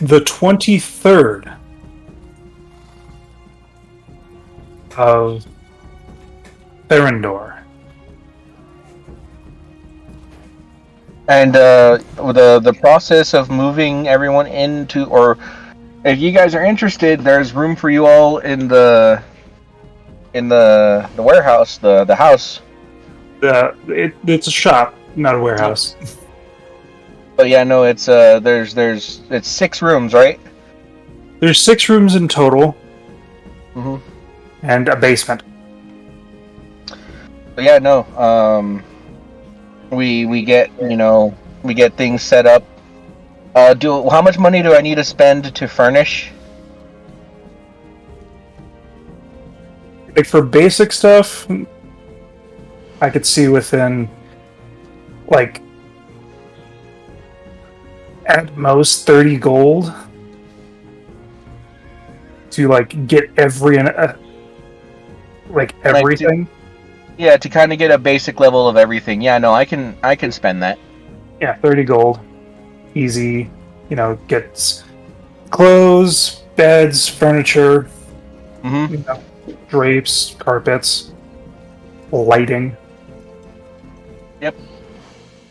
the 23rd of Therendor. And the process of moving everyone into, or if you guys are interested, there's room for you all in the warehouse, the house. It's a shop, not a Yeah. warehouse. But yeah, no, it's 6 rooms, right? There's 6 rooms in total Mm-hmm. and a basement. But yeah, no, we get we get things set up. Do how much money do I need to spend to furnish? Like for basic stuff, I could see within like at most 30 gold to like get like Like to everything. Yeah, to kind of get a basic level of everything. Yeah, no, I can spend that. Yeah, 30 gold, easy. Gets clothes, beds, furniture, Mm-hmm. you know, drapes, carpets, lighting. Yep.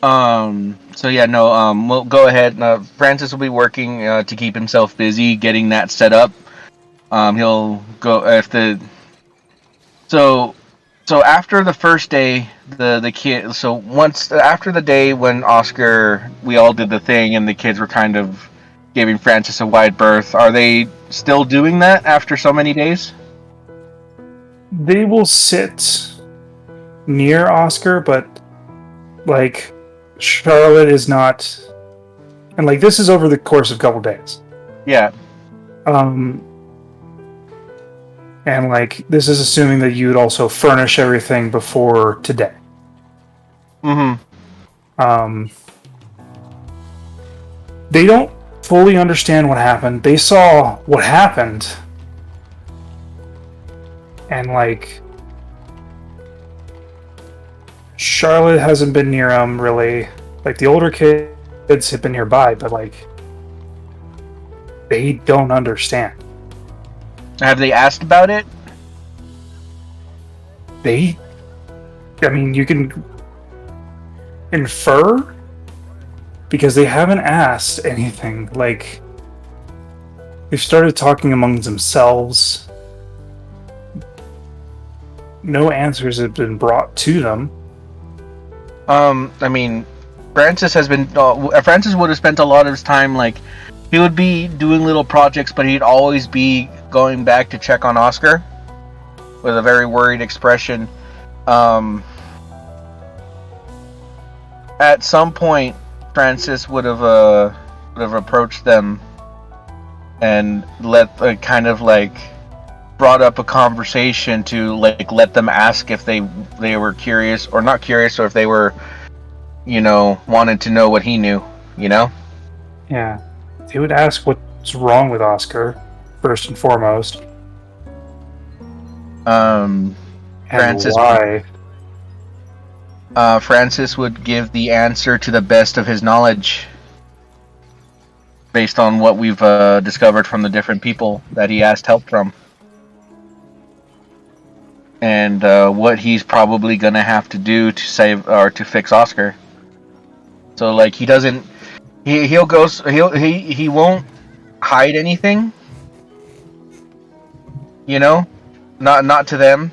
So yeah, no. We'll go ahead. Francis will be working to keep himself busy getting that set up. He'll go if the so so after the first day, the kid. So once after the day when Oscar, we all did the thing, and the kids were kind of giving Francis a wide berth. Are they still doing that after so many days? They will sit near Oscar, but like Charlotte is not, and like this is over the course of a couple days. Yeah. Um, and like this is assuming that you'd also furnish everything before today. Mm-hmm. Um, they don't fully understand what happened. They saw what happened, and like Charlotte hasn't been near them really. Like the older kids have been nearby, but like they don't understand. Have they asked about it? They, I mean, you can infer because they haven't asked anything. Like they've started talking among themselves. No answers have been brought to them. I mean, Francis would have spent a lot of his time like he would be doing little projects, but he'd always be going back to check on Oscar with a very worried expression. Um, at some point, Francis would have approached them and kind of like brought up a conversation to like let them ask if they were curious or not curious, or if they were wanted to know what he knew. You know. Yeah, they would ask what's wrong with Oscar first and foremost, Um, and Francis would why. Francis would give the answer to the best of his knowledge, based on what we've discovered from the different people that he asked help from, and what he's probably gonna have to do to save or to fix Oscar. So like he doesn't, he'll go, he won't hide anything, you know, not to them,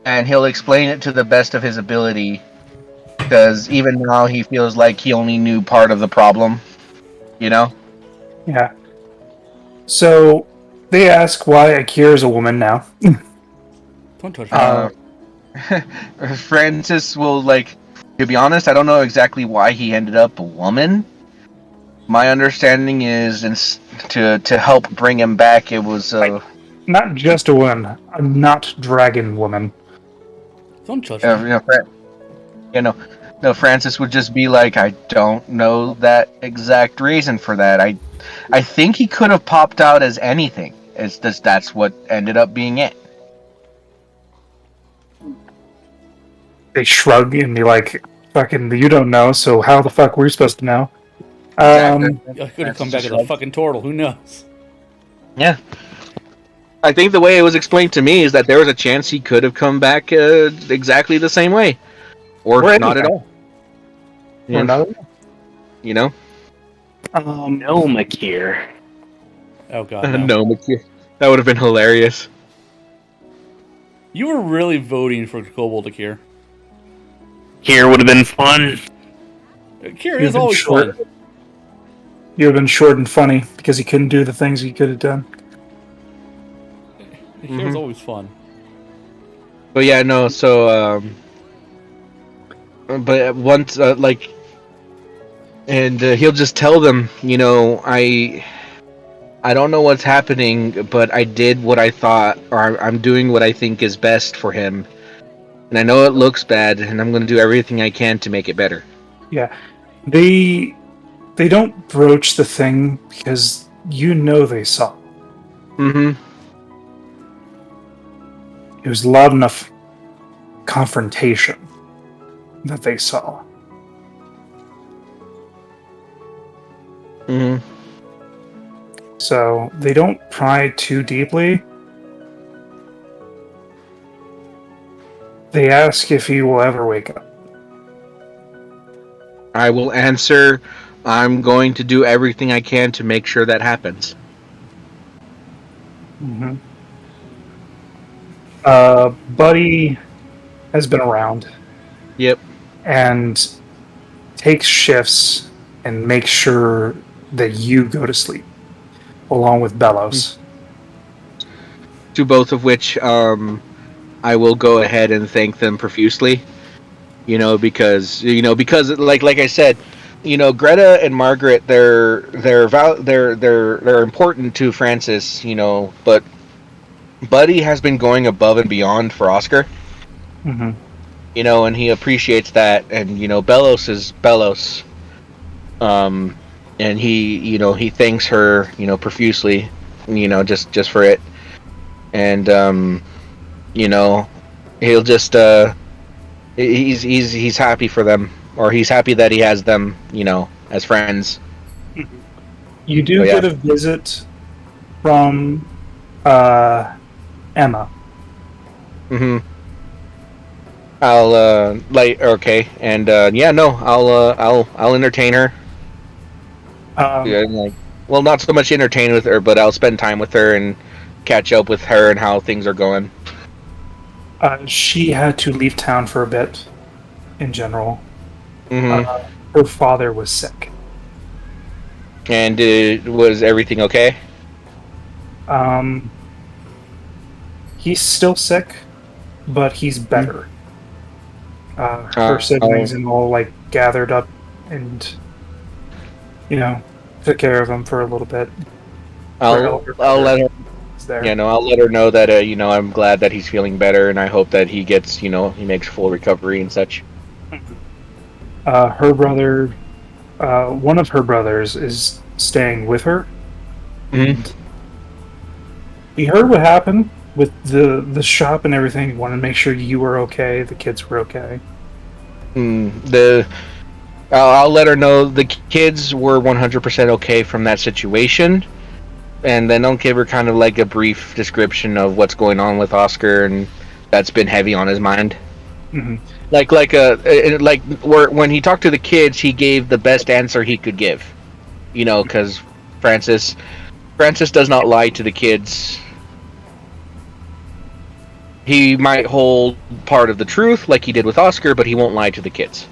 and he'll explain it to the best of his ability. Because even now he feels like he only knew part of the problem, you know. Yeah. So they ask why Akira is a woman now. Don't touch me. Uh, Francis will like. To be honest, I don't know exactly why he ended up a woman. My understanding is, to help bring him back, it was like not just a woman, a not dragon woman. Don't touch me. you know, no, Francis would just be like, I don't know that exact reason for that. I think he could have popped out as anything. It's just that's what ended up being it. They shrug and be like, "Fucking, you don't know. So how the fuck were you supposed to know?" Um, I could have come back as a fucking turtle. Who knows? Yeah. I think the way it was explained to me is that there was a chance he could have come back exactly the same way, or not at all. Or not. You know? No, Makir. Oh god, no. No, that would have been hilarious. You were really voting for Kobold Akir. Here would have been fun. Akir You've is been always short. fun. You would have been short and funny because he couldn't do the things he could have done. Akir's always fun. But yeah, no. So, but once, and he'll just tell them, I don't know what's happening, but I did what I thought, or I'm doing what I think is best for him, and I know it looks bad, and I'm going to do everything I can to make it better. Yeah, they don't broach the thing because they saw. Mm-hmm. It was loud enough confrontation that they saw. Mm-hmm. So they don't pry too deeply. They ask if he will ever wake up. I will answer. I'm going to do everything I can to make sure that happens. Mm-hmm. Buddy has been around. Yep. And takes shifts and makes sure that you go to sleep, along with Bellows. To both of which, I will go ahead and thank them profusely. Because like I said, Greta and Margaret, they're important to Francis, but Buddy has been going above and beyond for Oscar. Mm-hmm. And he appreciates that, and Bellows is Bellows. And he thanks her, profusely, just for it. And he'll just he's happy for them, or he's happy that he has them, as friends. You do get a visit from Emma. Mm-hmm. Okay, and I'll entertain her. Well, not so much entertain with her, but I'll spend time with her and catch up with her and how things are going. She had to leave town for a bit, in general. Mm-hmm. Her father was sick. And was everything okay? He's still sick, but he's better. Her siblings and all gathered up and took care of him for a little bit. I'll let her. I'll let her know that I'm glad that he's feeling better, and I hope that he gets he makes full recovery and such. Her brother, one of her brothers, is staying with her. Mm-hmm. We heard what happened with the shop and everything. Wanted to make sure you were okay, the kids were okay. I'll let her know the kids were 100% okay from that situation, and then I'll give her kind of a brief description of what's going on with Oscar, and that's been heavy on his mind. Mm-hmm. When he talked to the kids, he gave the best answer he could give, because Francis does not lie to the kids. He might hold part of the truth like he did with Oscar, but he won't lie to the kids.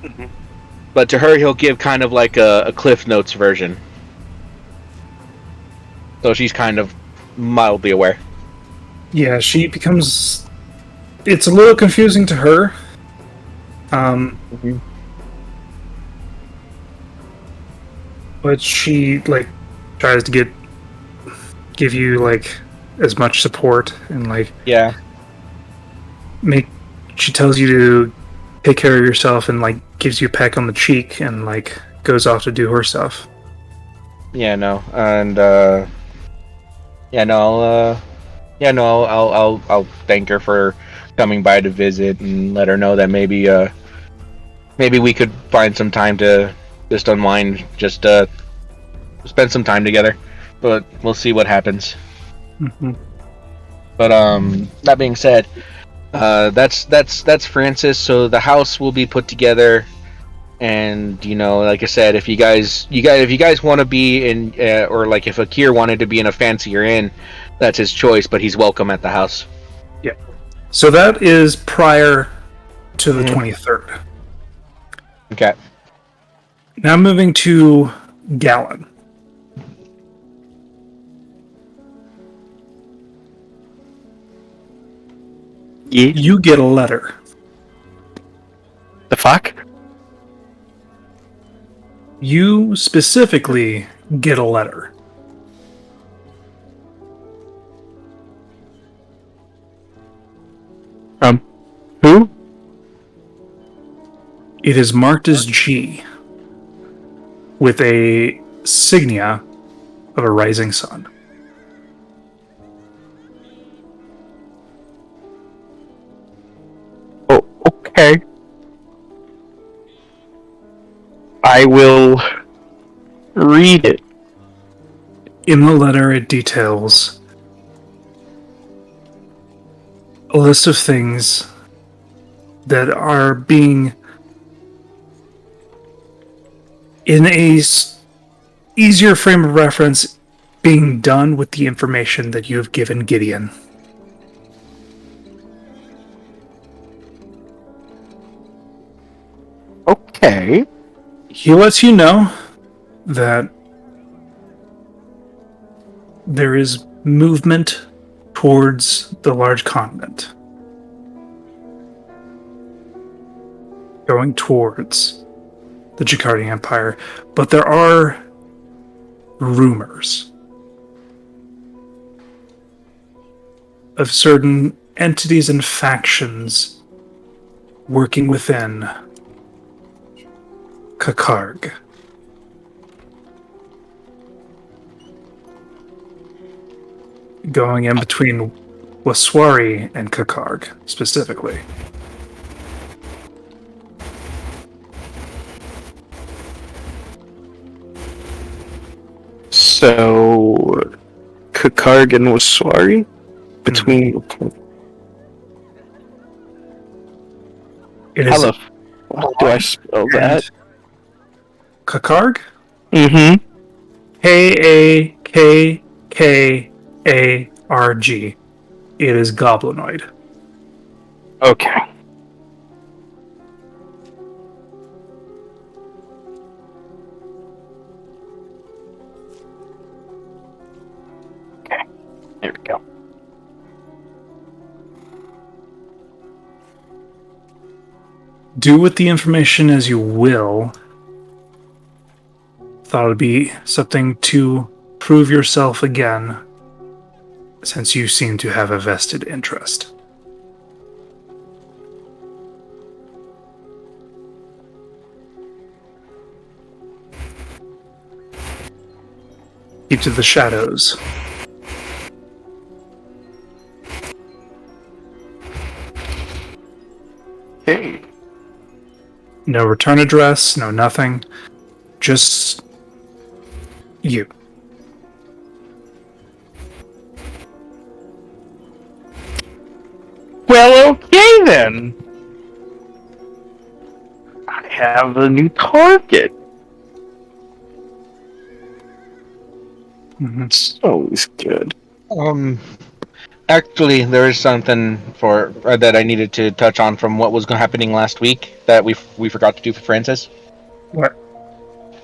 Mm-hmm. But to her, he'll give kind of a Cliff Notes version. So she's kind of mildly aware. Yeah, she becomes... It's a little confusing to her. Mm-hmm. But she, tries to give you, as much support and, Yeah. She tells you to take care of yourself and, gives you a peck on the cheek and, goes off to do her stuff. Yeah, no. And, I'll thank her for coming by to visit and let her know that maybe we could find some time to just unwind, just spend some time together. But we'll see what happens. Mm-hmm. But that being said, that's Francis. So the house will be put together, and like I said, if you guys want to be in, or like if Akir wanted to be in a fancier inn, that's his choice. But he's welcome at the house. Yeah. So that is prior to the 23rd. Okay. Now moving to Gallon. Yeah. You get a letter. The fuck? You specifically get a letter. Who? It is marked as G, with a signia of a rising sun. Oh, okay. I will read it. In the letter, it details a list of things that are being, in a easier frame of reference, being done with the information that you have given Gideon. Okay. He lets you know that there is movement towards the large continent, going towards the Jakarta Empire, but there are rumors of certain entities and factions working within Kakarg. Going in between Waswari and Kakarg, specifically. So, Kakarg and Waswari? Between... It How is the fuck do I spell that? Kakarg? Mm-hmm. Kakarg. It is goblinoid. Okay. Okay. There we go. Do with the information as you will. Thought it'd be something to prove yourself again, since you seem to have a vested interest. Keep to the shadows. Hey. No return address, no nothing. Just you. Well, okay then. I have a new target. Mm-hmm. It's always good. Actually, there is something that I needed to touch on from what was happening last week that we forgot to do for Francis. What?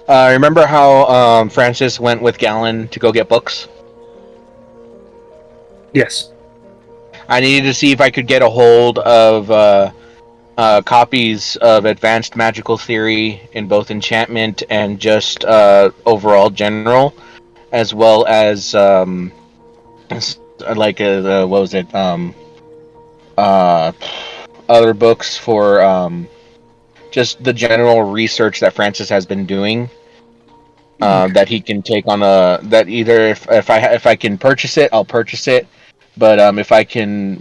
Remember how Francis went with Gallon to go get books? Yes. I needed to see if I could get a hold of copies of Advanced Magical Theory in both enchantment and just overall general, as well as what was it? Other books for just the general research that Francis has been doing. That he can take on that either if I can purchase it, I'll purchase it. But if I can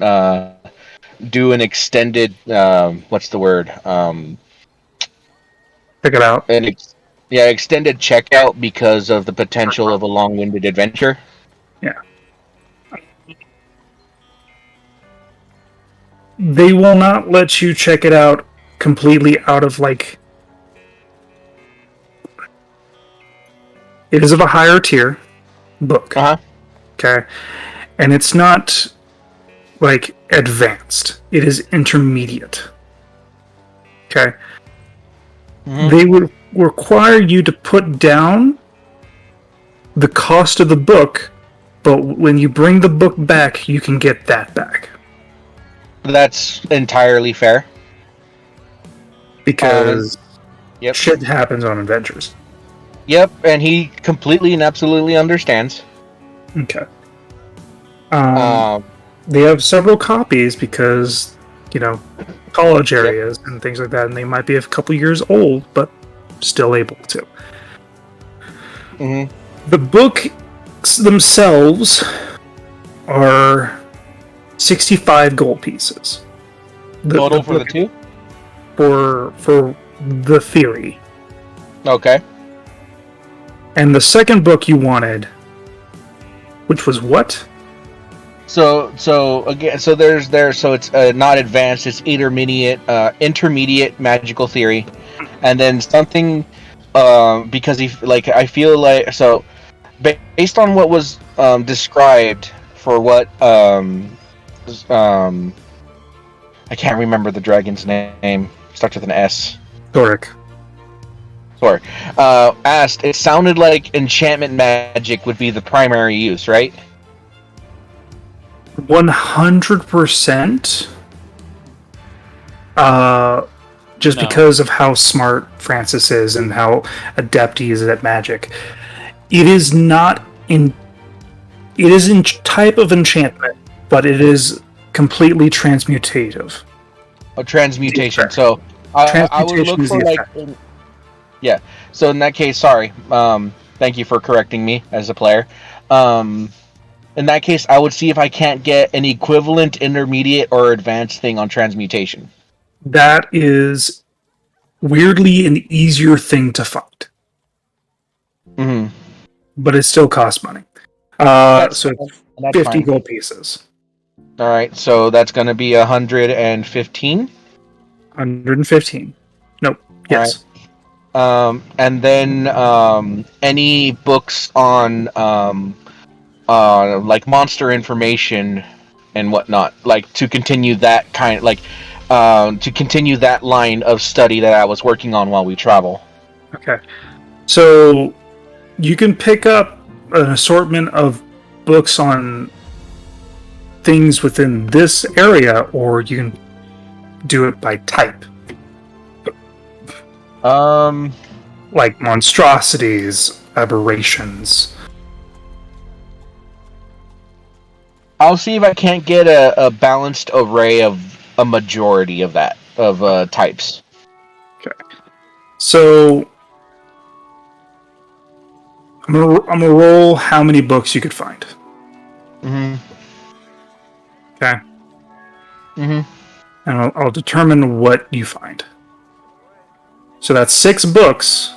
do an extended what's the word? Check it out. extended checkout because of the potential of a long-winded adventure. They will not let you check it out completely out of like. It is of a higher tier book. Uh-huh. Okay. And it's not like advanced. It is intermediate. Okay. Mhm. They would require you to put down the cost of the book, but when you bring the book back, you can get that back. That's entirely fair. Because Yep. shit happens on adventures. Yep, and he completely and absolutely understands. Okay. Um, They have several copies because, college areas and things like that, and they might be a couple years old, but still able to. mhm. The books themselves are 65 gold pieces. Total for the two? For the theory. Okay. And the second book you wanted, which was what? So it's not advanced, it's intermediate magical theory, and then something because I feel like based on what was described for what I can't remember the dragon's name, starts with an S. Doric. Sorry. Asked, it sounded like enchantment magic would be the primary use, right? 100%. Just No. because of how smart Francis is and how adept he is at magic. It is not in. It is in type of enchantment, but it is completely transmutative. A transmutation. So I would look Transmutation is for the like. effect. Yeah. So in that case, sorry. Thank you for correcting me as a player. In that case, I would see if I can't get an equivalent intermediate or advanced thing on transmutation. That is weirdly an easier thing to find, Mm-hmm. but it still costs money. So it's That's 50 fine. gold pieces. All right, so that's going to be 115. 115. Nope. Yes. And then any books on like monster information and whatnot, like to continue that to continue that line of study that I was working on while we travel. Okay. So you can pick up an assortment of books on things within this area, or you can do it by type. Like monstrosities, aberrations. I'll see if I can't get a balanced array of a majority of that of types. So I'm gonna roll how many books you could find. Mm-hmm. Okay. Mm-hmm. And I'll determine what you find. So that's 6 books.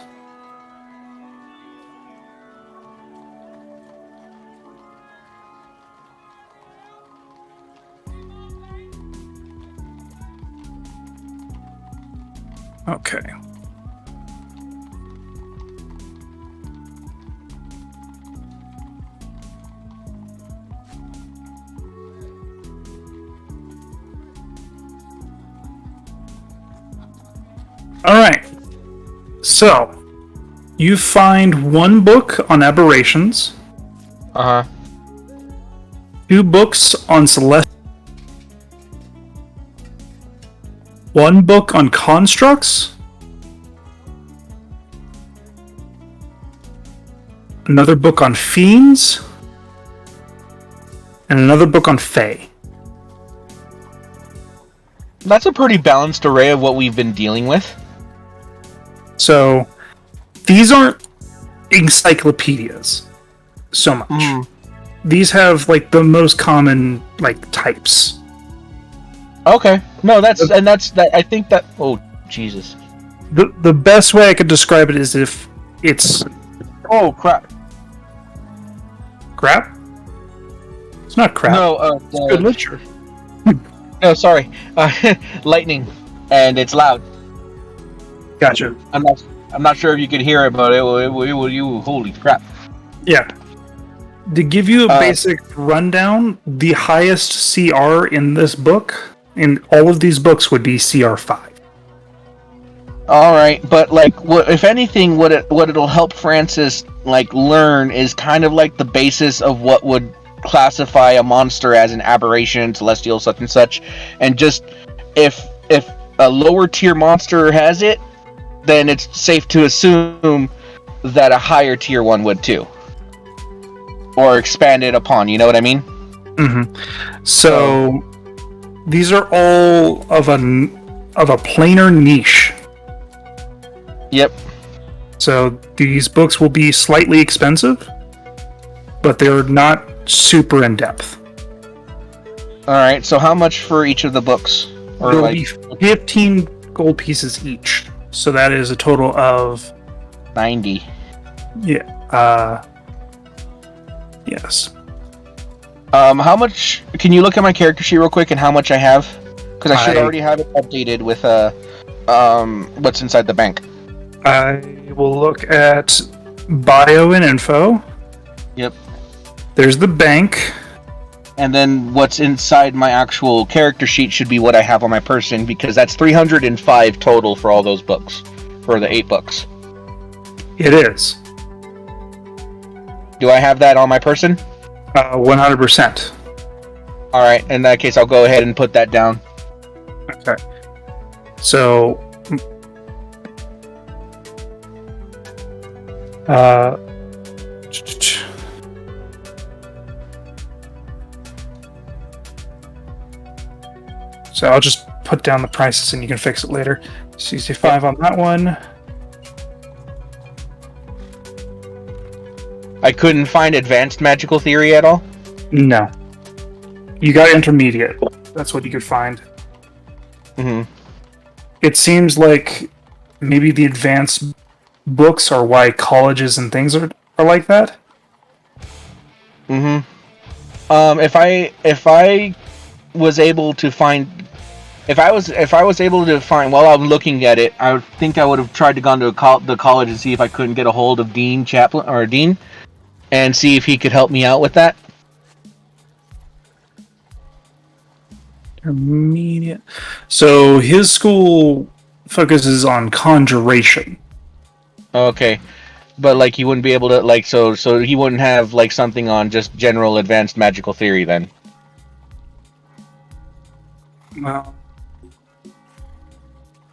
Okay. All right. So, you find 1 book on aberrations, Uh-huh. 2 books on celestial, 1 book on constructs, another book on fiends, and another book on fae. That's a pretty balanced array of what we've been dealing with. So, these aren't encyclopedias so much. Mm. These have like the most common like types. Okay. No, that's that. I think that. Oh, Jesus. The best way I could describe it is if It's Oh crap! crap. It's not crap. No, Good literature. no, sorry, lightning, and it's loud. Gotcha. I'm not sure if you could hear it, but you holy crap! Yeah. To give you a Uh, basic rundown, the highest CR in this book, in all of these books, would be CR5. All right, but like, what if anything? What it'll help Francis like learn is kind of like the basis of what would classify a monster as an aberration, celestial, such and such, and just if a lower tier monster has it, then it's safe to assume that a higher tier one would too, or expanded upon. You know what I mean? Mm-hmm. So these are all of a planar niche. Yep. So these books will be slightly expensive, but they're not super in depth. All right. So how much for each of the books? Or There will like be 15 gold pieces each. So that is a total of 90. Yes. How much? Can you look at my character sheet real quick and how much I have? Because I should already have it updated with what's inside the bank. I will look at bio and info. Yep. There's the bank. And then what's inside my actual character sheet should be what I have on my person, because that's 305 total for all those books, for the 8 books. It is. Do I have that on my person? 100%. All right. In that case, I'll go ahead and put that down. Okay. So, so I'll just put down the prices and you can fix it later. 65 on that one. I couldn't find advanced magical theory at all. No. You got intermediate. That's what you could find. Mm-hmm. It seems like maybe the advanced books are why colleges and things are like that. Mm-hmm. If I was able to find, if I was able to find while I'm looking at it, I think I would have tried to gone to the college and see if I couldn't get a hold of Dean and see if he could help me out with that. Intermediate. So his school focuses on conjuration. Okay, but like he wouldn't be able to like so he wouldn't have like something on just general advanced magical theory then. Well,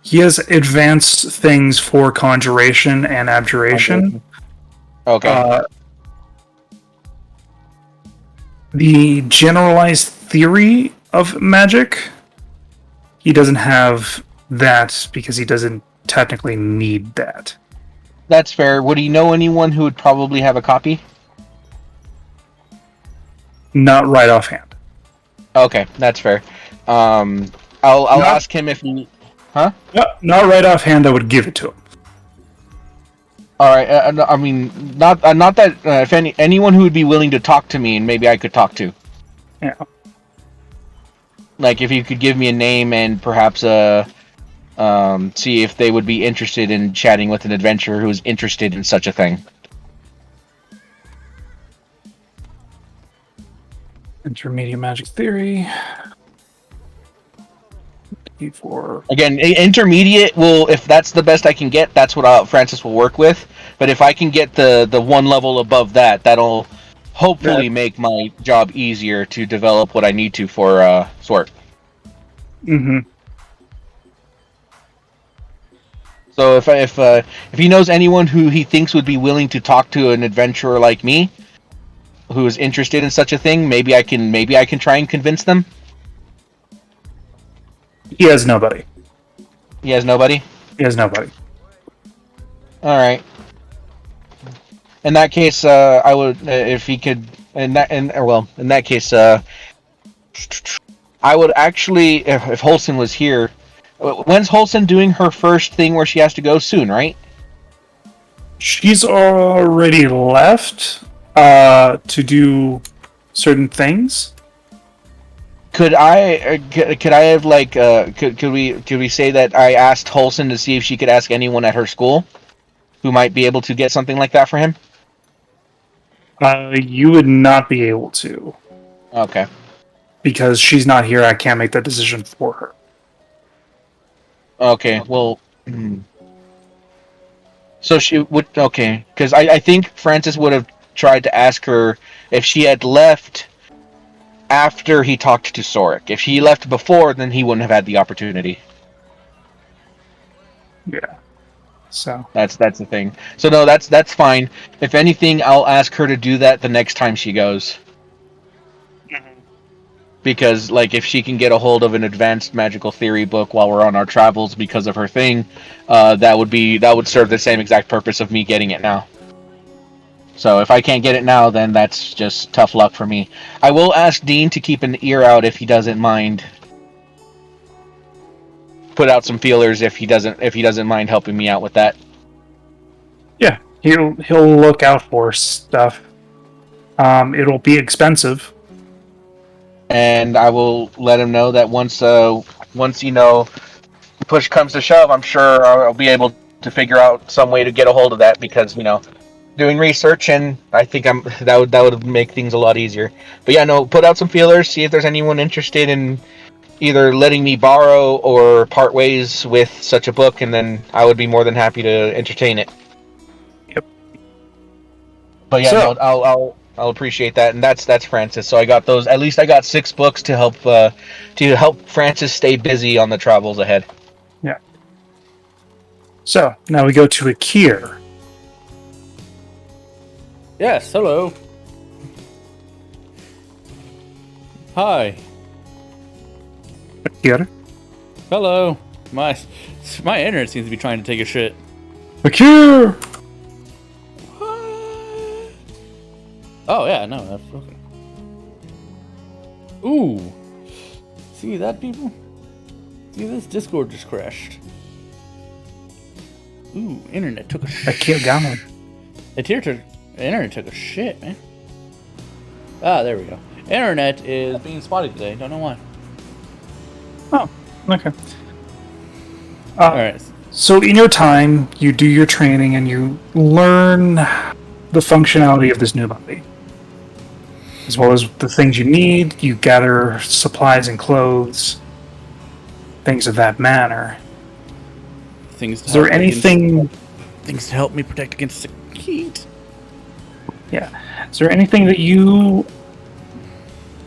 he has advanced things for conjuration and abjuration. Okay. The generalized theory of magic, he doesn't have that because he doesn't technically need that. That's fair. Would he know anyone who would probably have a copy? Not right offhand. Okay, that's fair. I'll ask him if he. Huh? Not right offhand. I would give it to him. All right. I mean, not that if anyone who would be willing to talk to me and maybe I could talk to. Yeah. Like if you could give me a name and perhaps see if they would be interested in chatting with an adventurer who is interested in such a thing. Intermediate magic theory. S84. Again, intermediate will, if that's the best I can get, that's what Francis will work with. But if I can get the one level above that, that'll hopefully make my job easier to develop what I need to for Swart. Mm-hmm. So if he knows anyone who he thinks would be willing to talk to an adventurer like me, who is interested in such a thing, maybe I can try and convince them. He has nobody. He has nobody. He has nobody. All right. In that case, I would if he could. In that case, I would actually if Holson was here. When's Holson doing her first thing where she has to go? Soon, right? She's already left to do certain things. Could I have like could we say that I asked Holson to see if she could ask anyone at her school who might be able to get something like that for him? You would not be able to Okay. because she's not here. I can't make that decision for her. Okay. Well. So she would. Okay, because I think Francis would have tried to ask her if she had left after he talked to Soric. If he left before, then he wouldn't have had the opportunity. Yeah. So That's the thing. So no, that's fine. If anything, I'll ask her to do that the next time she goes. Because like if she can get a hold of an advanced magical theory book while we're on our travels because of her thing, that would serve the same exact purpose of me getting it now. So if I can't get it now, then that's just tough luck for me. I will ask Dean to keep an ear out if he doesn't mind. Put out some feelers if he doesn't mind helping me out with that. yeah, he'll look out for stuff. It'll be expensive. And I will let him know that once push comes to shove, I'm sure I'll be able to figure out some way to get a hold of that because doing research, and I think that would make things a lot easier. But yeah, no, put out some feelers, see if there's anyone interested in either letting me borrow or part ways with such a book, and then I would be more than happy to entertain it. Yep. But yeah, So- no, I'll appreciate that, and that's Francis. So I got those. At least I got 6 books to help Francis stay busy on the travels ahead. Yeah. So now we go to Akir. Yes, hello. Hi. Akir. Hello. My internet seems to be trying to take a shit. Akir. Oh yeah, no, that's okay. Ooh. See that, people? See, this Discord just crashed. Ooh, internet took a shit. Akir Gammon. Internet took a shit, man. Ah, there we go. Internet is being spotty today. Don't know why. Oh, okay. All right. So in your time, you do your training and you learn the functionality of this new body. As well as the things you need, you gather supplies and clothes, things of that manner. Things. To Is there help anything... things to help me protect against the heat? Yeah. Is there anything that you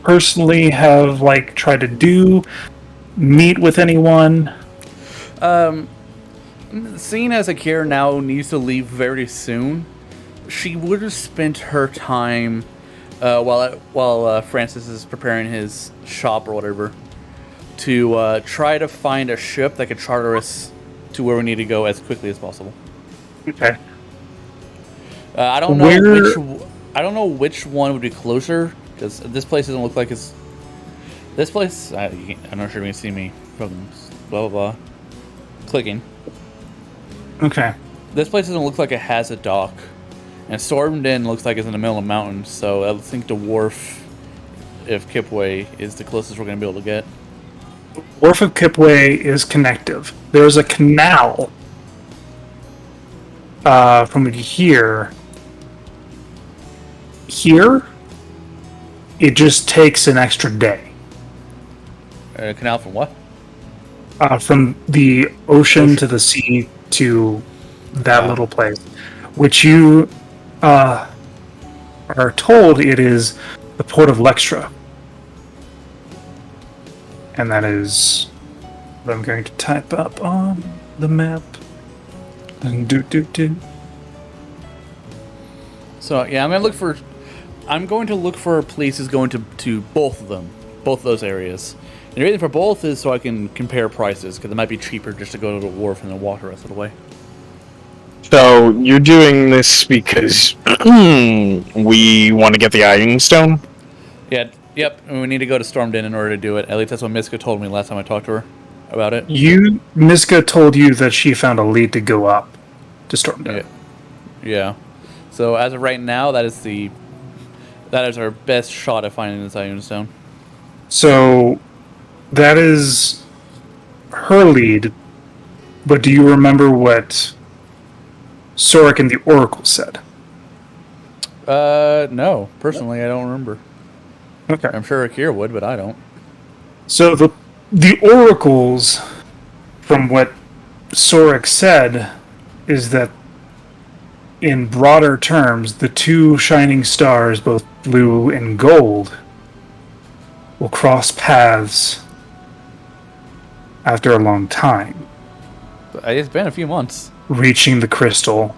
personally have, like, tried to do? Meet with anyone? Seeing as Akira now needs to leave very soon, she would have spent her time while Francis is preparing his shop or whatever to try to find a ship that could charter us to where we need to go as quickly as possible. Okay. I don't know which one would be closer because this place doesn't look like it's. This place, I'm not sure if you can see me from blah blah blah. Clicking. Okay. This place doesn't look like it has a dock, and Stormden looks like it's in the middle of the mountains. So I think the wharf, if Kipway, is the closest we're gonna be able to get. Wharf of Kipway is connective. There's a canal from here. Here, it just takes an extra day. Canal from what? From the ocean to the sea to that little place, which you are told it is the port of Lextra. And that is what I'm going to type up on the map. And do. So yeah, I'm going to look for places going to both of them, both those areas. And the reason for both is so I can compare prices, because it might be cheaper just to go to the wharf and then walk the rest of the way. So you're doing this because we want to get the Ironstone? Yeah, yep. And we need to go to Stormden in order to do it. At least that's what Miska told me last time I talked to her about it. Miska told you that she found a lead to go up to Stormden. Yeah. So as of right now, that is our best shot at finding this Ioun Stone. So that is her lead, but do you remember what Sorik and the Oracle said? No. Personally, I don't remember. Okay. I'm sure Akira would, but I don't. So the oracles, from what Sorik said, is that in broader terms, the two shining stars, both blue and gold, will cross paths after a long time, It's been a few months. reaching the crystal,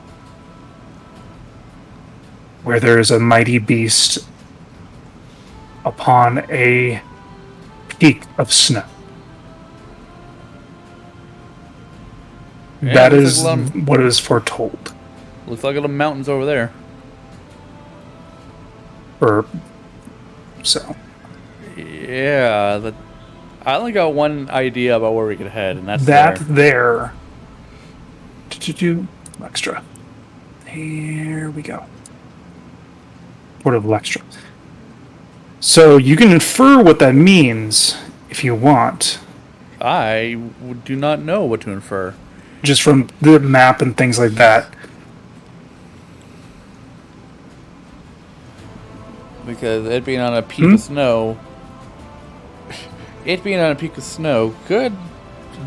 where there is a mighty beast upon a peak of snow. Yeah, That looks is like a lot what is foretold. Looks like little mountains over there. Or so. Yeah, I only got one idea about where we could head, and that's That there. there. Extra. Here we go. Port of Lextra. So you can infer what that means if you want, Do not know what to infer. just from the map and things like that. Because it being on a peak of snow... It being on a peak of snow could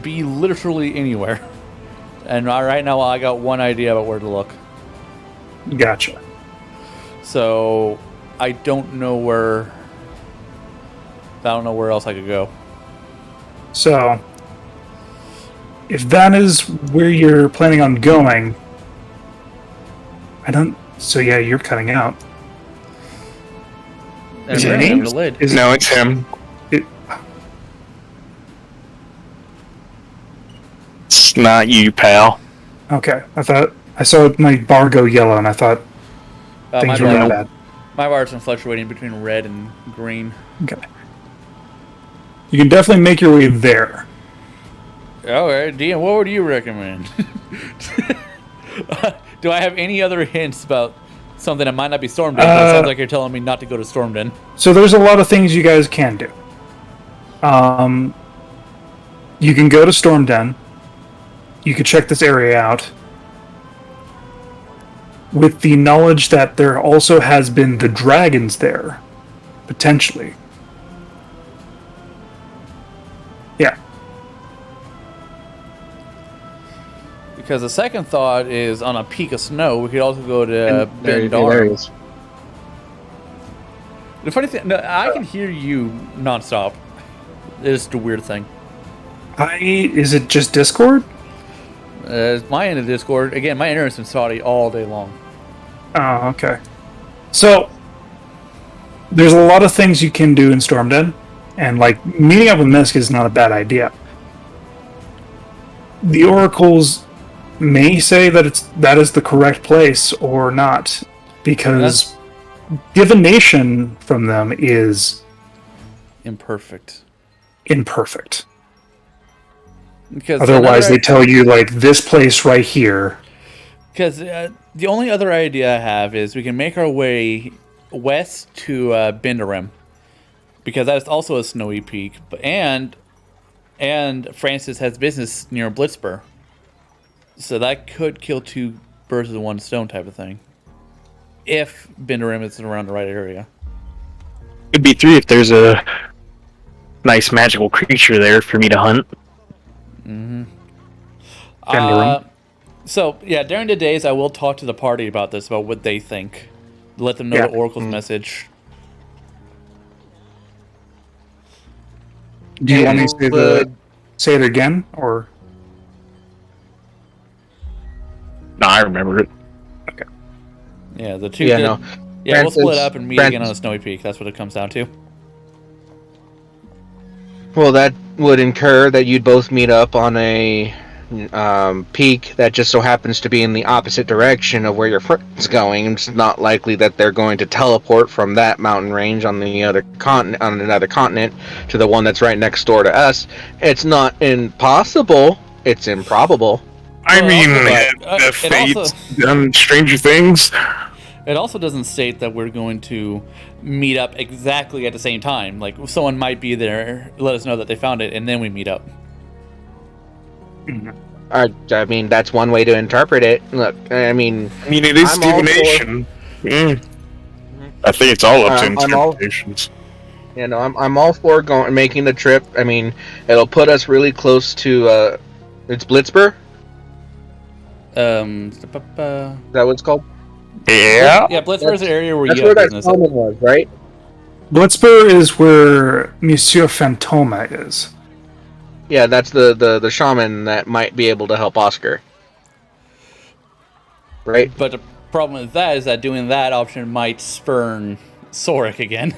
be literally anywhere. And right now I got one idea about where to look. Gotcha. So I don't know where else I could go. So, if that is where you're planning on going, So yeah, you're cutting out. And Is it really, me? the lid. No, it's him. It's not you, pal. Okay, I saw my bar go yellow, and I thought things were really bad. My bar's been fluctuating between red and green. Okay. You can definitely make your way there. Alright, Dean, what would you recommend? Do I have any other hints about something that might not be Stormden? It sounds like you're telling me not to go to Stormden. So there's a lot of things you guys can do. You can go to Stormden. You could check this area out. With the knowledge that there also has been the dragons there, potentially. Yeah. Because the second thought is on a peak of snow, we could also go to There he Bendar. is. The funny thing, no, I can hear you nonstop. It's the weird thing. Is it just Discord? It's my end of Discord. Again, my internet's been spotty all day long. Oh, okay. So, there's a lot of things you can do in Stormden, and like meeting up with Misk is not a bad idea. The oracles may say that that is the correct place or not, because divination from them is Imperfect. imperfect. Because Otherwise, they tell you like this place right here. Because the only other idea I have is we can make our way west to Bindarim, because that's also a snowy peak, and Francis has business near Blitzburg, so that could kill two birds with one stone type of thing. If Bindarim is around the right area, Could be 3 if there's a nice magical creature there for me to hunt. Bindarim. So yeah, during the days I will talk to the party about this, about what they think, let them know Yeah. the Oracle's message. Do you want me to say it again, or? No, I remember it. Yeah, the two. Yeah, no. Yeah, we'll split Francis- up and meet again on a snowy peak. That's what it comes down to. Well, that would incur that you'd both meet up on a peak that just so happens to be in the opposite direction of where your friend's going. It's not likely that they're going to teleport from that mountain range on the other another continent to the one that's right next door to us. It's not impossible. It's improbable. I Well, mean, also, the fate's done stranger things. it also doesn't state that we're going to meet up exactly at the same time. Like, someone might be there, let us know that they found it, and then we meet up. I mean, that's one way to interpret it. Look, I mean, It is I'm all for- divination. I think it's all up to I'm all- interpretations. I'm all for making the trip. I mean, it'll put us really close to it's Blitzburg. Is that what it's called? Yeah. Yeah, Blitzburg is the area where That's you where have that business. shaman was, right? Blitzburg is where Monsieur Fantoma is. Yeah, that's the shaman that might be able to help Oscar. Right? But the problem with that is that doing that option might spurn Soric again.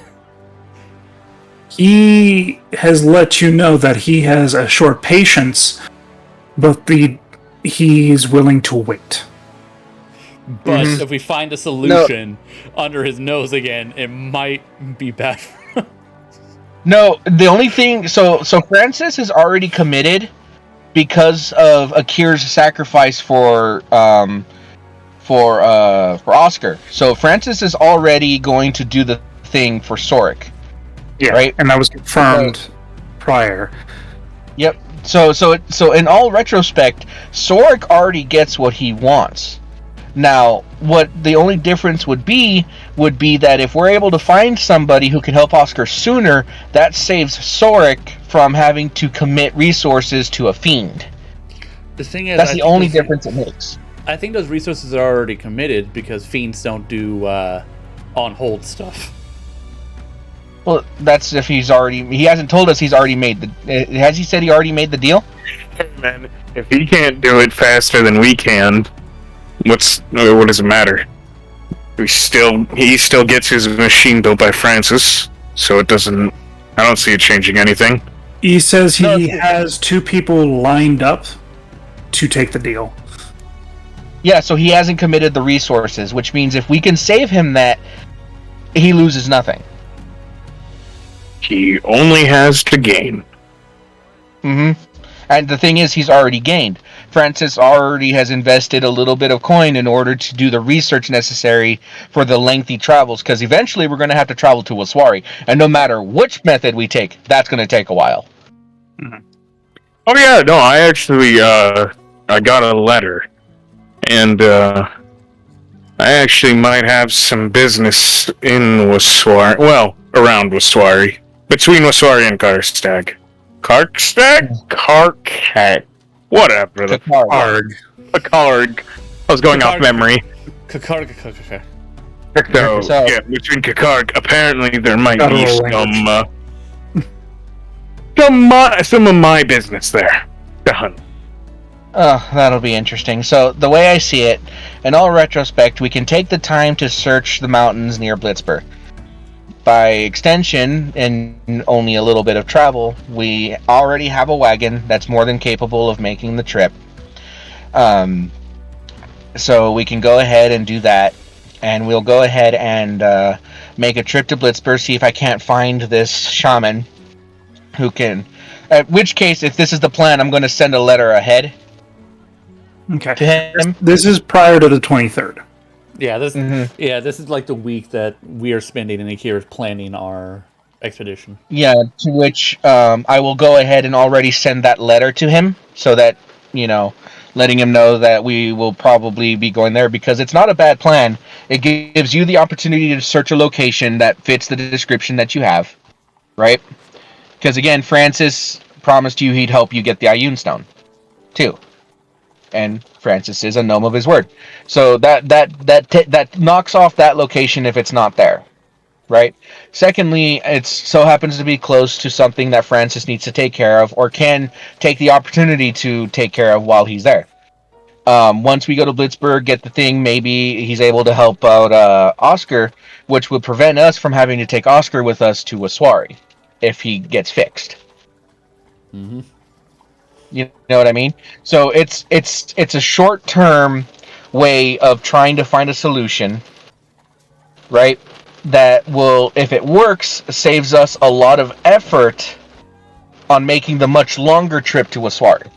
He has let you know that he has a short patience, but he's willing to wait. But if we find a solution under his nose again, it might be bad. No, the only thing. So Francis is already committed because of Akir's sacrifice for Oscar. So Francis is already going to do the thing for Soric. Yeah, Right. and that was confirmed prior. Yep. So in all retrospect, Soric already gets what he wants. Now, what the only difference would be that if we're able to find somebody who can help Oscar sooner, that saves Soric from having to commit resources to a fiend. The thing is, That's the only difference it makes. I think those resources are already committed because fiends don't do on hold stuff. Well, that's if he hasn't told us he's already made the. Has he said he already made the deal? Man, if he can't do it faster than we can, what does it matter? He still gets his machine built by Francis, so it doesn't. I don't see it changing anything. He says he has 2 people lined up to take the deal. Yeah, so he hasn't committed the resources, which means if we can save him that, he loses nothing. He only has to gain. Mm-hmm. And the thing is, he's already gained. Francis already has invested a little bit of coin in order to do the research necessary for the lengthy travels, because eventually we're going to have to travel to Waswari. And no matter which method we take, that's going to take a while. Mm-hmm. Oh yeah, no, I actually I got a letter, and I actually might have some business in Waswari. Well, around Waswari, between Waswari and Karstag. Karkak. Whatever. The Kakarg. Kakarg. I was going off memory. So, yeah, between Kakarg, apparently there might be some of my business there. Done. Oh, that'll be interesting. So, the way I see it, in all retrospect, we can take the time to search the mountains near Blitzburg. By extension, and only a little bit of travel, we already have a wagon that's more than capable of making the trip. So we can go ahead and do that, and we'll go ahead and make a trip to Blitzburg, see if I can't find this shaman who can... At which case, if this is the plan, I'm going to send a letter ahead Okay. to him. This is prior to the 23rd. Yeah, this is like the week that we are spending in Akira's planning our expedition. Yeah, to which I will go ahead and already send that letter to him, so that, letting him know that we will probably be going there, because it's not a bad plan. It gives you the opportunity to search a location that fits the description that you have, right? Because again, Francis promised you he'd help you get the Ioun Stone, too. And Francis is a gnome of his word, so that knocks off that location if it's not there, right? Secondly, it so happens to be close to something that Francis needs to take care of, or can take the opportunity to take care of while he's there. Once we go to Blitzburg, get the thing, maybe he's able to help out Oscar, which would prevent us from having to take Oscar with us to Waswari if he gets fixed. Mm-hmm. You know what I mean? So it's a short-term way of trying to find a solution, right? That will, if it works, saves us a lot of effort on making the much longer trip to Waswari.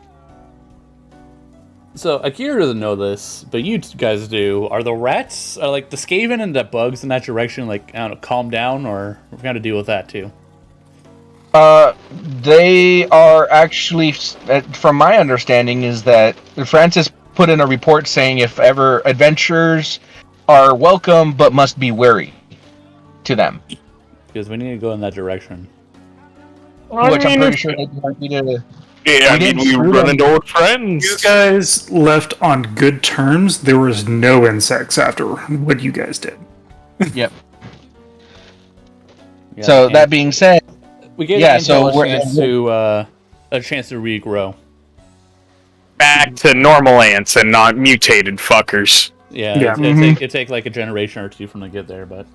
So Akira doesn't know this, but you guys do. Are the rats, are like the Skaven and the bugs in that direction, like, I don't know, calm down, or we're gonna deal with that too? They are actually, from my understanding, is that Francis put in a report saying if ever adventurers are welcome but must be wary to them. Because we need to go in that direction. Which I'm pretty sure they want me to. Yeah, we run into old You friends. guys left on good terms. There was no insects after what you guys did. Yep. Yeah, So and that being said, we gave yeah, the so intel a chance to regrow. Back to normal ants and not mutated fuckers. Yeah, Yeah. it'd take like a generation or two from to get there, but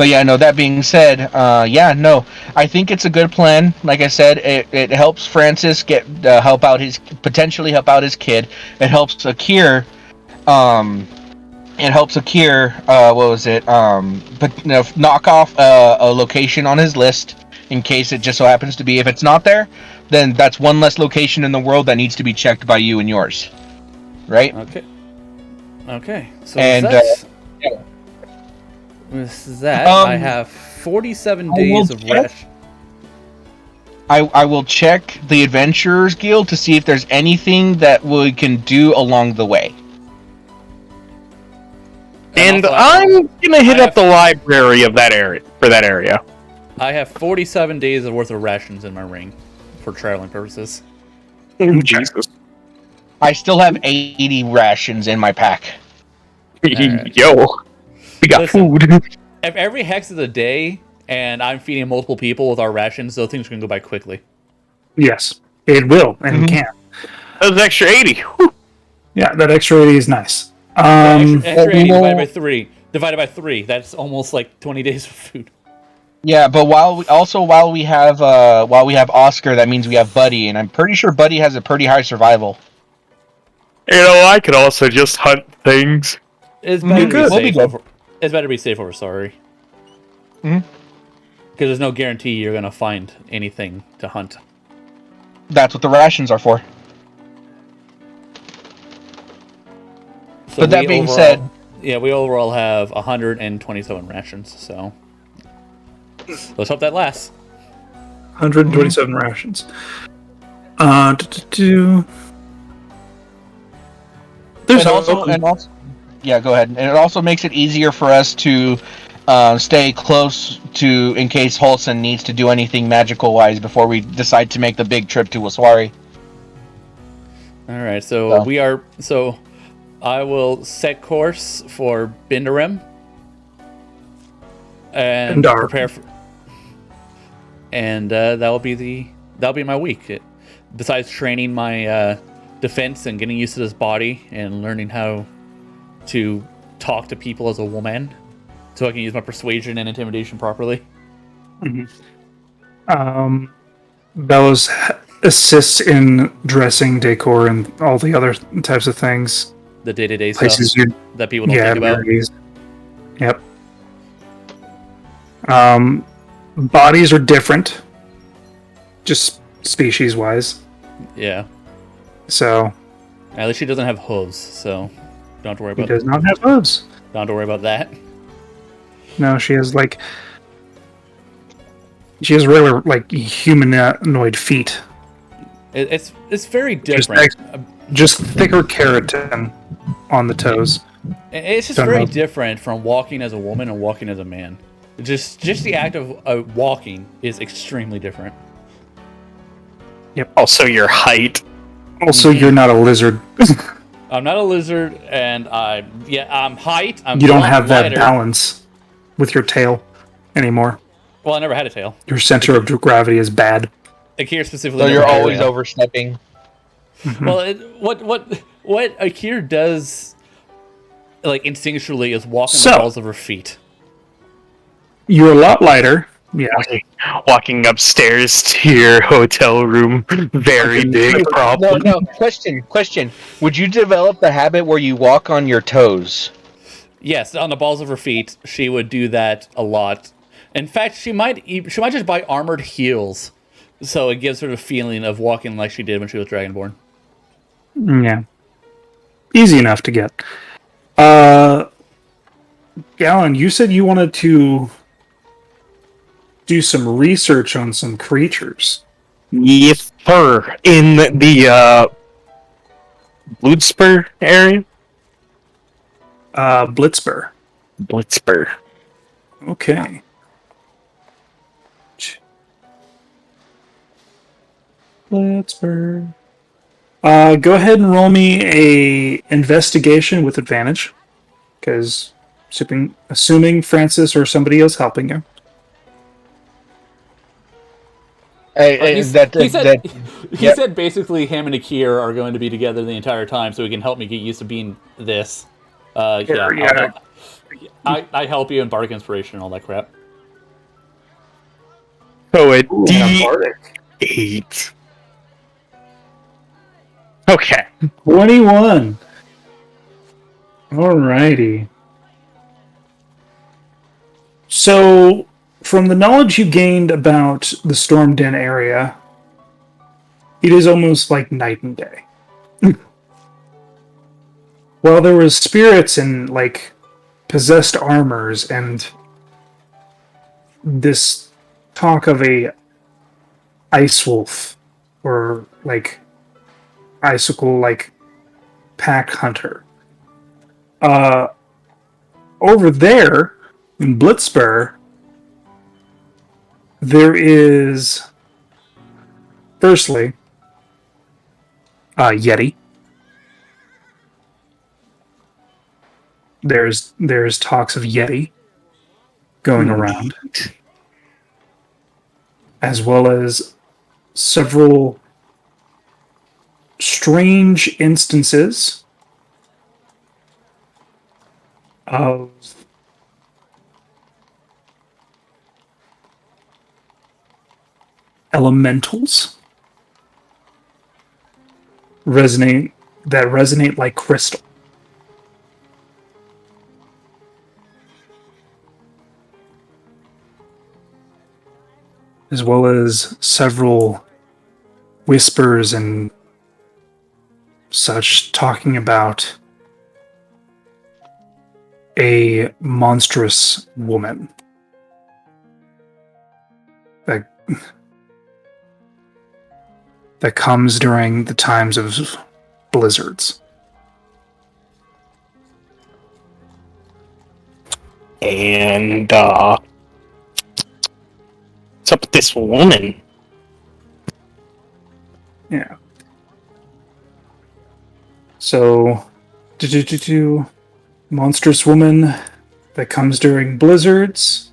yeah, no. That being said, I think it's a good plan. Like I said, it helps Francis get potentially help out his kid. It helps Akir. It helps Akir. What was it? But knock off a location on his list in case it just so happens to be. If it's not there, then that's one less location in the world that needs to be checked by you and yours. Right? okay. So And, this is that. Um, I have 47 I days will of check. rest. I will check the Adventurers Guild to see if there's anything that we can do along the way. And also, I'm gonna hit I up the library of that area for that area. I have 47 days worth of rations in my ring for traveling purposes. Oh, Jesus. I still have 80 rations in my pack. Alright. Yo, we got Listen. food. If every hex is a day and I'm feeding multiple people with our rations, those things can go by quickly. Yes, it will and can. That was extra 80. Whew. Yeah, that extra 80 is nice. Extra 80 well, divided by 3. Divided by 3. That's almost like 20 days of food. Yeah, but while we have Oscar, that means we have Buddy, and I'm pretty sure Buddy has a pretty high survival. You know, I could also just hunt things. It's better to be We'll be safe. good. It's better to be safe over sorry. Mhm. Because there's no guarantee you're gonna find anything to hunt. That's what the rations are for. So But that we being overall- said, yeah, we overall have 127 rations. So let's hope that lasts. 127 rations. There's yeah, go ahead. And it also makes it easier for us to stay close to in case Holson needs to do anything magical wise before we decide to make the big trip to Waswari. All right, so So. we are. So I will set course for Bindarim and Bindar. prepare for. And that'll be my week. Besides training my defense and getting used to this body and learning how to talk to people as a woman, so I can use my persuasion and intimidation properly. Bellows assists in dressing, decor, and all the other types of things. The day-to-day stuff Places you, that people don't yeah, think about. berries. Yep. Bodies are different, just species-wise. Yeah. So At least she doesn't have hooves, so don't have to worry he about. does not have hooves. Don't have to worry about that. No, she has regular humanoid feet. It's very Just different. Just thicker keratin on the toes. It's just Don't very know. different from walking as a woman and walking as a man. Just the act of walking is extremely different. Also, your height. Also, you're not a lizard. I'm not a lizard, and I'm height. I'm You don't a lot have that lighter. balance with your tail anymore. Well, I never had a tail. Your center of gravity is bad. Akir specifically. So never you're had a always tail. overstepping. Well, what Akir does, like instinctually, is walk on So- the balls of her feet. You're a lot lighter. Yeah. Walking upstairs to your hotel room. Very big problem. No. Question. Would you develop the habit where you walk on your toes? Yes, on the balls of her feet, she would do that a lot. In fact, she might just buy armored heels, so it gives her the feeling of walking like she did when she was Dragonborn. Yeah. Easy enough to get. Gallon, you said you wanted to do some research on some creatures. Yes, sir. In the Bloodspur area? Blitzber. Blitzspur. Okay. Blitzber. Go ahead and roll me a investigation with advantage, because assuming Francis or somebody else helping you. Hey, He said that he yep. said basically him and Akir are going to be together the entire time, so he can help me get used to being this. Yeah, Yeah. I help you and bardic inspiration and all that crap. So a Ooh, and a bardic. D8. Okay. 21. Alrighty. So, from the knowledge you gained about the Storm Den area, it is almost like night and day. While there was spirits and like possessed armors and this talk of a ice wolf or like icicle like pack hunter. Over there in Blitzspur, there is firstly Yeti. There's talks of Yeti going around, as well as several strange instances of elementals resonate like crystal. As well as several whispers and such talking about a monstrous woman that comes during the times of blizzards. And what's up with this woman? Yeah. So, monstrous woman that comes during blizzards.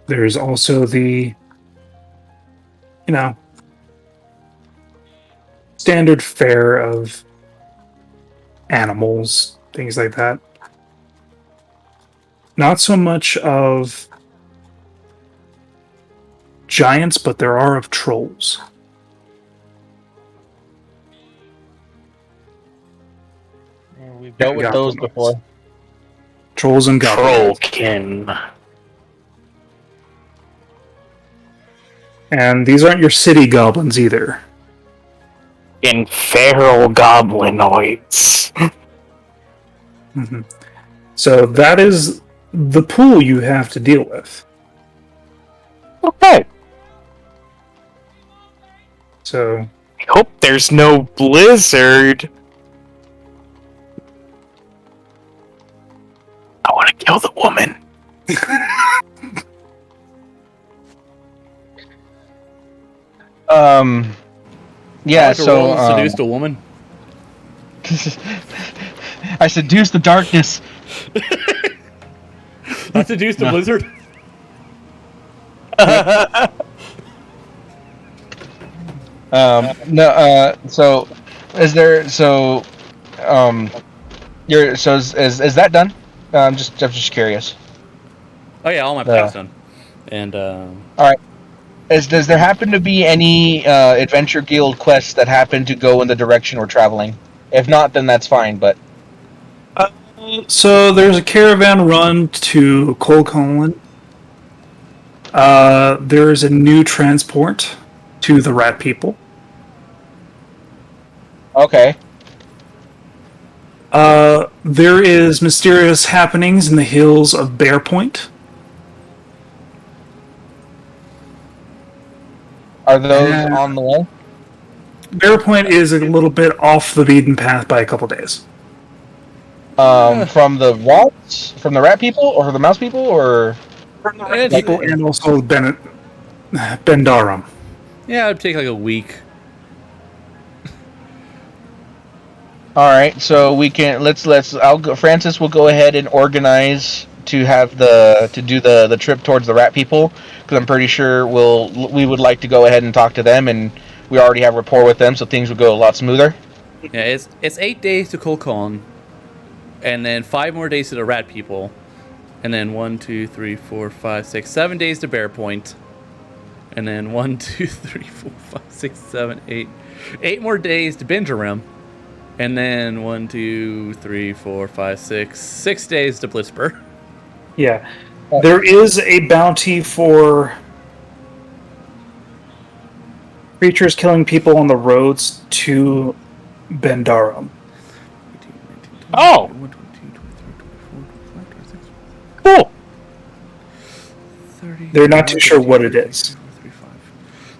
There's also the, standard fare of animals, things like that. Not so much of giants, but there are of trolls. We've dealt with those before. Trolls and goblins. Trollkin. And these aren't your city goblins either. And feral goblinoids. Mm-hmm. So that is the pool you have to deal with. Okay. So I hope there's no blizzard. I want to kill the woman. Yeah, Like so seduced a woman. I seduced the darkness. I seduced a blizzard. So is there you're so is that done? I'm just curious. Oh yeah, all my plan's done. And Does there happen to be any Adventure Guild quests that happen to go in the direction we're traveling? If not, then that's fine. But So there's a caravan run to Colcolin. There's a new transport to the Rat People. Okay. There is mysterious happenings in the hills of Bear Point. Are those on the way? Bear Point is a little bit off the beaten path by a couple days. From the rats? From the rat people? Or the mouse people? Or... People and also Bendarum. Yeah, it'd take like a week. All right, so we can Francis will go ahead and organize to have to do the trip towards the rat people, because I'm pretty sure we would like to go ahead and talk to them, and we already have rapport with them, so things would go a lot smoother. Yeah, it's 8 days to Kolkon, and then 5 more days to the rat people, and then 1, 2, 3, 4, 5, 6, 7 days to Bear Point, and then 1, 2, 3, 4, 5, 6, 7, 8 more days to Benjarim. And then 1, 2, 3, 4, 5, 6 days to Blitzburg. Yeah. There is a bounty for creatures killing people on the roads to Bendarum. Oh! Cool! They're not too sure what it is.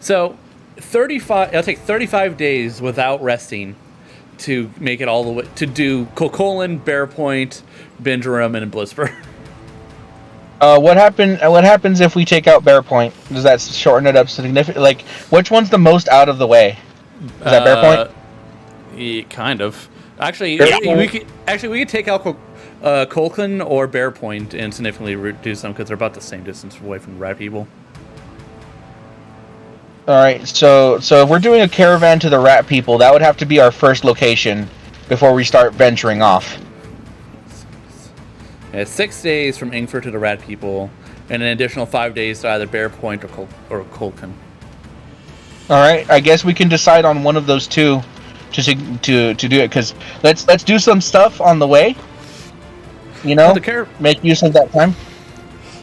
So, it'll take 35 days without resting to make it all the way to do Kolkolin, Bear Point, Benjarim, and Blitzburg. What happens if we take out Bear Point? Does that shorten it up significantly? Like, which one's the most out of the way? Is that Bear Point? Yeah, kind of. Actually, Bear we could take out Kolkin or Bear Point and significantly reduce them because they're about the same distance away from the rat people. All right, so if we're doing a caravan to the rat people, that would have to be our first location before we start venturing off. Yeah, 6 days from Ingford to the rat people, and an additional 5 days to either Bear Point or Kolkin. All right, I guess we can decide on one of those two to do it, because let's do some stuff on the way. You know, make use of that time.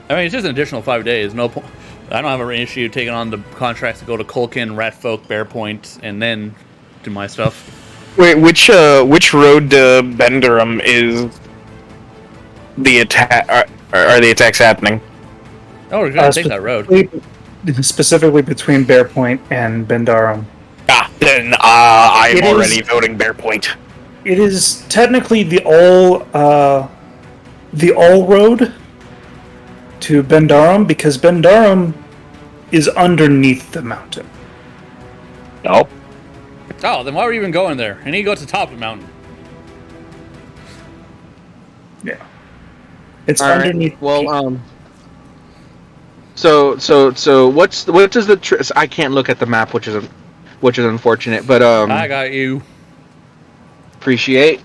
I mean, it's just an additional 5 days. No point. I don't have an issue taking on the contracts to go to Kolkin, Ratfolk, Bear Point, and then do my stuff. Wait, which road to Bendarum is the attack? Are the attacks happening? Oh, we're gonna take that road. Specifically between Bear Point and Bendarum. Then I'm already voting Bear Point. It is technically the all road to Bendarum, because Bendarum is underneath the mountain. Oh. Oh, then why are we even going there? I need to go to the top of the mountain. Yeah. It's All right. underneath. Well, So what does the I can't look at the map, which is unfortunate, but I got you. Appreciate.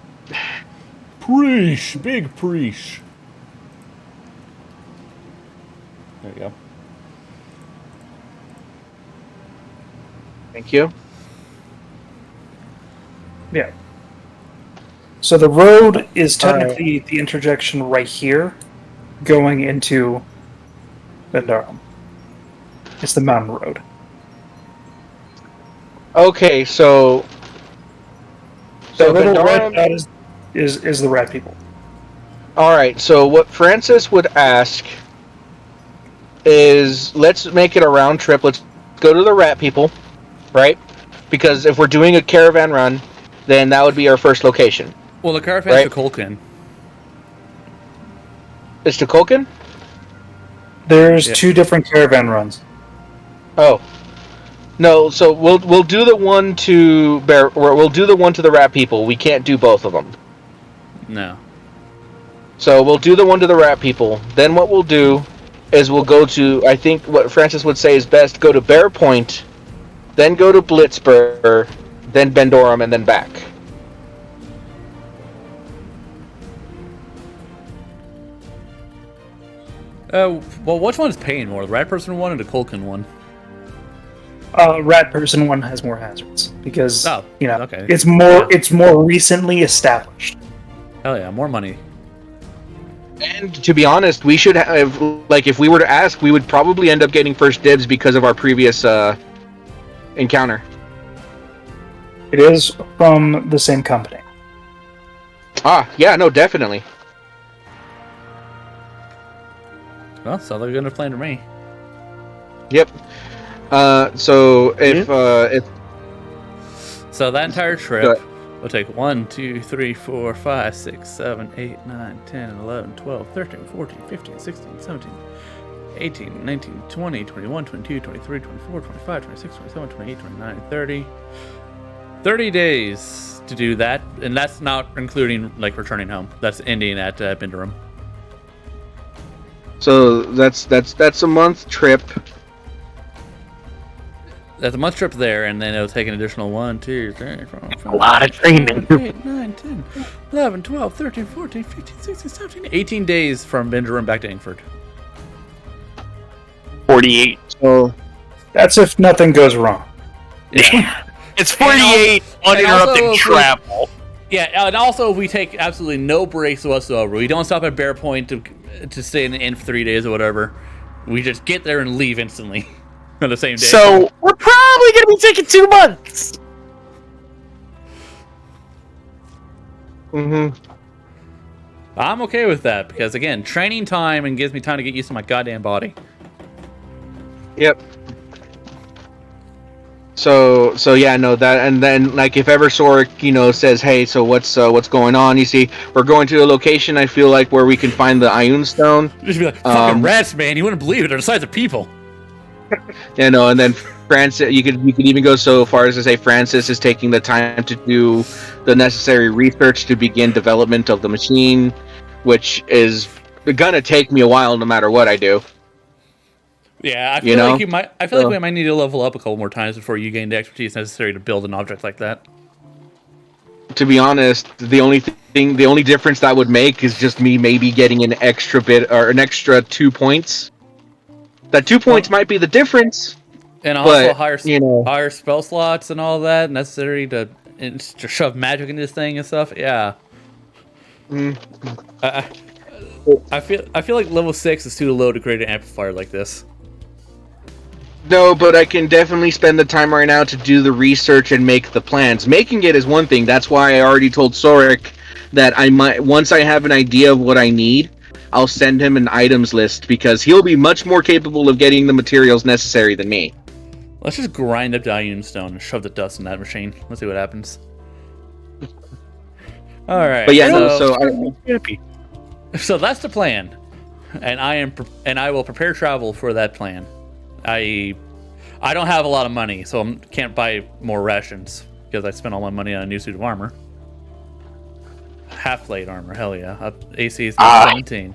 Preach, big preach. There you go. Thank you. Yeah. So the road is technically the interjection right here, going into Bendarum. It's the mountain road. Okay, so The little Bendarum, red dot is the rat people. all right, so what Francis would ask is, let's make it a round trip. Let's go to the rat people, right? Because if we're doing a caravan run, then that would be our first location. Well, the caravan's Right. to Kolkin. It's to Kolkin? There's Yeah. 2 different caravan runs. Oh. No, so we'll do the one to we'll do the one to the rat people. We can't do both of them. No. So we'll do the one to the rat people. Then what we'll do is we'll go to, I think what Francis would say is best, go to Bear Point, then go to Blitzburg, then Bendarum, and then back. Well, which one's paying more? The rat person one or the Kolkin one? Rat person one has more hazards because okay. it's more recently established. Hell yeah, more money. And to be honest, we should have, like, if we were to ask, we would probably end up getting first dibs because of our previous encounter. It is from the same company. Ah, yeah, no, definitely. Well, sounds like a good plan to me. Yep. So if So that entire Go trip ahead. will take 1, 2, 3, 4, 5, 6, 7, 8, 9, 10, 11, 12, 13, 14, 15, 16, 17, 18, 19, 20, 21, 22, 23, 24, 25, 26, 27, 28, 29, 30. 30 days to do that, and that's not including like returning home. That's ending at Binderum. so that's a month trip. That's a month trip there, and then it'll take an additional 1, 2, 3, 4, 5, A lot of training. 8, 9, 10, 11, 12, 13, 14, 15, 16, 17, 18 days from Binderum back to Ingford. 48. So That's if nothing goes wrong. Yeah. It's 48 uninterrupted also, travel. Yeah, and also if we take absolutely no breaks whatsoever, we don't stop at Bear Point to stay in the inn for 3 days or whatever. We just get there and leave instantly on the same day. So we're probably gonna be taking 2 months. I'm okay with that because again, training time and gives me time to get used to my goddamn body. Yep. So yeah, no, that, and then like if ever Soric, says, hey, so what's going on? You see, we're going to a location I feel like where we can find the Ioun Stone. Just be like, fucking rats, man! You wouldn't believe it. They're the size of people. And then Francis, you could even go so far as to say Francis is taking the time to do the necessary research to begin development of the machine, which is gonna take me a while no matter what I do. Yeah, I feel like you might. I feel like we might need to level up a couple more times before you gain the expertise necessary to build an object like that. To be honest, the only difference that would make is just me maybe getting an extra bit or an extra 2 points. That 2 points might be the difference. And also But, higher spell slots and all that necessary to shove magic into this thing and stuff. Yeah. I feel like level 6 is too low to create an amplifier like this. No, but I can definitely spend the time right now to do the research and make the plans. Making it is one thing. That's why I already told Soric that I might, once I have an idea of what I need, I'll send him an items list because he'll be much more capable of getting the materials necessary than me. Let's just grind up the Ioun Stone and shove the dust in that machine. Let's see what happens. All right. But yeah, So that's the plan, and I will prepare travel for that plan. I don't have a lot of money, so I can't buy more rations because I spent all my money on a new suit of armor. Half plate armor, hell yeah. AC is 17.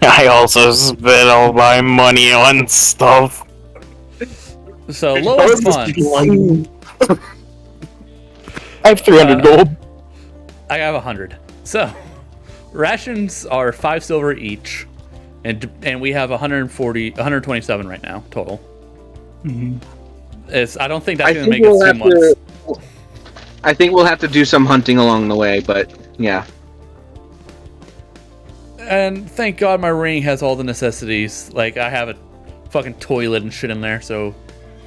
I also spent all my money on stuff. So lower funds. I have 300 gold. I have 100. So rations are 5 silver each, and we have 127 right now total. I don't think that's going to make it 2 months. I think we'll have to do some hunting along the way, but yeah. And thank God my ring has all the necessities. Like, I have a fucking toilet and shit in there, so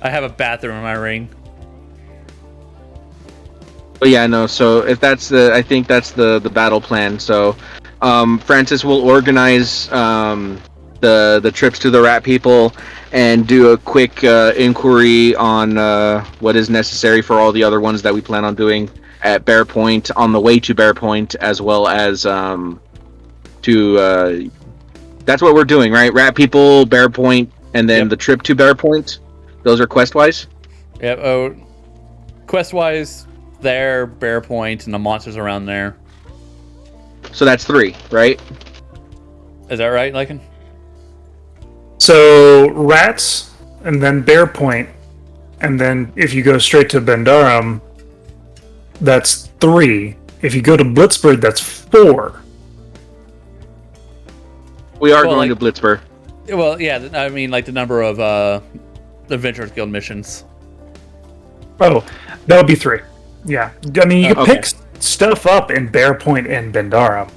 I have a bathroom in my ring. But yeah, no, so if I think that's the battle plan. So Francis will organize the trips to the rat people and do a quick inquiry on what is necessary for all the other ones that we plan on doing at Bear Point, on the way to Bear Point, as well as that's what we're doing, right? Rat people, Bear Point, and then the trip to Bear Point. Those are quest-wise? Yep. Quest-wise, there, Bear Point, and the monsters around there. So that's 3, right? Is that right, Lycan? So rats, and then Bear Point, and then if you go straight to Bendarum, that's 3. If you go to Blitzburg, that's 4. We are going to Blitzburg. Well, yeah, I mean, like the number of Adventurers Guild missions. Oh, that would be 3. Yeah, I mean, you can pick stuff up in Bear Point and Bendarum,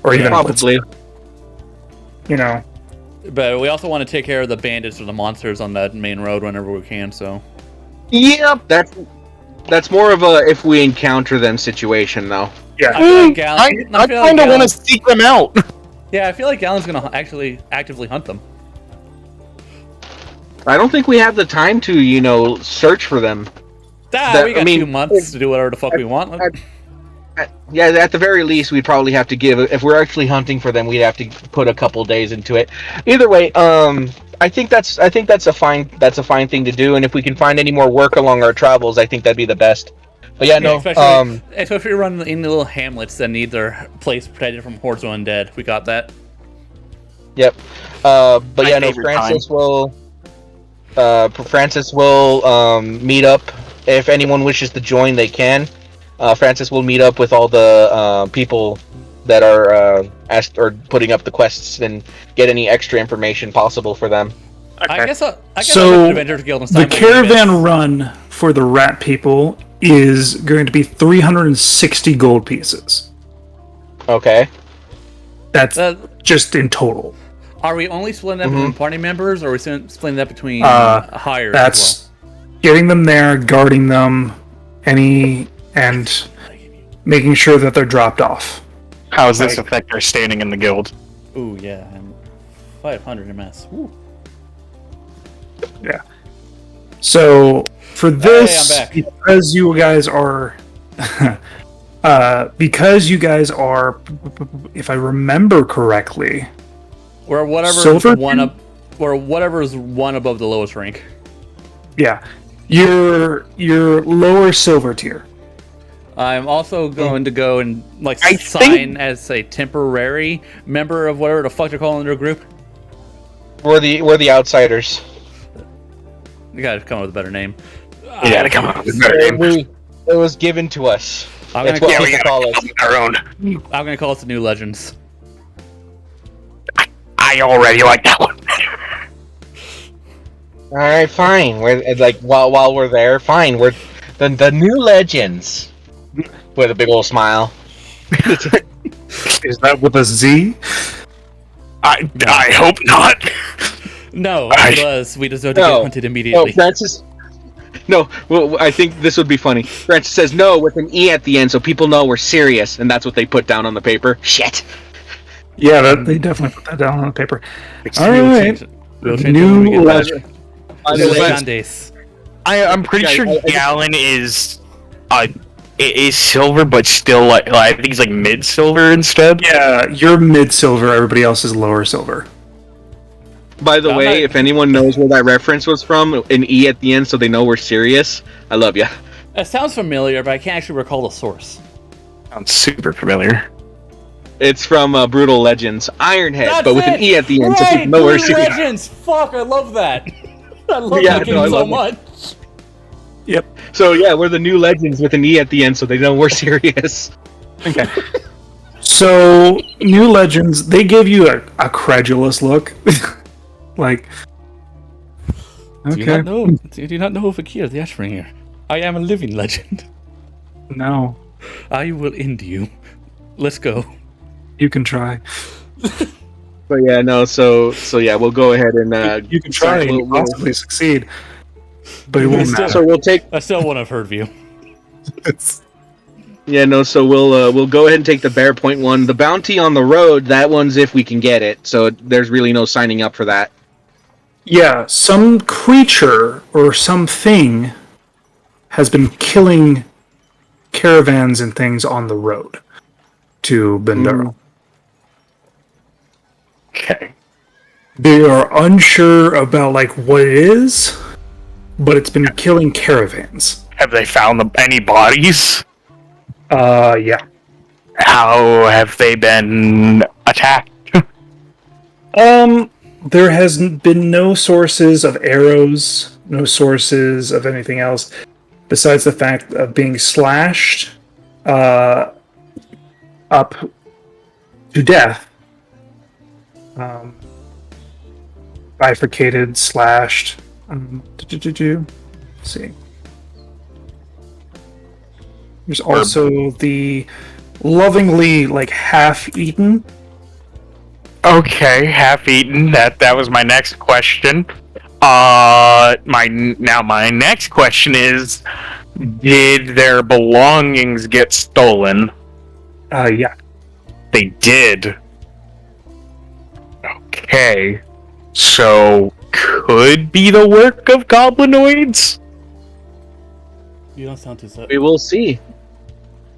or even probably. Blitzburg. But we also want to take care of the bandits or the monsters on that main road whenever we can. So. Yep, That's more of a if we encounter them situation, though. Yeah. I feel like Gallon. I feel like kind of want Gallon- to seek them out. Yeah, I feel like Gallon's gonna actually actively hunt them. I don't think we have the time to, search for them. We got 2 months to do whatever the fuck we want. Yeah, at the very least, we'd probably have to give. If we're actually hunting for them, we'd have to put a couple days into it. Either way, I think that's a fine thing to do. And if we can find any more work along our travels, I think that'd be the best. But yeah, no. Especially if we run in the little hamlets that need their place protected from hordes of undead, we got that. Yep. But My yeah, no. favorite Francis will meet up. If anyone wishes to join, they can. Francis will meet up with all the people that are asked or putting up the quests and get any extra information possible for them. I guess I'll So, look at Adventurers Guild and The sign my caravan units. run for the rat people is going to be 360 gold pieces. Okay. That's Uh, just in total. Are we only splitting that between party members, or are we splitting that between hires? That's getting them there, guarding them, and making sure that they're dropped off. How does this affect our standing in the guild? as well? Ooh, yeah, I'm 500 MS. Ooh. Yeah. So for this, I'm back. because you guys are, if I remember correctly, Or whatever Silver is one tier? up, or whatever is one above the lowest rank. yeah, you're lower silver tier. I'm also going to go and I sign as a temporary member of whatever the fuck they're calling their group. We're the outsiders. You gotta come up with a better name. You gotta come up with a better name. It was given to us. I'm That's gonna, what call, people call us. Our own. I'm gonna call it the New Legends. I already like that one. All right, fine. We're like while we're there, fine. We're the new legends with a big old smile. Is that with a Z? I hope not. No, I- because we deserve to get hunted immediately. No, Francis. No, well, I think this would be funny. Francis says no with an E at the end, so people know we're serious, and that's what they put down on the paper. Shit. Yeah, they definitely put that down on the paper. All We'll right, change it. We'll change it new when we get legend. back. New legend. Legendes. I'm pretty Yeah, sure I- Gallon is silver, but still like I think he's like mid silver instead. Yeah, you're mid silver. Everybody else is lower silver. By the I'm way, not- if anyone knows where that reference was from, an E at the end, so they know we're serious. I love ya. It sounds familiar, but I can't actually recall the source. Sounds super familiar. It's from Brutal Legends, Ironhead, That's but with it! an E at the end, so Right, people know we're Blue serious. Legends! Fuck, I love that. I love Yeah, that game no, I so love it. much. Yep. So yeah, we're the new legends with an E at the end, so they know we're serious. Okay. So, new legends, they give you a credulous look. Like, Do you okay, not know? Do you not know Fakir the Ashbringer? I am a living legend. no, I will end you. Let's go. you can try. But yeah, no. So yeah, we'll go ahead and You can try we'll- and possibly succeed, but it won't Still- matter. So we'll take. I still won't have heard of you. Yeah, no. So we'll go ahead and take the Bear Point one. The bounty on the road. That one's if we can get it. So there's really no signing up for that. Yeah, some creature or something has been killing caravans and things on the road to Bendaro. Okay. They are unsure about like what it is, but it's been killing caravans. Have they found any bodies? Yeah. How have they been attacked? There has been no sources of arrows, no sources of anything else besides the fact of being slashed up to death. Bifurcated, slashed. Let's see. There's also the lovingly like half-eaten. Okay, half-eaten. That was my next question. My next question is Did their belongings get stolen? Yeah. They did. Okay. So, could be the work of goblinoids? You don't sound too We will see.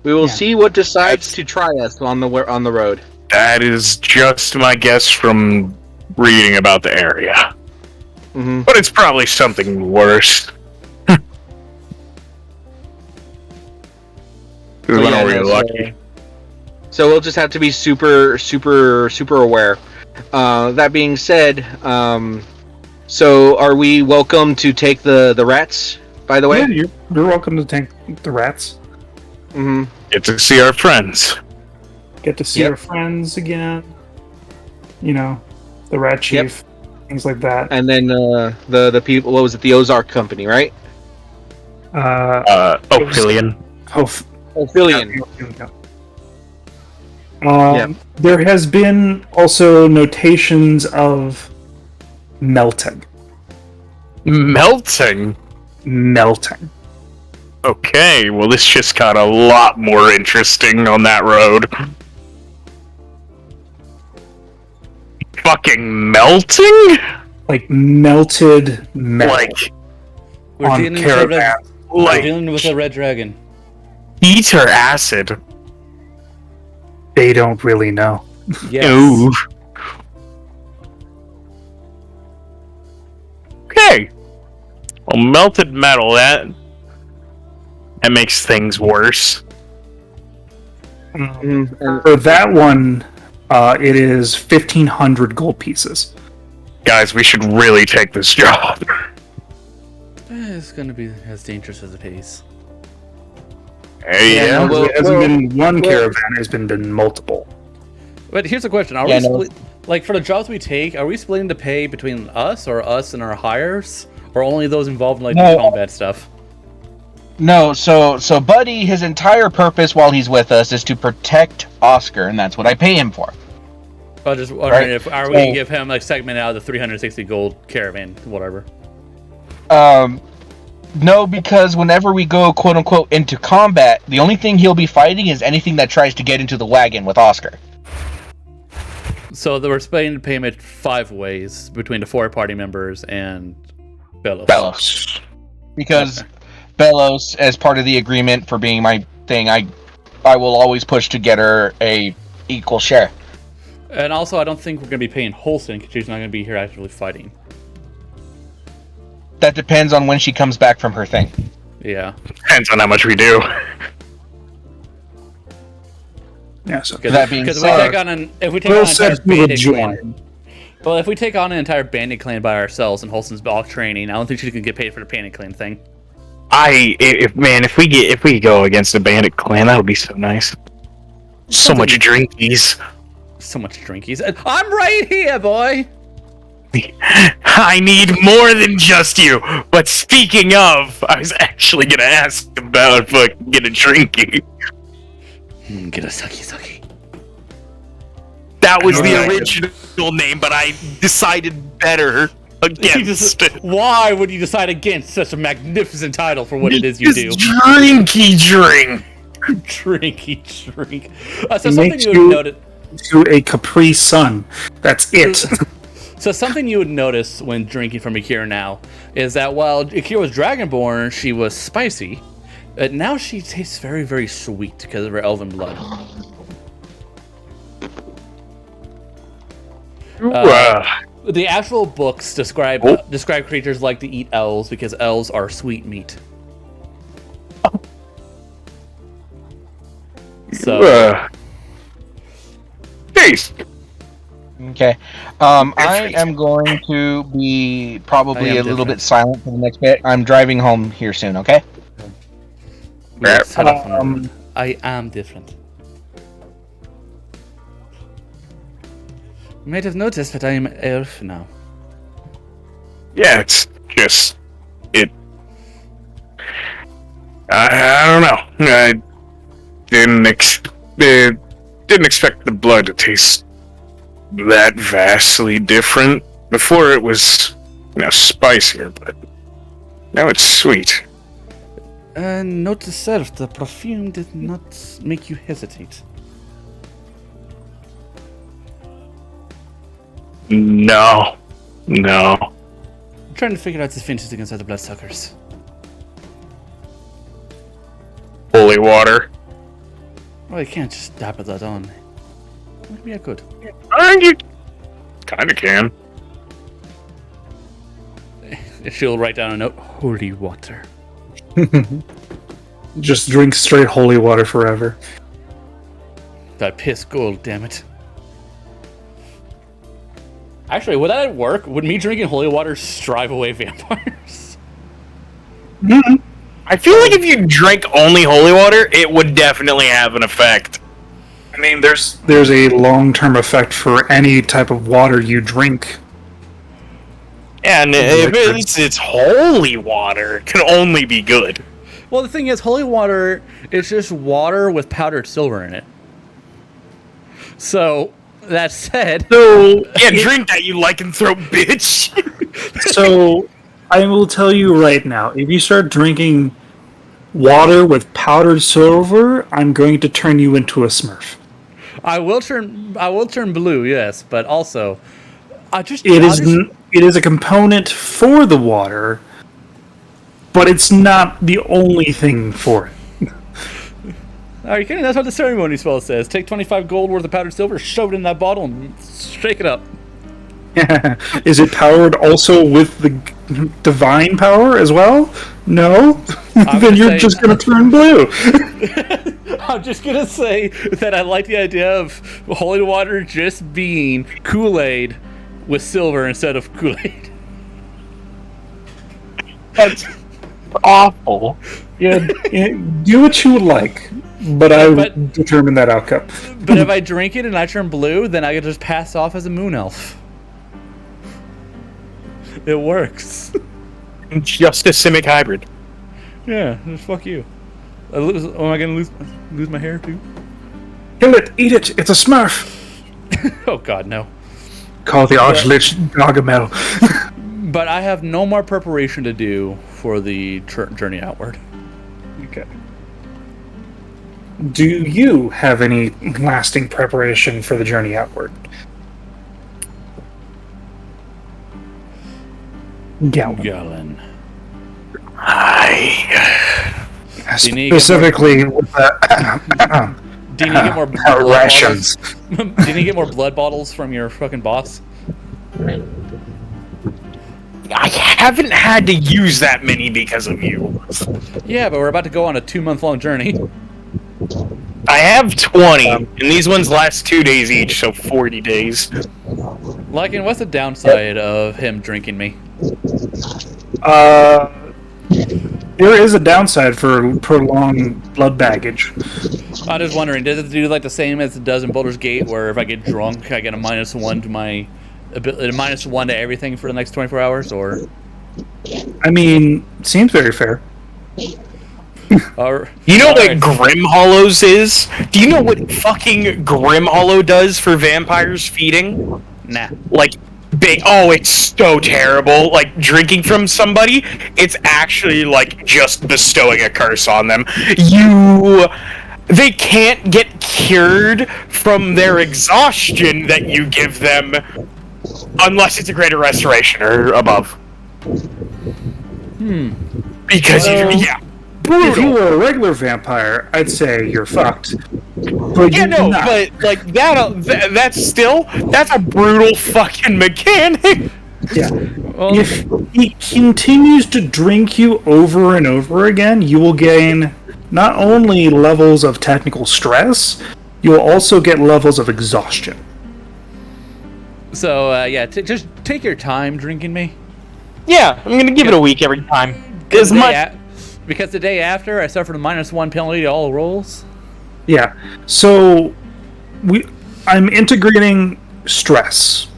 We will Yeah. see what decides to try us on the road. That is just my guess from reading about the area. Mm-hmm. But it's probably something worse. Because we're not really lucky. So we'll just have to be super aware. That being said, so are we welcome to take the rats? By the way, Yeah, you're welcome to take the rats. mm-hmm. Get to see our friends. Get to see Yep. our friends again. You know, the rat chief, things like that. And then the people. What was it? The Ozark Company, right? Opilion. Ophidian. There has been also notations of melting. Melting? Melting. Okay, well this just got a lot more interesting on that road. Fucking melting? Like melted metal Like, We're on dealing with a red, caravans. we're like dealing with a red dragon. heat or acid? They don't really know. Yes. Ooh. Okay. Well, melted metal, that makes things worse. Mm-hmm. For that one, it is 1,500 gold pieces. Guys, we should really take this job. It's gonna be as dangerous as it is. Hey, Yeah, yeah. no, It hasn't been one caravan, it's been multiple. But here's the question: Are Yeah, we no. like for the jobs we take? Are we splitting the pay between us or us and our hires, or only those involved in like No. the combat stuff? No, so Buddy, his entire purpose while he's with us is to protect Oscar, and that's what I pay him for. I was just wondering Right. if are we So- gonna give him like segment out of the 360 gold caravan, whatever. No, because whenever we go quote unquote into combat, the only thing he'll be fighting is anything that tries to get into the wagon with Oscar. So we're splitting the payment 5 ways between the 4 party members and Bellows. Bellows. Because Bellows, as part of the agreement for being my thing, I will always push to get her a equal share. And also, I don't think we're gonna be paying Holston because she's not gonna be here actually fighting. That depends on when she comes back from her thing. Yeah. Depends on how much we do. Yeah, so That being Because said, if we take Will on an entire said we would bandit clan, join. well, if we take on an entire bandit clan by ourselves and Holston's all training, I don't think she can get paid for the bandit clan thing. If we go against a bandit clan, that would be so nice. So much drinkies. So much drinkies. I'm right here, boy. I need more than just you. But speaking of, I was actually gonna ask about fucking get a drinky. Get a sucky. That was the Alright. original name, but I decided better against it. Why would you decide against such a magnificent title for what it is you do? Just drinky drink. Drinky drink. So It something makes you you- would notice. To a Capri Sun. That's it. So something you would notice when drinking from Akira now is that while Akira was Dragonborn, she was spicy. But now she tastes very, very sweet because of her elven blood. The actual books describe creatures like to eat elves because elves are sweet meat. So Taste. okay. I am going to be I probably am a little different. bit silent for the next bit. I'm driving home here soon, okay? let's head off on Um, I am different. You might have noticed that I am elf now. Yeah, it's just it. I don't know. I didn't expect the blood to taste that vastly different. Before it was, spicier, but now it's sweet. Note to self, the perfume did not make you hesitate. No. I'm trying to figure out the defenses against other bloodsuckers. Holy water. Well, you can't just dab that on. Maybe I could. You kinda can. She'll write down a note. Holy water. Just drink straight holy water forever. That piss gold, damn it. Actually, would that work? Would me drinking holy water drive away vampires? I feel like if you drank only holy water, it would definitely have an effect. I mean, there's a long-term effect for any type of water you drink. And if it's holy water, it can only be good. Well, the thing is, holy water is just water with powdered silver in it. So, that said... So, yeah, drink that, you lycanthrope bitch. So, I will tell you right now, if you start drinking water with powdered silver, I'm going to turn you into a Smurf. I will turn blue, yes, but also... It is a component for the water, but it's not the only thing for it. Are you kidding? That's what the ceremony spell says. Take 25 gold worth of powdered silver, shove it in that bottle, and shake it up. Is it powered also with the divine power as well? No? Then you're just going to turn blue. I'm just going to say that I like the idea of holy water just being Kool-Aid with silver instead of Kool-Aid. That's awful. Yeah, do what you would like, but I would determine that outcome. But if I drink it and I turn blue, then I can just pass off as a moon elf. It works. Just a simic hybrid. Yeah, just fuck you. Am I gonna lose my hair too? Kill it, eat it, it's a Smurf. Oh god, no. Call the Archlich Gargamel. But I have no more preparation to do for the journey outward. Okay. Do you have any lasting preparation for the journey outward? Galen. Specifically with the Do you need to get more blood rations. bottles? Do you need to get more blood bottles from your fucking boss? I haven't had to use that many because of you. Yeah, but we're about to go on a 2-month-long journey. I have 20, and these ones last 2 days each, so 40 days. Lycan, what's the downside of him drinking me? There is a downside for prolonged blood baggage. I'm just wondering, does it do like the same as it does in Baldur's Gate, where if I get drunk, I get a -1 to my ability, -1 to everything for the next 24 hours, or? I mean, seems very fair. Or You know what Grim Hollows is? Do you know what fucking Grim Hollow does for vampires feeding? Nah. Like, it's so terrible. Like, drinking from somebody, it's actually like just bestowing a curse on them. They can't get cured from their exhaustion that you give them unless it's a greater restoration or above. Because If you were a regular vampire, I'd say you're fucked. But Yeah, no, but like that's a brutal fucking mechanic. Yeah. Well, If he continues to drink you over and over again, you will gain not only levels of technical stress, you will also get levels of exhaustion. so just take your time drinking me. Yeah, I'm gonna give it a week every time. Because the day after, I suffered a -1 penalty to all rolls. Yeah. So I'm integrating stress.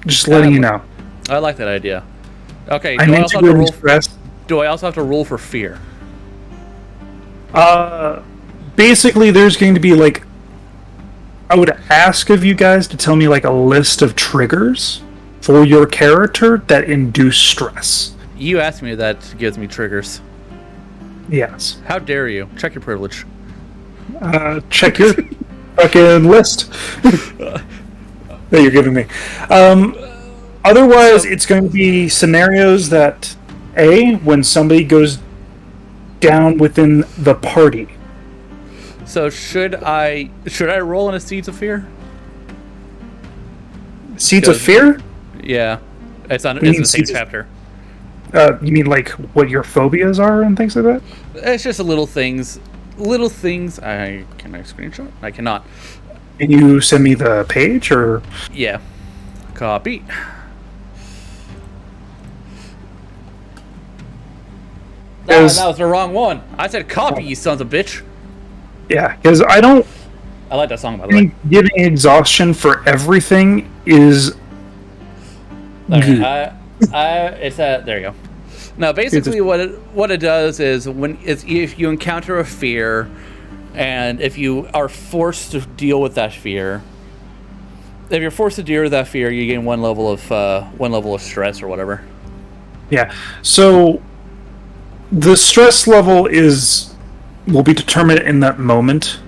Just letting you know. I like that idea. Okay, I'm integrating stress. do I also have to roll for fear? Basically, there's going to be like, I would ask of you guys to tell me like a list of triggers for your character that induce stress. You asked me that gives me triggers. Yes. How dare you? Check your privilege. Check your fucking list that you're giving me. Otherwise, it's going to be scenarios that when somebody goes down within the party. So should I roll in a Seeds of Fear? Seeds of Fear? Yeah, it's in the same Seeds of- chapter. You mean like what your phobias are and things like that? It's just little things. Little things. Can I screenshot? I cannot. Can you send me the page or? Yeah. Copy. That was the wrong one. I said copy, you sons of bitch. Yeah, because I don't. I like that song, by the way. think giving exhaustion for everything is good. It's there you go. No, basically what it does is if you encounter a fear, and if you are forced to deal with that fear, if you're forced to deal with that fear, you gain one level of stress or whatever. Yeah. So the stress level will be determined in that moment.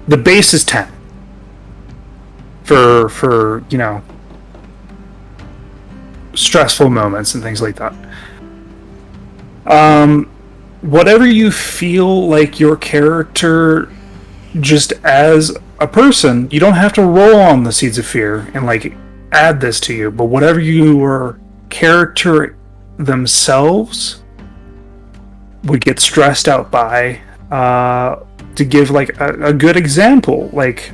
The base is 10 for stressful moments and things like that. Whatever you feel like your character, just as a person, you don't have to roll on the Seeds of Fear and like add this to you, but whatever your character themselves would get stressed out by, to give like a good example, like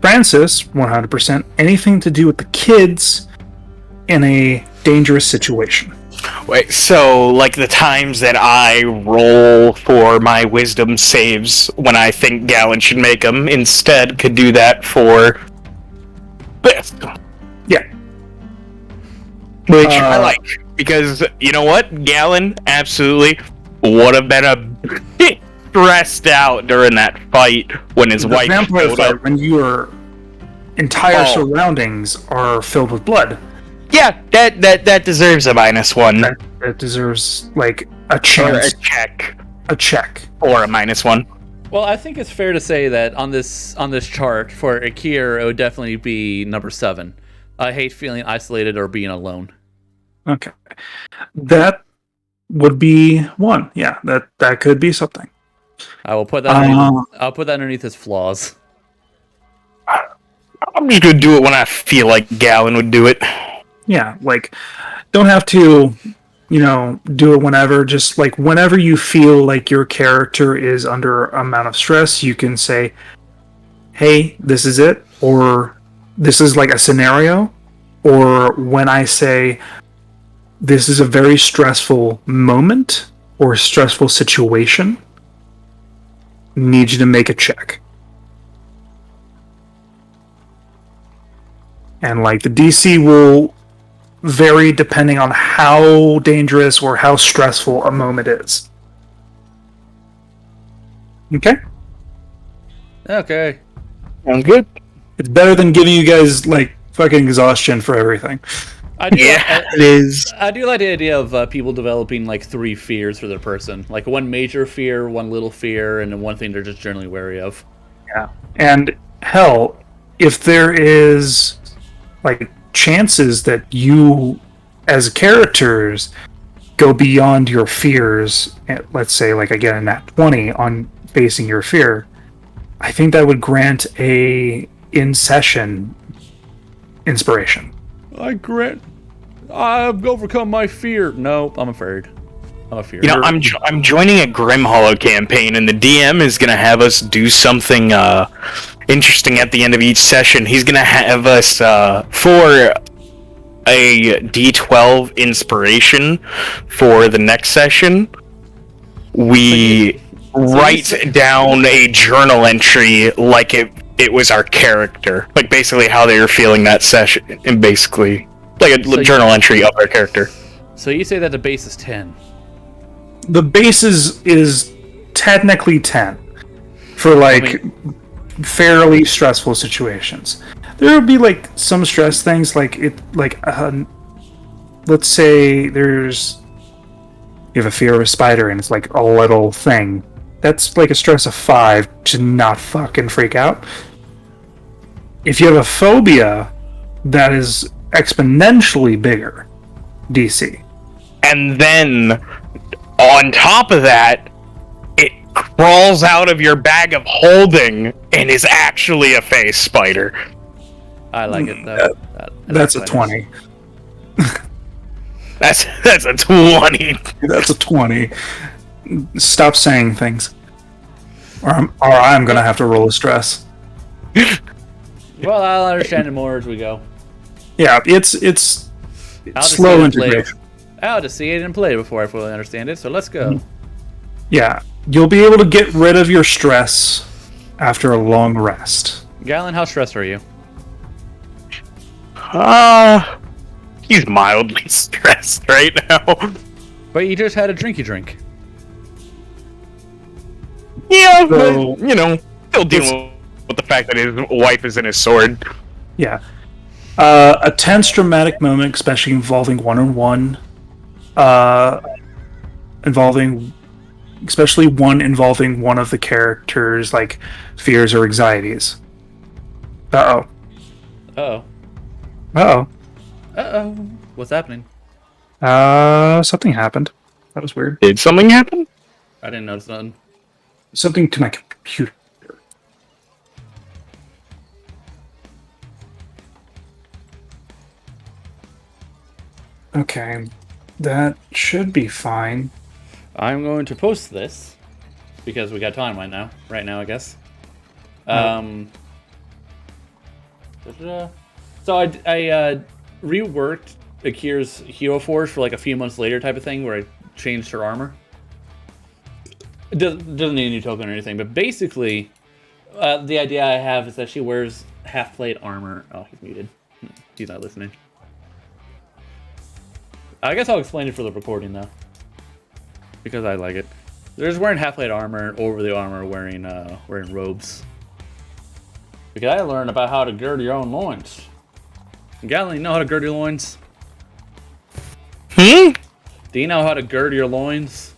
Francis, 100%, anything to do with the kids in a dangerous situation. Wait, so like the times that I roll for my wisdom saves when I think Galen should make them, instead could do that for this. Yeah. Which I like, because you know what? Galen absolutely would have been a bit stressed out during that fight when his wife vampire showed fight, up. when your entire surroundings are filled with blood. Yeah, that deserves a -1. That deserves like a Or chance, a check, or a -1. Well, I think it's fair to say that on this chart for Akir, it would definitely be number 7. I hate feeling isolated or being alone. Okay, that would be 1. Yeah, that could be something. I will put that. I'll put that underneath his flaws. I'm just gonna do it when I feel like Galen would do it. Yeah, like don't have to, do it whenever. Just like whenever you feel like your character is under an amount of stress, you can say, "Hey, this is it," or "This is like a scenario," or when I say, "This is a very stressful moment or stressful situation," need you to make a check. And like the DC will vary depending on how dangerous or how stressful a moment is. Okay? Okay. I'm good. It's better than giving you guys like fucking exhaustion for everything. It is. I do like the idea of people developing like 3 fears for their person, like one major fear, one little fear, and then one thing they're just generally wary of. Yeah. And hell, if there is like chances that you as characters go beyond your fears, let's say like again a nat 20 on facing your fear, I think that would grant a in session inspiration. I've overcome my fear. Nope, I'm afraid. I'm a fear. I'm joining a Grim Hollow campaign, and the DM is gonna have us do something interesting at the end of each session. He's gonna have us for a D12 inspiration for the next session. We write down a journal entry like it was our character, like basically how they were feeling that session, and basically like a journal entry of our character. So you say that the base is 10. The base is technically 10 for like fairly stressful situations. There would be like some stress things, like let's say there's you have a fear of a spider and it's like a little thing, that's like a stress of 5 to not fucking freak out. If you have a phobia, that is exponentially bigger DC. And then, on top of that, it crawls out of your bag of holding and is actually a face spider. I like it though. That's a 20. That's a 20. That's a 20. Stop saying things. Or I'm gonna have to roll a stress. Well, I'll understand it more as we go. Yeah, it's I'll just slow see it in play. integration. I'll just see it in play before I fully understand it. So let's go. Yeah, you'll be able to get rid of your stress after a long rest. Galen, how stressed are you? He's mildly stressed right now. But you just had a drinky drink. Yeah, So- but, still dealing with the fact that his wife is in his sword. Yeah. A tense, dramatic moment, especially involving one-on-one. Especially one involving one of the characters' like fears or anxieties. Uh Uh-oh. oh. Uh-oh. What's happening? Something happened. That was weird. Did something happen? I didn't notice nothing. Something to my computer. Okay, that should be fine. I'm going to post this because we got time right now, I guess. So I reworked Akira's Hero Force for like a few months later type of thing where I changed her armor. It doesn't need a new token or anything, but basically the idea I have is that she wears half-plate armor. Oh, he's muted. He's not listening. I guess I'll explain it for the recording though, because I like it. They're just wearing half-plate armor over the armor, wearing robes. Because I learned about how to gird your own loins. Galen, you know how to gird your loins? Hmm? Do you know how to gird your loins?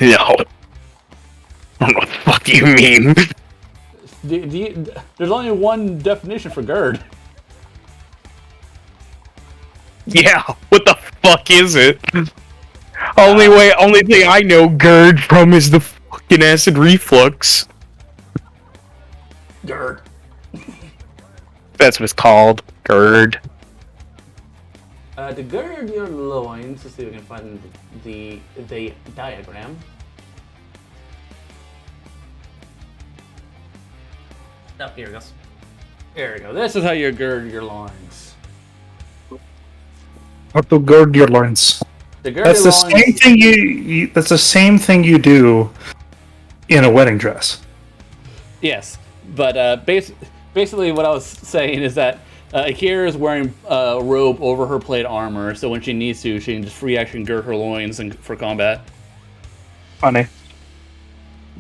No. I don't know what the fuck do you mean. There's only one definition for gird. Yeah, what the fuck is it? Only thing I know GERD from is the fucking acid reflux. Gird. That's what it's called. GERD. To gird your loins, let's see if we can find the diagram. Oh, here it goes. There we go. This is how you gird your loins. How to gird your loins. To gird That's your the loins, same thing that's the same thing you do in a wedding dress. Yes, but basically what I was saying is that Akira is wearing a robe over her plate armor, so when she needs to, she can just free action gird her loins for combat. Funny.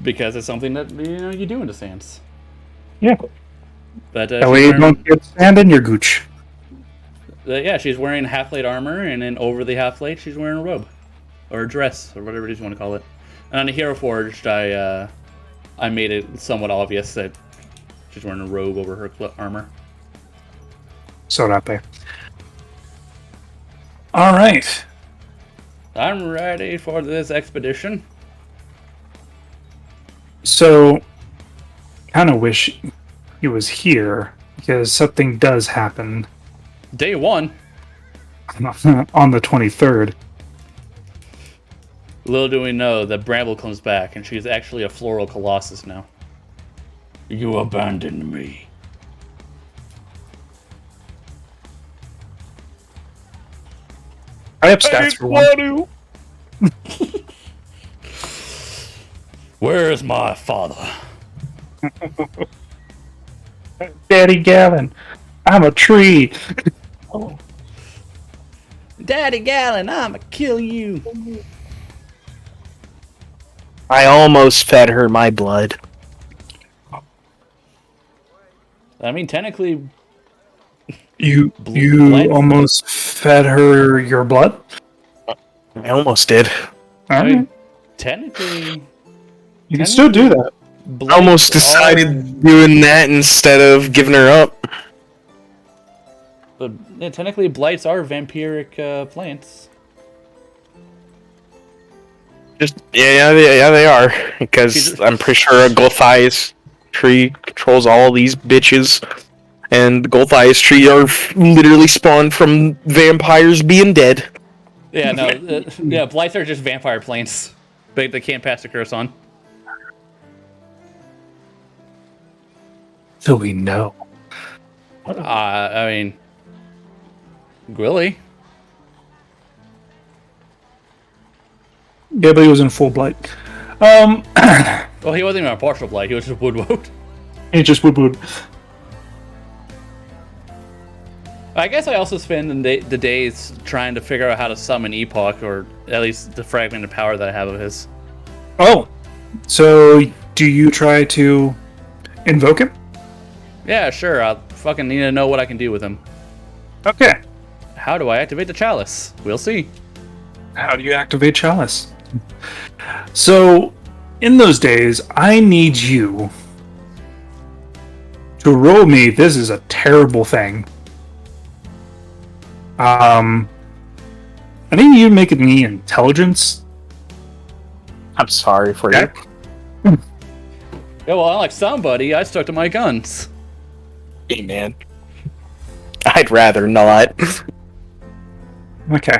Because it's something that you do in the stance. Yeah. But That way you don't get sand in your gooch. yeah, she's wearing half-plate armor, and then over the half-plate, she's wearing a robe. Or a dress, or whatever it is you want to call it. And on the Hero Forged, I made it somewhat obvious that she's wearing a robe over her armor. Sorape. Alright. I'm ready for this expedition. So, kind of wish he was here, because something does happen Day one. on the 23rd. Little do we know that Bramble comes back, and she's actually a floral colossus now. You abandoned me. I have stats for one. Where's my father? Daddy Gavin, I'm a tree. Daddy Galen, I'ma kill you. I almost fed her my blood. I mean, technically, You blood? almost fed her your blood? I almost did. All I mean, right. technically, You can still do that. blights I almost are- decided doing that instead of giving her up. But yeah, technically, blights are vampiric plants. Just yeah, they are. Because She's- I'm pretty sure a Gulthias tree controls all these bitches, and the Gulthias tree are literally spawned from vampires being dead. Yeah, no, yeah, blights are just vampire plants. But they can't pass the curse on. So we know. I mean, Gwilly. Yeah, but he was in full blight. Well, he wasn't even a partial blight. He was just wood. He just would. I guess I also spend the days trying to figure out how to summon Epoch, or at least the fragmented power that I have of his. Oh, so do you try to invoke him? Yeah, sure. I fucking need to know what I can do with him. Okay. How do I activate the chalice? We'll see. How do you activate Chalice? So, in those days, I need you to roll me. This is a terrible thing. I need you to make it me intelligence. I'm sorry for Okay. Yeah, well, unlike somebody, I stuck to my guns. Hey, man. I'd rather not. Okay.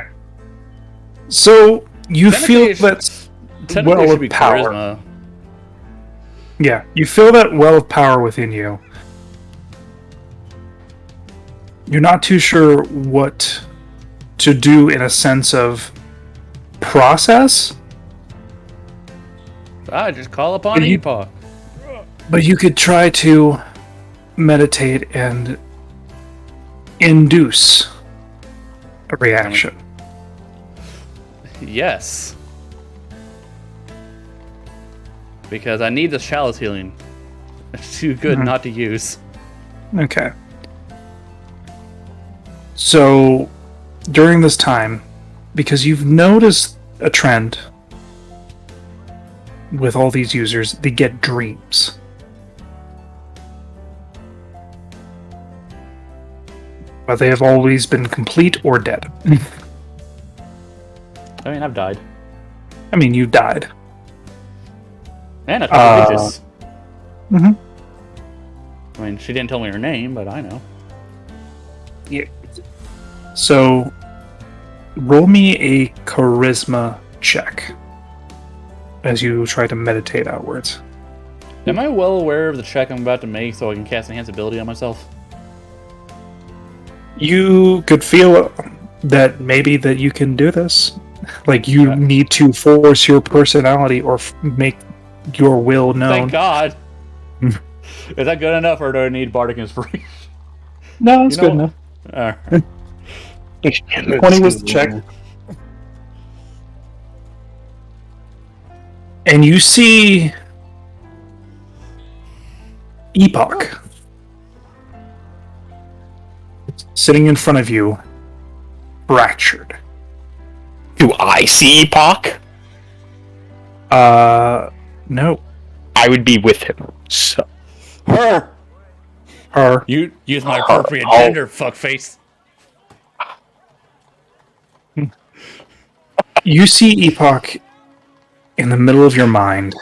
So you feel Technically, that Technically, well it should of be power. charisma. Yeah, you feel that well of power within you. You're not too sure what to do in a sense of process, I just call upon But you- Epoch. but you could try to meditate and induce a reaction. Yes. Because I need the chalice healing. It's too good Mhm. not to use. Okay. So, during this time, because you've noticed a trend with all these users, they get dreams. But they have always been complete or dead. I mean, I've died. I mean, you died. And I took Uh, bitches. Mhm. I mean, she didn't tell me her name, but I know. So, roll me a charisma check as you try to meditate outwards. Am I well aware of the check I'm about to make so I can cast Enhance Ability on myself? You could feel that maybe that you can do this. Like you Yeah. need to force your personality or make your will known. Thank God! Is that good enough, or do I need Bardic Inspiration? No, it's You good know- enough. Alright. 20 was the check. And you see Epoch sitting in front of you, fractured. Do I see Epoch? No. I would be with him. So Her! Her. You use my appropriate Oh. gender, fuckface. You see Epoch in the middle of your mind,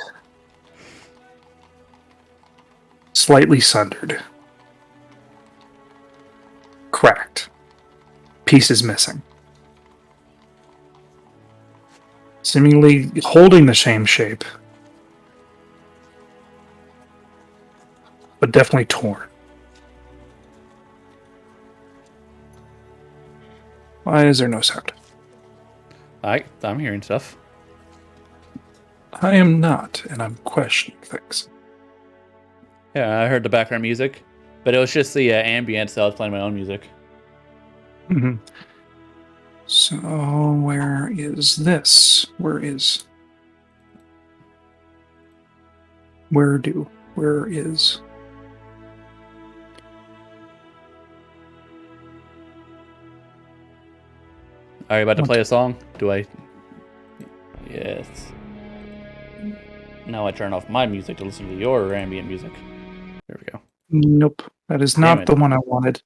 slightly sundered, cracked, pieces missing. Seemingly holding the same shape, but definitely torn. Why is there no sound? I'm hearing stuff. I am not, and I'm questioning things. Yeah, I heard the background music, but it was just the ambient, so I was playing my own music. Mm-hmm. So, where is this? Where is? Where is? Are you about to play a song? Do I Yes. Now I turn off my music to listen to your ambient music. There we go. Nope, that is Damn not it. the one I wanted.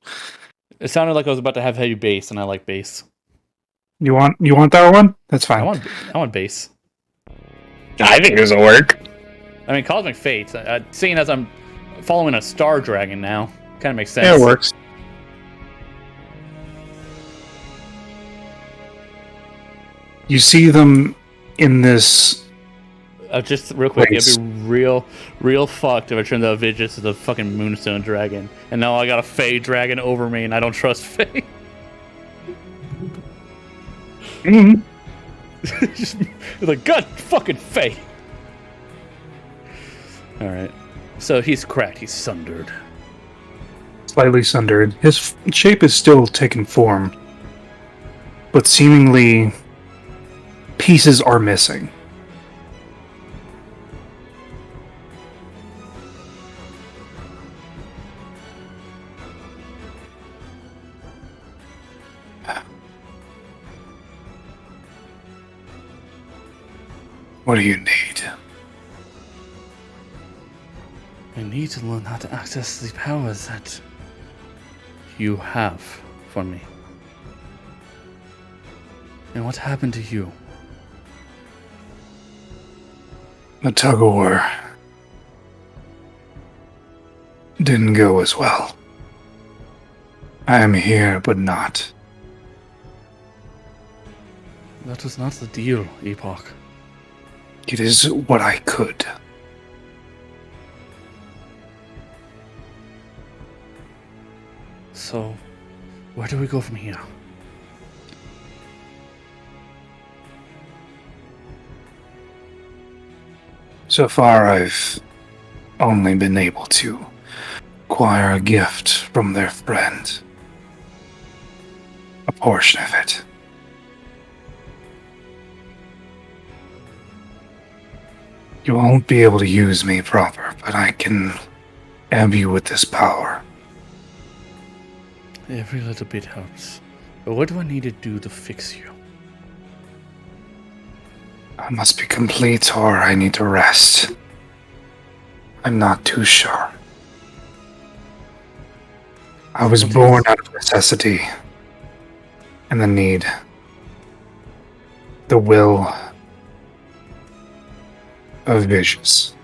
It sounded like I was about to have heavy bass, and I like bass. You want that one? That's fine. I want bass. I think this will work. I mean, Cosmic Fates. Seeing as I'm following a Star Dragon now, kind of makes sense. Yeah, it works. You see them in this. Just real quick, Place. it'd be real fucked if I turned the Avidus to the fucking Moonstone Dragon, and now I got a Fey Dragon over me, and I don't trust Fey. Mhm. Just like, God fucking Fey. Alright. So he's cracked, he's sundered. Slightly sundered. His shape is still taking form, but seemingly pieces are missing. What do you need? I need to learn how to access the powers that you have for me. And what happened to you? The tug-of-war didn't go as well. I am here, but not. That was not the deal, Epoch. It is what I could. So, where do we go from here? So far, I've only been able to acquire a gift from their friend. A portion of it. You won't be able to use me proper, but I can imbu you with this power. Every little bit helps. But what do I need to do to fix you? I must be complete or I need to rest. I'm not too sure. I was born out of necessity and the need. The will of Vicious.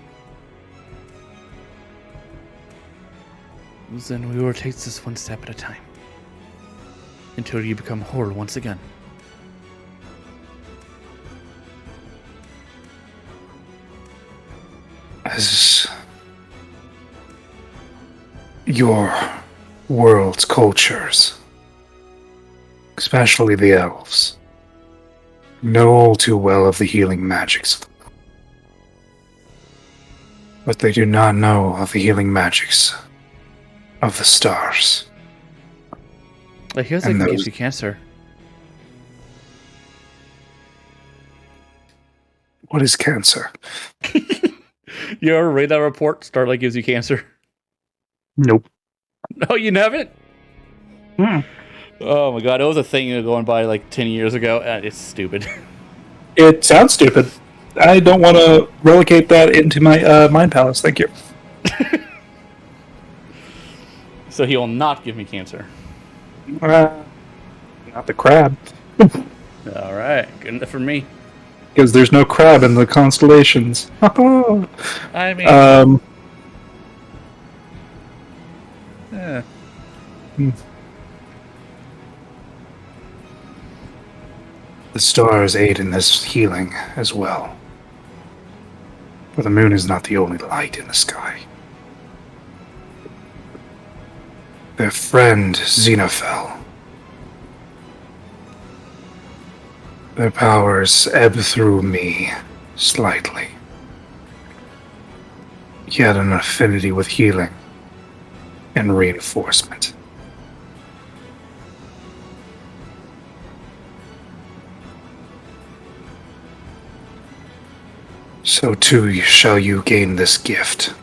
Then we will take this one step at a time. Until you become whole once again. As your world's cultures, especially the elves, know all too well of the healing magics of the world. But they do not know of the healing magics of the stars. I hear that And gives those- you cancer. What is cancer? You ever read that report? Starlight gives you cancer. Nope. No, you haven't? Hmm. Oh my god, it was a thing going by like 10 years ago. It's stupid. It sounds stupid. I don't want to relegate that into my mind palace. Thank you. So he will not give me cancer. Not the crab. Alright, good enough for me. Because there's no crab in the constellations. I mean, eh. The stars aid in this healing as well. For the moon is not the only light in the sky. Their friend Xenophel. Their powers ebb through me slightly. Yet an affinity with healing and reinforcement. So too shall you gain this gift.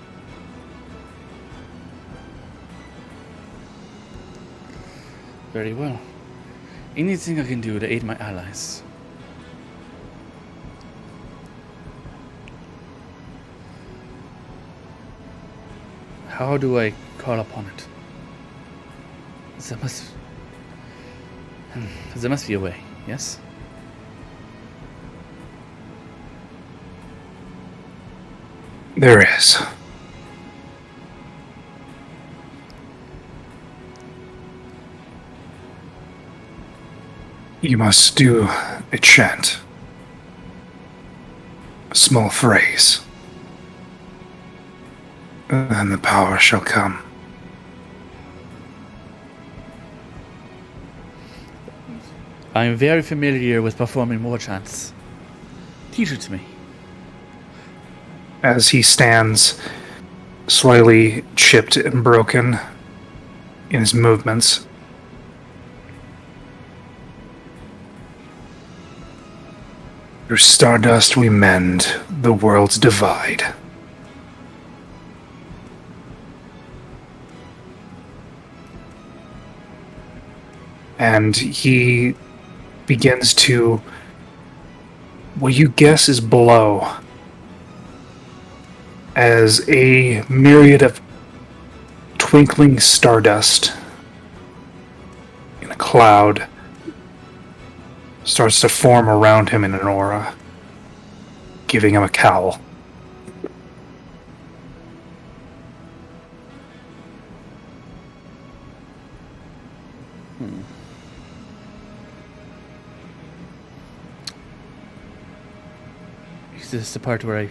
Very well. Anything I can do to aid my allies. How do I call upon it? There must be a way, yes? There is. You must do a chant. A small phrase. And the power shall come. I am very familiar with performing war chants. Teach it to me. As he stands, slightly chipped and broken in his movements. Through stardust we mend the world's divide. And he begins to, what you guess is blow, as a myriad of twinkling stardust in a cloud starts to form around him in an aura, giving him a cowl. Is this the part where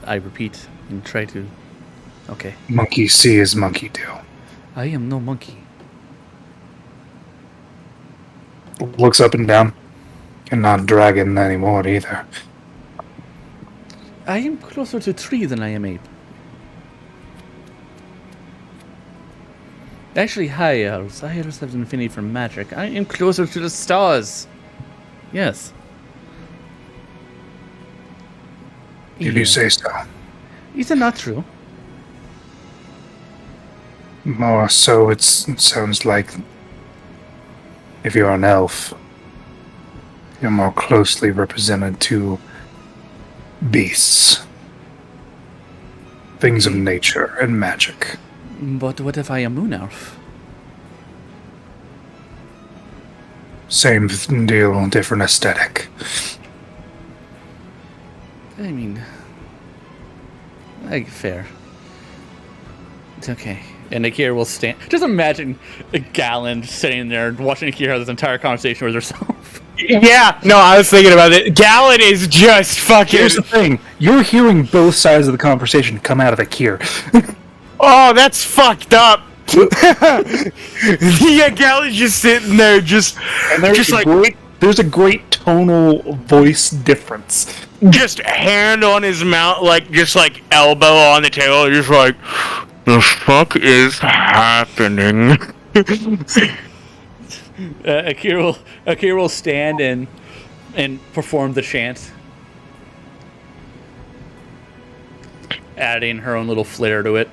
I repeat and try to... Okay. Monkey see as monkey do. I am no monkey. Looks up and down. And not dragon anymore either. I am closer to tree than I am ape. Actually, high elves. High elves have an affinity for magic. I am closer to the stars. Yes. If you say so. Is it not true? More so, it sounds like if you're an elf, you're more closely represented to beasts, things of nature and magic. But what if I am moon elf? Same deal, different aesthetic. I mean, like, fair. It's okay. And Akira will stand. Just imagine a Gallon sitting there watching Akira have this entire conversation with herself. Yeah, no, I was thinking about it. Gallon is just fucking. Here's the thing: you're hearing both sides of the conversation come out of Akira. Oh, that's fucked up. Yeah, Gallon's just sitting there, just like there's a great tonal voice difference. just hand on his mouth, just like elbow on the table, just like, the fuck is happening? Akira will stand and perform the chant, adding her own little flair to it.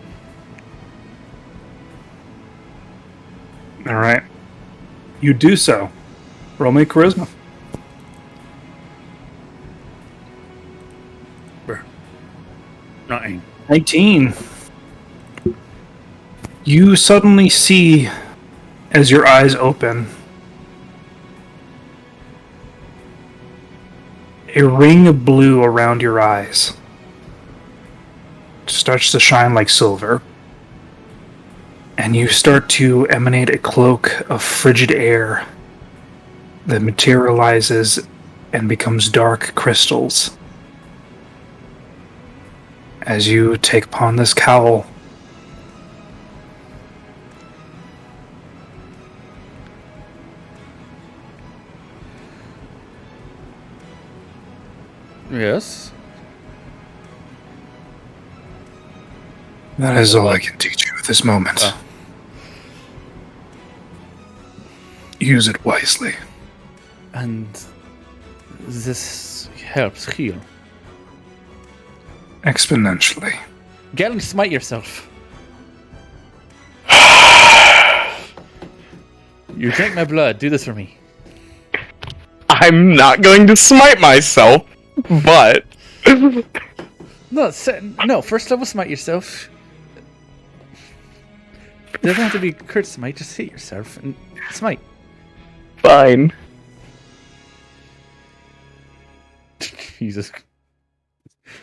All right, you do so. Roll me charisma. Nothing. 19. You suddenly see, as your eyes open, a ring of blue around your eyes. It starts to shine like silver. And you start to emanate a cloak of frigid air that materializes and becomes dark crystals. As you take upon this cowl, Yes. that is all I can teach you at this moment. Oh. Use it wisely. And this helps heal. Exponentially. Galen, smite yourself. You drank my blood. Do this for me. I'm not going to smite myself, but No, first level smite yourself. doesn't have to be crit smite. Just hit yourself and smite. Fine. Jesus.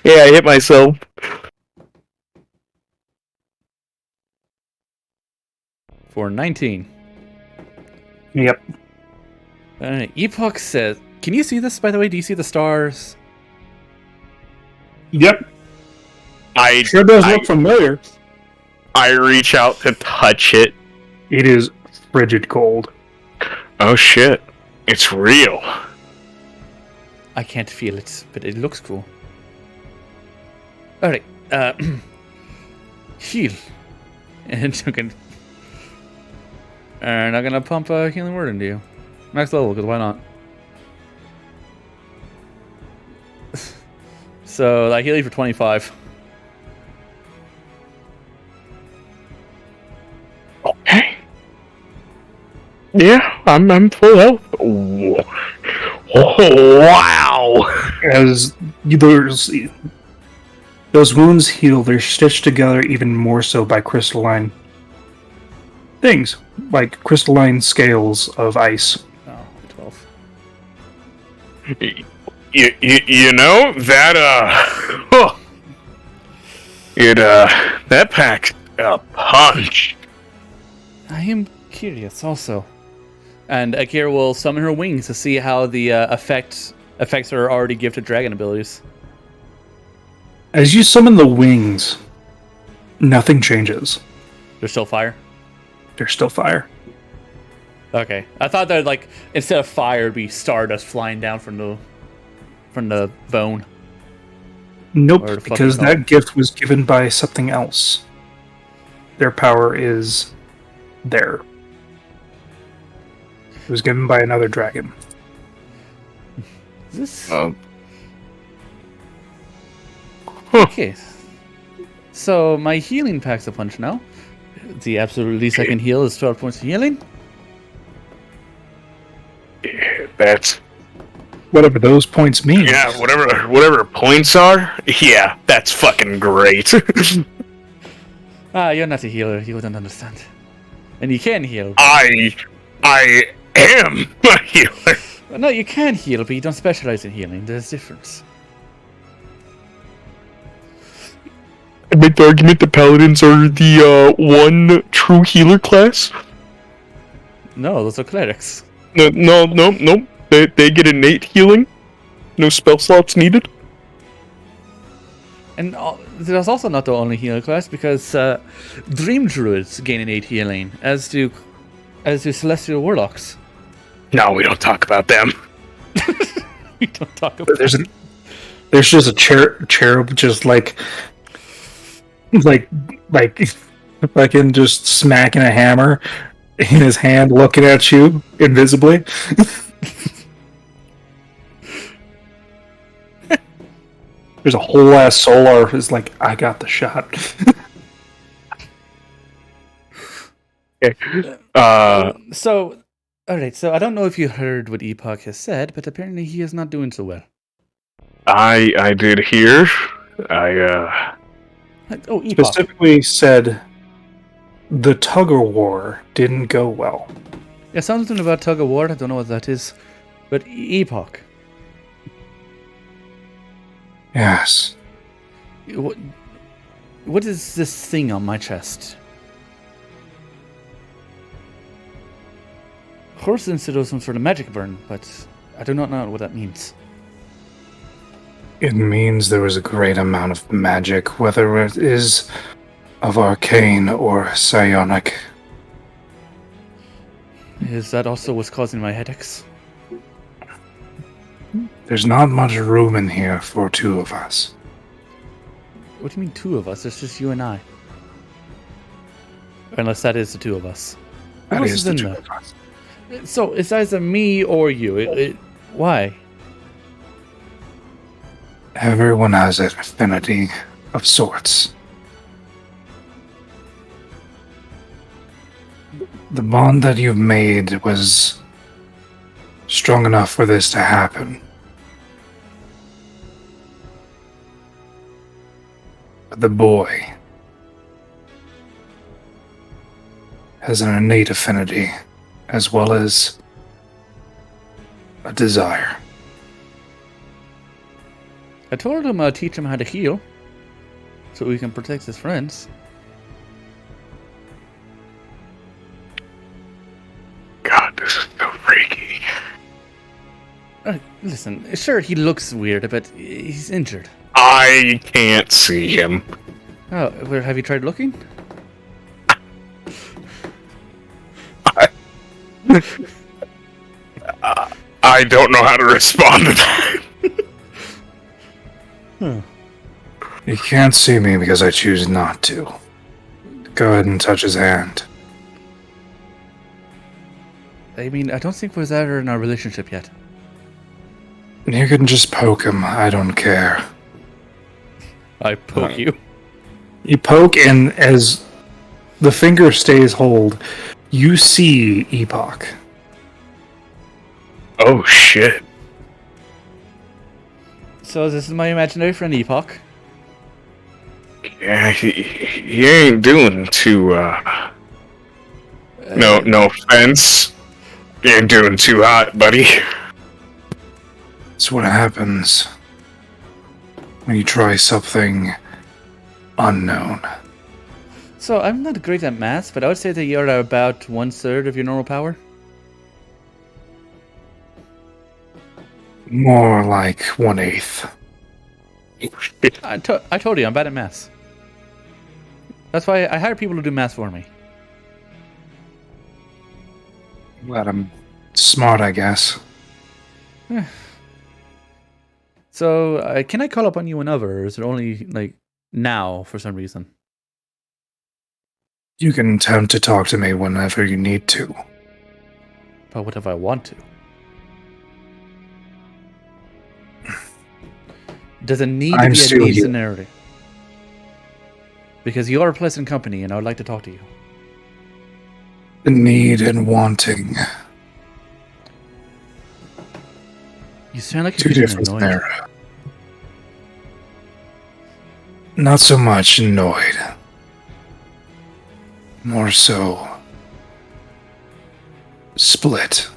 Yeah, I hit myself. For 19. Yep. Alright, Epoch says, can you see this, by the way? Do you see the stars? Yep. I Sure does look familiar. I reach out to touch it. It is frigid cold. Oh shit. It's real. I can't feel it, but it looks cool. Alright, heal. And I'm gonna pump a healing word into you. Max level, because why not? So I heal you for 25. Okay. Yeah, I'm full health. Oh, wow. As those wounds heal, they're stitched together even more so by crystalline things, like crystalline scales of ice. Oh, 12. You know that that packs a punch. I am curious also. And Akira will summon her wings to see how the affects her already gifted dragon abilities. As you summon the wings, nothing changes. There's still fire? There's still fire. Okay. I thought that, like, instead of fire, it'd be stardust flying down from the bone. Nope, Or the because fucking that gift was given by something else. Their power is there. It was given by another dragon. Is this... Huh. Okay. So, my healing packs a punch now. The absolute least I can heal is 12 points of healing. Yeah, that's Whatever those points mean. yeah. Whatever points are. Yeah, that's fucking great. You're not a healer. You wouldn't understand. And you can heal. I am a healer. No, you can heal, but you don't specialize in healing. There's a difference. I make the argument that paladins are the one true healer class. No, those are clerics. No. They get innate healing. No spell slots needed. And there's also not the only healer class, because Dream Druids gain innate healing, as do Celestial Warlocks. No, we don't talk about them. We don't talk about There's just a cherub just like fucking just smacking a hammer in his hand, looking at you invisibly. There's a whole ass solar is like, I got the shot. Okay. So, alright, so I don't know if you heard what Epoch has said, but apparently he is not doing so well. I did hear. Oh, Epoch. Specifically said the tug of war didn't go well. Yeah, something about tug of war, I don't know what that is. But Epoch. Yes. What is this thing on my chest? Horse instead of some sort of magic burn, but I do not know what that means. It means there was a great amount of magic, whether it is of arcane or psionic. Is that also what's causing my headaches? There's not much room in here for two of us. What do you mean two of us? It's just you and I. Unless that is the two of us. Who That else is the in two there? of us. So it's either me or you. Why? Everyone has an affinity of sorts. The bond that you've made was strong enough for this to happen. But the boy, has an innate affinity, as well as a desire. I told him I'd teach him how to heal, so he can protect his friends. God, this is so freaky. Listen, sure, he looks weird, but he's injured. I can't see him. Oh, where have you tried looking? I don't know how to respond to that. You can't see me because I choose not to. Go ahead and touch his hand. I mean, I don't think we're there in our relationship yet. You can just poke him. I don't care. I poke you. You poke, and as the finger stays hold, you see Epoch. Oh shit. So this is my imaginary friend Epoch. Yeah, he ain't doing too, no offense. He ain't doing too hot, buddy. It's what happens when you try something unknown. So I'm not great at maths, but I would say that you're about 1/3 of your normal power. More like 1/8. I told you I'm bad at maths. That's why I hire people to do maths for me. Glad I'm smart, I guess. So can I call upon you whenever, or is it only like now for some reason? You can attempt to talk to me whenever you need to. But what if I want to? Does it need to I'm be a still need here. scenario? Because you are a pleasant company, and I would like to talk to you. The need and wanting. You sound like Two you're getting different annoyed. scenarios. Not so much annoyed. More so split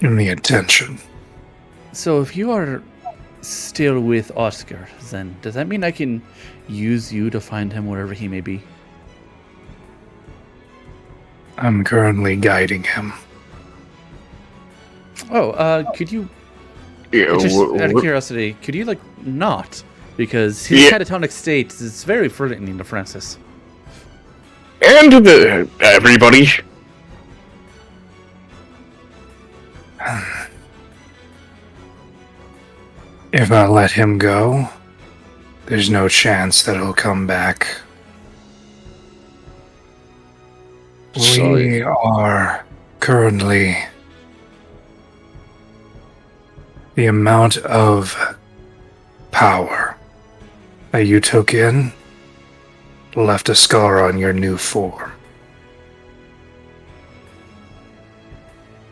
in the attention. So if you are still with Oscar, then does that mean I can use you to find him wherever he may be? I'm currently guiding him. Oh, could you, Yeah, just out of curiosity, could you like not? Because his catatonic state is very frightening to Francis. and to everybody. If I let him go, there's no chance that he'll come back. We are currently the amount of power that you took in left a scar on your new form.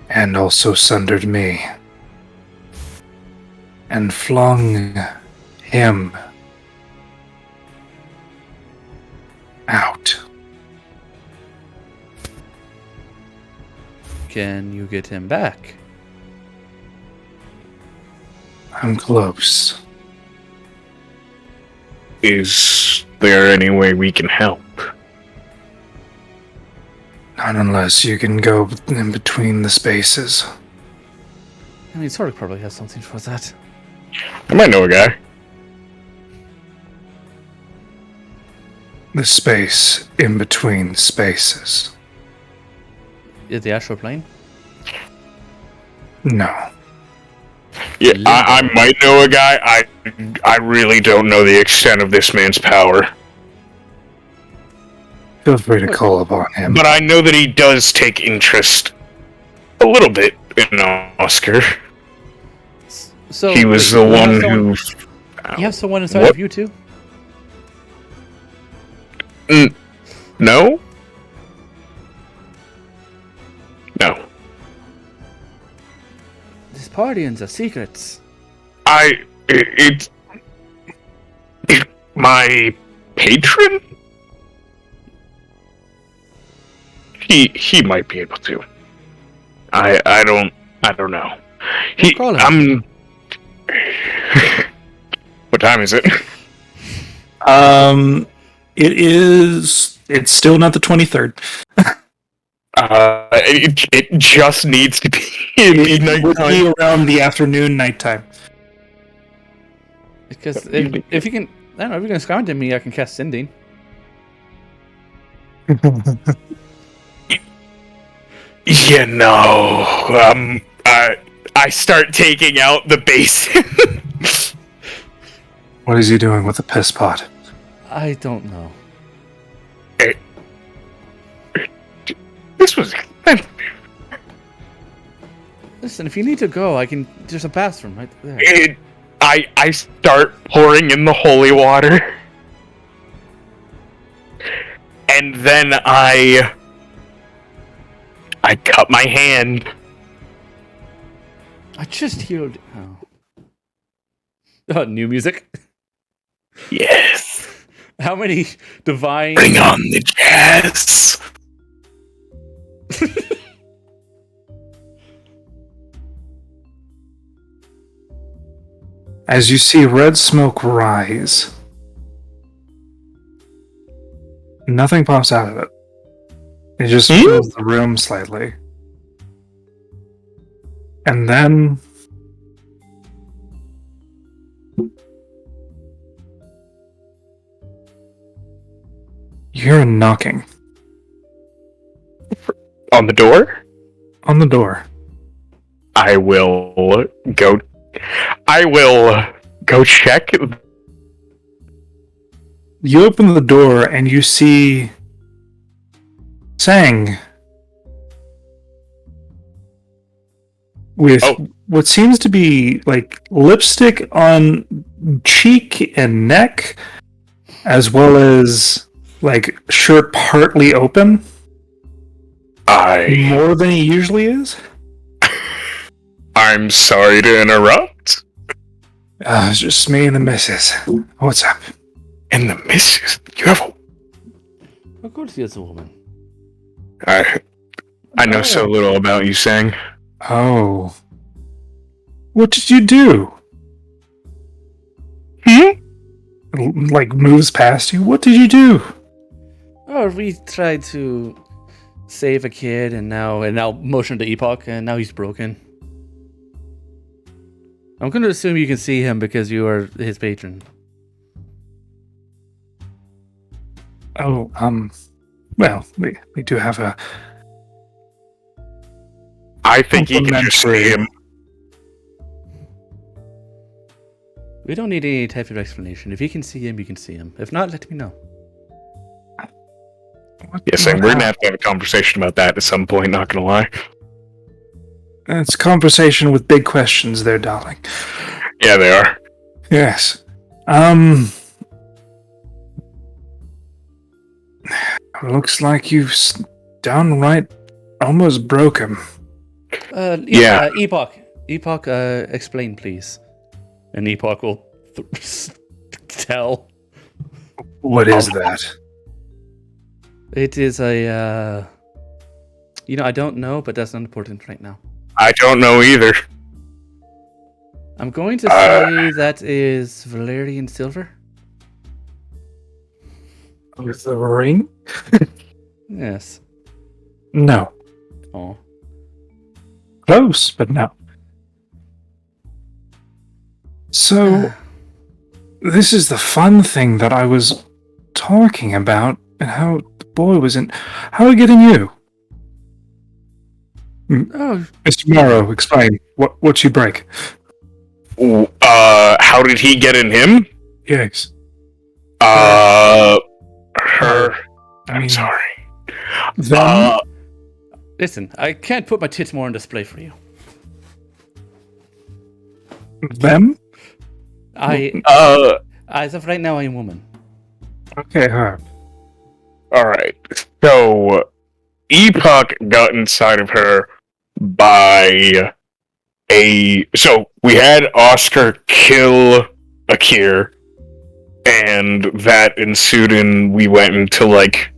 And also sundered me. And flung him out. Can you get him back? I'm close. Is there any way we can help? Not unless you can go in between the spaces. I mean, Sorg probably has something for that. I might know a guy. The space in between spaces. Is the astral plane? No. Yeah, I might know a guy. I really don't know the extent of this man's power. Feel free to call upon him. But I know that he does take interest a little bit in Oscar. So He was wait, the you have one someone- who... You have someone inside What? of you too? No? No. This partying's a secret. It's my patron? he might be able to. I don't know. We'll call him. What time is it? It's still not the 23rd. It just needs to be in the It would nighttime. be around the afternoon, nighttime. Because if you can, I don't know, if you can scout to me, I can cast Sending. You know, I start taking out the basin. What is he doing with the piss pot? I don't know. This was expensive. Listen, if you need to go, there's a bathroom right there. I start pouring in the holy water. And then I cut my hand. I just healed. Oh, new music. Yes. How many divine? Bring on the jazz. As you see red smoke rise, nothing pops out of it. It just fills the room slightly. And then you hear a knocking On the door? on the door. I will go check. You open the door and you see Sang with what seems to be like lipstick on cheek and neck, as well as like shirt partly open, more than he usually is. I'm sorry to interrupt. It's just me and the missus. What's up? And the missus, you have a... Of course, he is a woman. I know so little about you, Sang. Oh. What did you do? Like moves past you. What did you do? Oh, we tried to save a kid, and now motion to Epoch, and now he's broken. I'm going to assume you can see him because you are his patron. Oh, well, we do have a... I think he can just see him. We don't need any type of explanation. If you can see him, you can see him. If not, let me know. Yes, and we're gonna have to have a conversation about that at some point, not gonna lie. It's a conversation with big questions there, darling. Yeah, they are. Yes. Looks like you've downright almost broke him. Yeah. Epoch, explain, please. And Epoch will tell. What is that? It is a, I don't know, but that's not important right now. I don't know either. I'm going to say that is Valerian silver. With the ring? Yes. No. Oh. Close, but no. So, this is the fun thing that I was talking about, and how the boy was in... How did it get in you? Oh, Mr. Morrow, explain. What'd you break? How did he get in him? Yes. Her. I mean, I'm sorry. Them? listen, I can't put my tits more on display for you. Them? As of right now, I am woman. Okay, huh. Alright. So, Epoch got inside of her by So, we had Oscar kill Akir, and that ensued in we went into, like,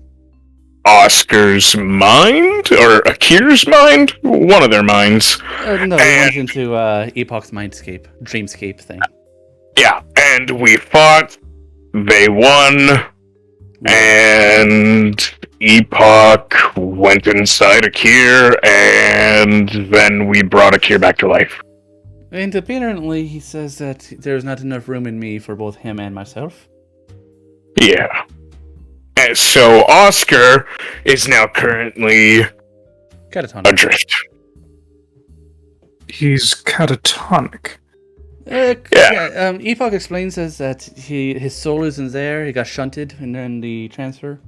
Oscar's mind or Akir's mind, one of their minds. No, he went into Epoch's mindscape, dreamscape thing. Yeah, and we fought. They won, and Epoch went inside Akir, and then we brought Akir back to life. And apparently, he says that there's not enough room in me for both him and myself. Yeah. And so Oscar is now currently Catatonic. adrift. He's catatonic. Epoch explains us that his soul isn't there. He got shunted and then the transfer,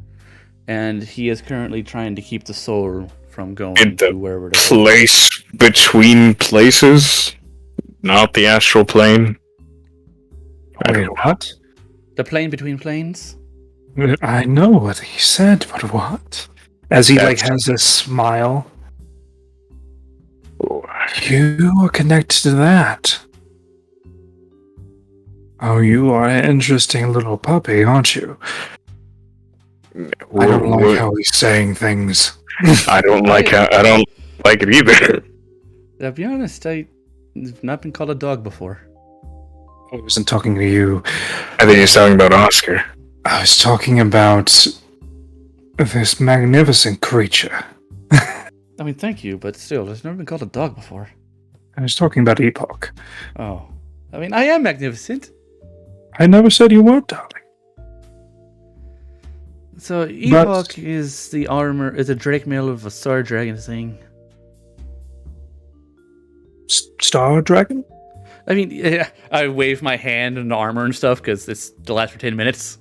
and he is currently trying to keep the soul from going In to the wherever. To place between places, not the astral plane. Wait, what? the plane between planes. I know what he said, but what? As he has a smile. You are connected to that. Oh, you are an interesting little puppy, aren't you? I don't like how he's saying things. I don't like it either. To be honest, I've not been called a dog before. I wasn't talking to you. I think he's talking about Oscar. I was talking about this magnificent creature. I mean, thank you, but still, I've never been called a dog before. I was talking about Epoch. Oh. I mean, I am magnificent. I never said you weren't, darling. So, Epoch is the armor, is a Drake male of a Star Dragon thing. Star Dragon? I mean, I wave my hand and armor and stuff because it's the last for 10 minutes.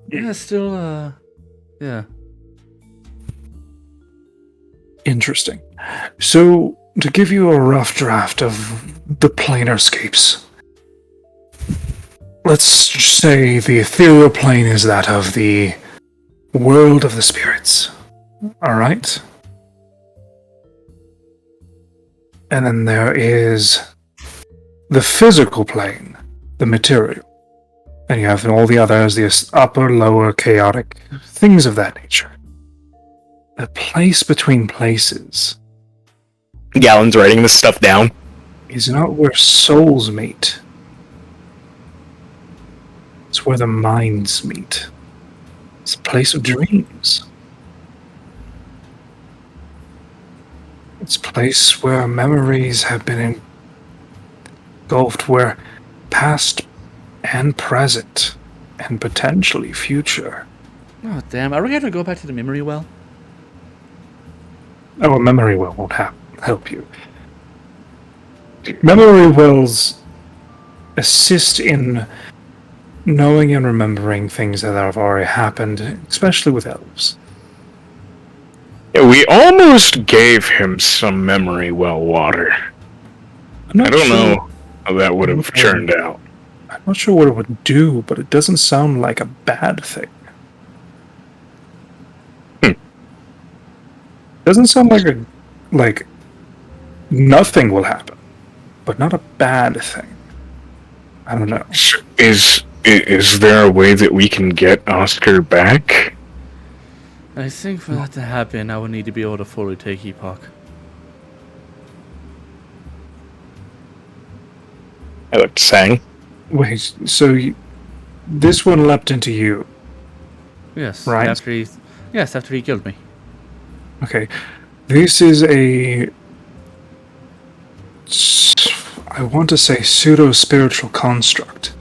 Yeah, still, yeah. Interesting. So, to give you a rough draft of the planerscapes, let's say the ethereal plane is that of the world of the spirits. Alright? And then there is the physical plane, the material. And you have all the others, the upper, lower, chaotic, things of that nature. The place between places Gallen's writing this stuff down. is not where souls meet. It's where the minds meet. It's a place of dreams. It's a place where memories have been engulfed, where past and present and potentially future. Oh, damn. Are we going to go back to the memory well? Oh, a memory well won't help you. Memory wells assist in knowing and remembering things that have already happened, especially with elves. Yeah, we almost gave him some memory well water. I don't know how that would have turned out. I'm not sure what it would do, but it doesn't sound like a bad thing. Doesn't sound like nothing will happen, but not a bad thing. I don't know. Is there a way that we can get Oscar back? I think for that to happen, I would need to be able to fully take Epoch. I looked sang. Wait, so this one leapt into you? Yes. Right. After he killed me. Okay, this is I want to say pseudo-spiritual construct.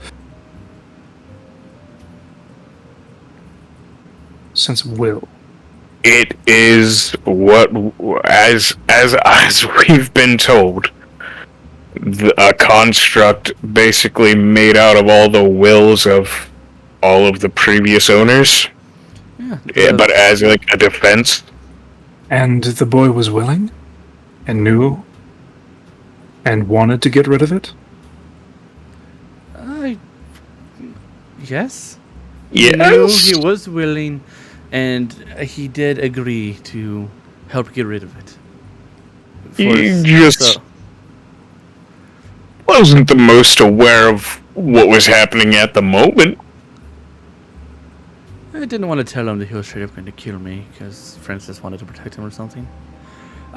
Sense of will. It is what, as we've been told, a construct basically made out of all the wills of all of the previous owners. Yeah. But as like a defense. And the boy was willing? And knew? And wanted to get rid of it? Yes. Yes. He was willing, and he did agree to help get rid of it. He just wasn't the most aware of what was happening at the moment. I didn't want to tell him that he was straight up going to kill me because Francis wanted to protect him or something.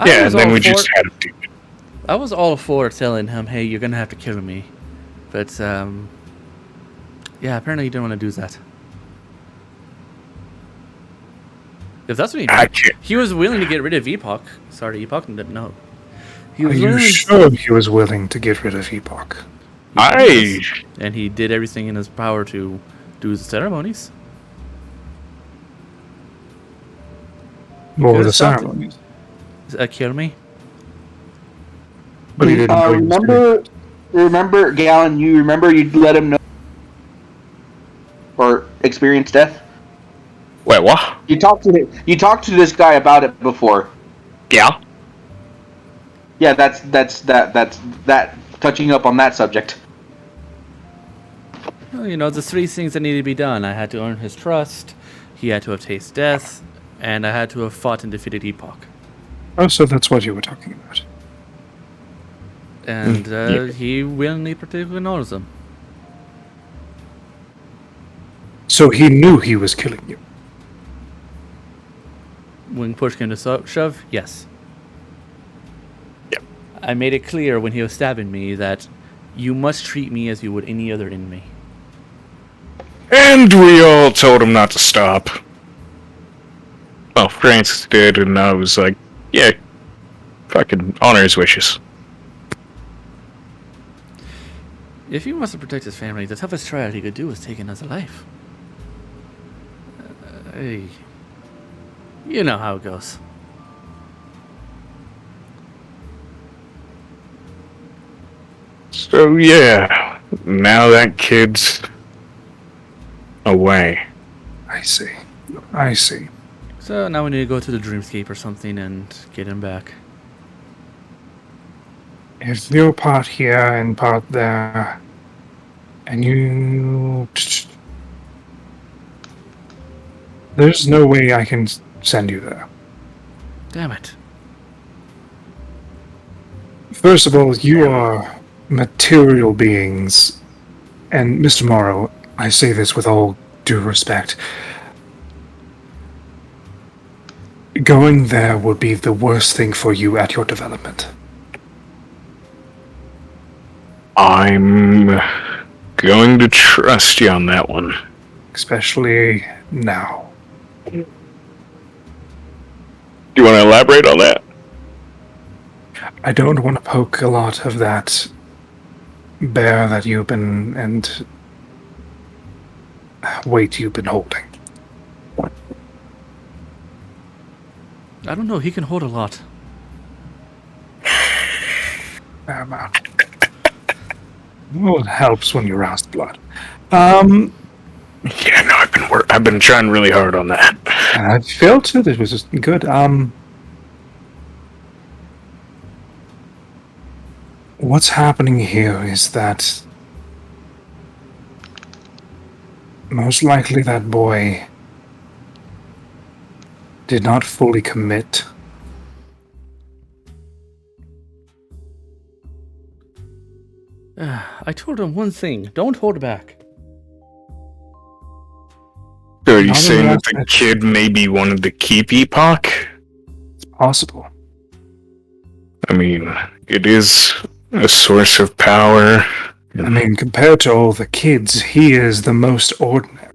Yeah, and then we just had to do it. I was all for telling him, "Hey, you're gonna have to kill me," but yeah, apparently he didn't want to do that. If that's what he did, he was willing to get rid of Epoch. Sorry, Epoch didn't know. He Are was you willing sure he was willing to get rid of Epoch? and he did everything in his power to do the ceremonies. What were Could've the stopped it. ceremonies? Kill me? But he didn't know he was doing Remember, Galen, you remember you'd let him know or experience death? Wait, what? You talked to this guy about it before. Yeah. Yeah, that's touching up on that subject. Well, you know, the three things that needed to be done. I had to earn his trust, he had to have tasted death, and I had to have fought and defeated Epoch. Oh, so that's what you were talking about. And he willingly particularly knows them. So he knew he was killing you. When push came to shove, yes. Yep. I made it clear when he was stabbing me that you must treat me as you would any other enemy. And we all told him not to stop. Well, Francis did, and I was like, yeah, fucking honor his wishes. If he wants to protect his family, the toughest trial he could do is take another life. Hey, you know how it goes. So yeah, now that kid's away. I see. I see. So now we need to go to the Dreamscape or something and get him back. If you're part here and part there, and you... There's no way I can send you there. Damn it. First of all, you are material beings. And Mr. Morrow, I say this with all due respect. Going there would be the worst thing for you at your development. I'm going to trust you on that one. Especially now. Do you want to elaborate on that? I don't want to poke a lot of that bear that you've been and weight you've been holding. I don't know, he can hold a lot. Well, it helps when you rouse the blood. Yeah, no, I've been trying really hard on that. I felt it. It was just good. What's happening here is that most likely that boy did not fully commit. I told him one thing, don't hold back. So are you Not saying that enough. the kid maybe wanted to keep Epoch? It's possible. I mean, it is a source of power. I mean, compared to all the kids, he is the most ordinary.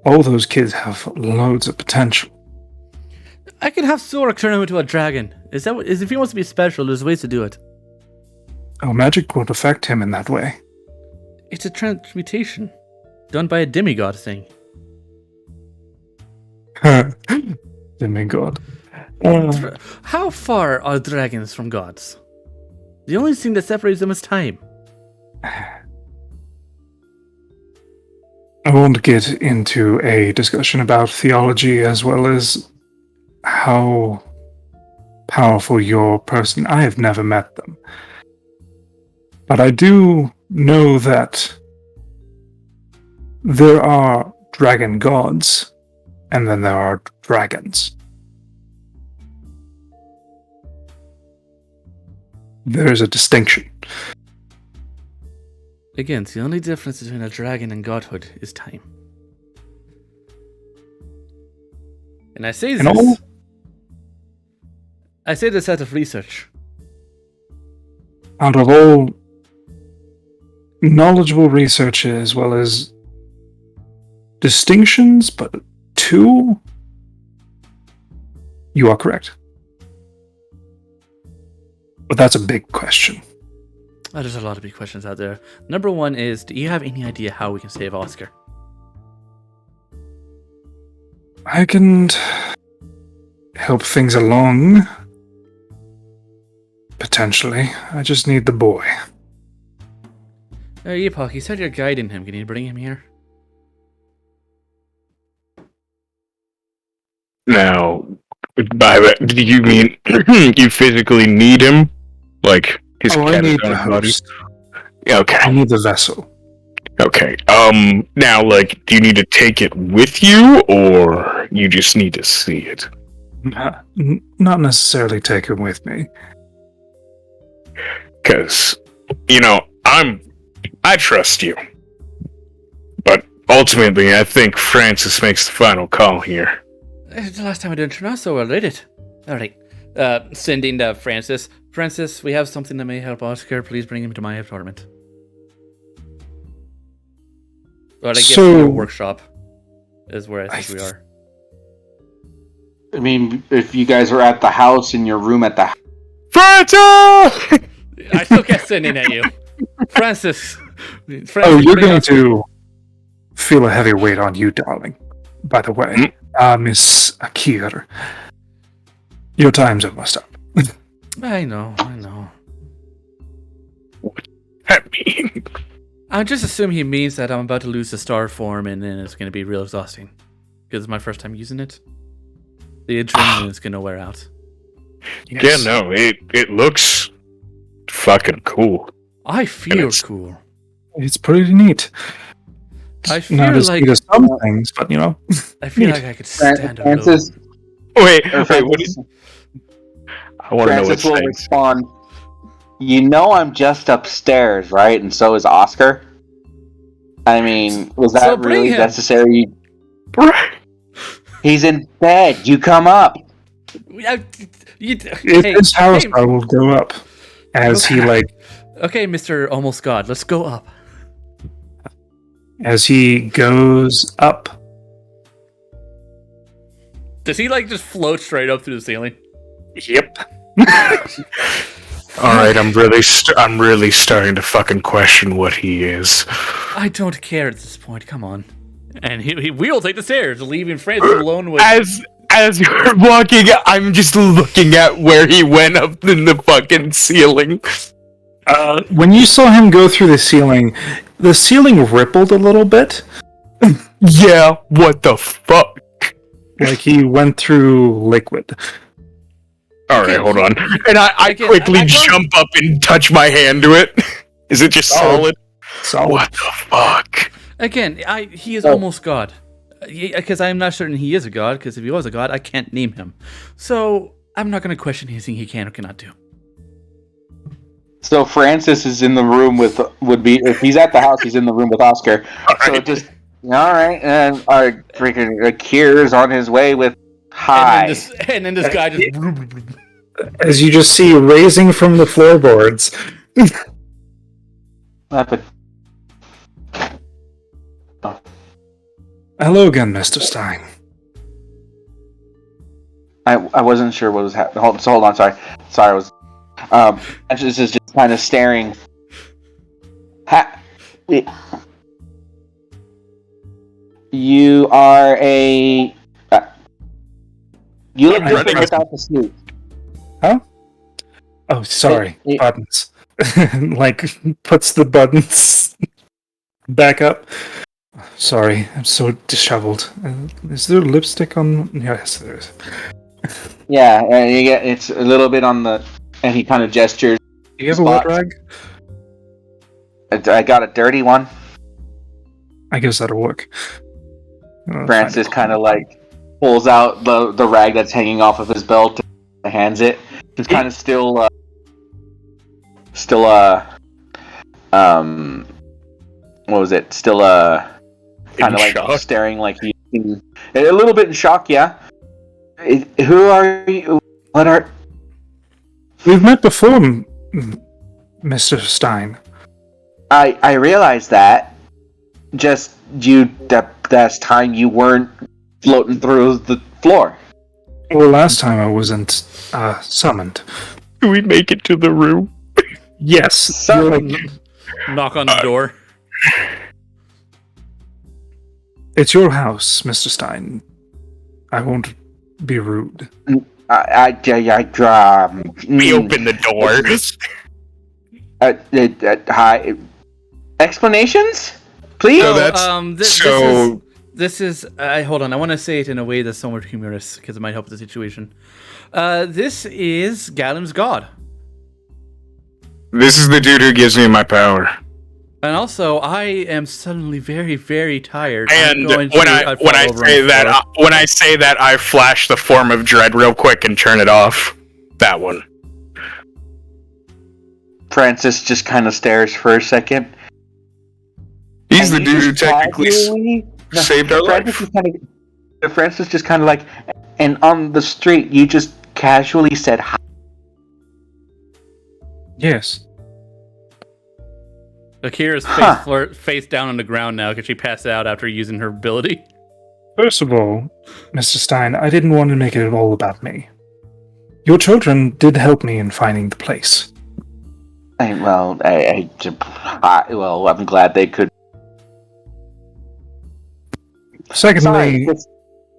All those kids have loads of potential. I could have Zorak turn him into a dragon. If he wants to be special, there's ways to do it. Oh, magic won't affect him in that way. It's a transmutation. Done by a demigod thing. Demigod. How far are dragons from gods? The only thing that separates them is time. I won't get into a discussion about theology as well as how powerful your person. I have never met them. But I do know that there are dragon gods, and then there are dragons. There is a distinction. Again, the only difference between a dragon and godhood is time. And I say And this. all- I say this out of research. Out of all knowledgeable research as well as distinctions, but 2, you are correct. But that's a big question. Oh, there's a lot of big questions out there. Number 1 is, do you have any idea how we can save Oscar? I can help things along. Potentially. I just need the boy. Epoch, you said you're guiding him. Can you bring him here? Now, by that, do you mean you physically need him? Like, his I need the catatonic body? host. Yeah, okay. I need the vessel. Okay. Now, like, do you need to take it with you, or you just need to see it? Not necessarily take him with me. Because, I trust you. But ultimately, I think Francis makes the final call here. The last time I didn't turn out so well, did it? Alright. Sending to Francis. Francis, we have something that may help Oscar. Please bring him to my apartment. Or I guess your workshop is where I think we are. I mean, if you guys are at the house in your room at the Francis! I still kept sending at you. Francis, Oh, you're bring going Oscar. to feel a heavy weight on you, darling. By the way, Miss Akir, your time's almost up. I know. I mean, I just assume he means that I'm about to lose the star form and then it's going to be real exhausting. Because it's my first time using it. The adrenaline is going to wear out. yeah, no, it looks fucking cool. I feel it's- cool. It's pretty neat. I feel Not as like neat as some things, but I feel like I could stand alone. Francis, Wait, or what did Francis, I want to know what Francis will saying. respond. You know I'm just upstairs, right? And so is Oscar. I mean, was that So bring really him. necessary? He's in bed. You come up. if his house, I will go up as he Okay, Mr. Almost God, let's go up. as he goes up. Does he just float straight up through the ceiling? Yep. All right, I'm really starting to fucking question what he is. I don't care at this point. Come on. And we will take the stairs, leaving Francis alone with. As you're walking, I'm just looking at where he went up in the fucking ceiling. When you saw him go through the ceiling rippled a little bit, Yeah, what the fuck? like he went through liquid. All right, hold on. And I Again, quickly I don't- jump up and touch my hand to it. Is it just solid? Solid. What the fuck? Again, he is almost God. Because I'm not certain he is a god, because if he was a god, I can't name him. So, I'm not going to question anything he can or cannot do. So Francis is in the room if he's at the house, he's in the room with Oscar. So just all right, and our freaking Akir's on his way with hi. And then this guy just... As you just see raising from the floorboards. Hello again, Mr. Stein. I wasn't sure what was happening. Hold on, sorry, I was Francis is just kind of staring. You are a. You look different without the suit. Huh? Oh, sorry. It- Buttons. Puts the buttons back up. Sorry, I'm so disheveled. Is there lipstick on? Yes, there is. Yeah, and it's a little bit on the. And he kind of gestures. Do you have a wet Spots. rag? I got a dirty one. I guess that'll work. Francis kind of pulls out the rag that's hanging off of his belt and hands it. He's kind of still what was it? Still kind of shock? staring like he's a little bit in shock, yeah. Who are you? What are... We've met before, Mr. Stein. I realize that. Just that time you weren't floating through the floor. Well, last time I wasn't summoned. Do we make it to the room? Yes. Knock on the door. It's your house, Mr. Stein. I won't be rude. We open the door. Hi. Explanations, please. So that's This is hold on. I want to say it in a way that's somewhat humorous because it might help the situation. This is Galen's god, This is the dude who gives me my power. and also I am suddenly very, very tired. And when I say that, I flash the form of dread real quick and turn it off. That one. Francis just kind of stares for a second. He's the dude who technically saved our life. Francis just kind of like, and on the street, you just casually said hi. Yes. Akira's face down on the ground now because she passed out after using her ability. First of all, Mr. Stein, I didn't want to make it all about me. Your children did help me in finding the place. I'm glad they could. Secondly, Sorry,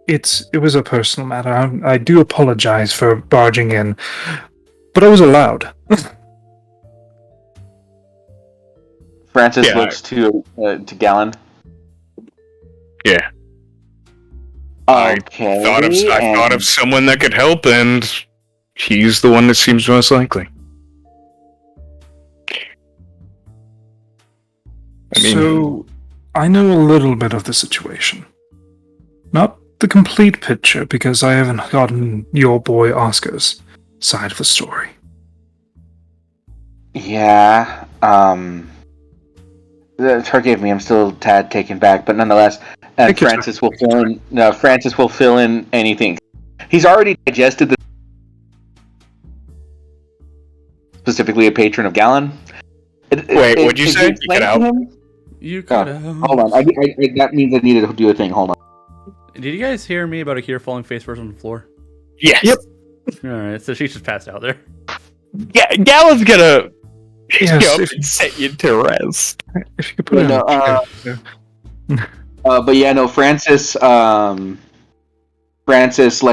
it was a personal matter. I do apologize for barging in, but I was allowed. Francis looks to Galen. Yeah. Okay. I thought of someone that could help, and he's the one that seems most likely. So, I know a little bit of the situation. Not the complete picture, because I haven't gotten your boy Oscar's side of the story. Yeah, forgive me, I'm still a tad taken back, but nonetheless, Francis will fill in. No, Francis will fill in anything. He's already digested the. Specifically, a patron of Galen. Wait, what'd you say? You cut out. You cut out. Hold on, that means I needed to do a thing. Hold on. Did you guys hear me about Akira falling face first on the floor? Yes. Yep. Alright, so she just passed out there. Yeah, Galen's gonna set you to rest. If you could put but yeah, no, Francis, like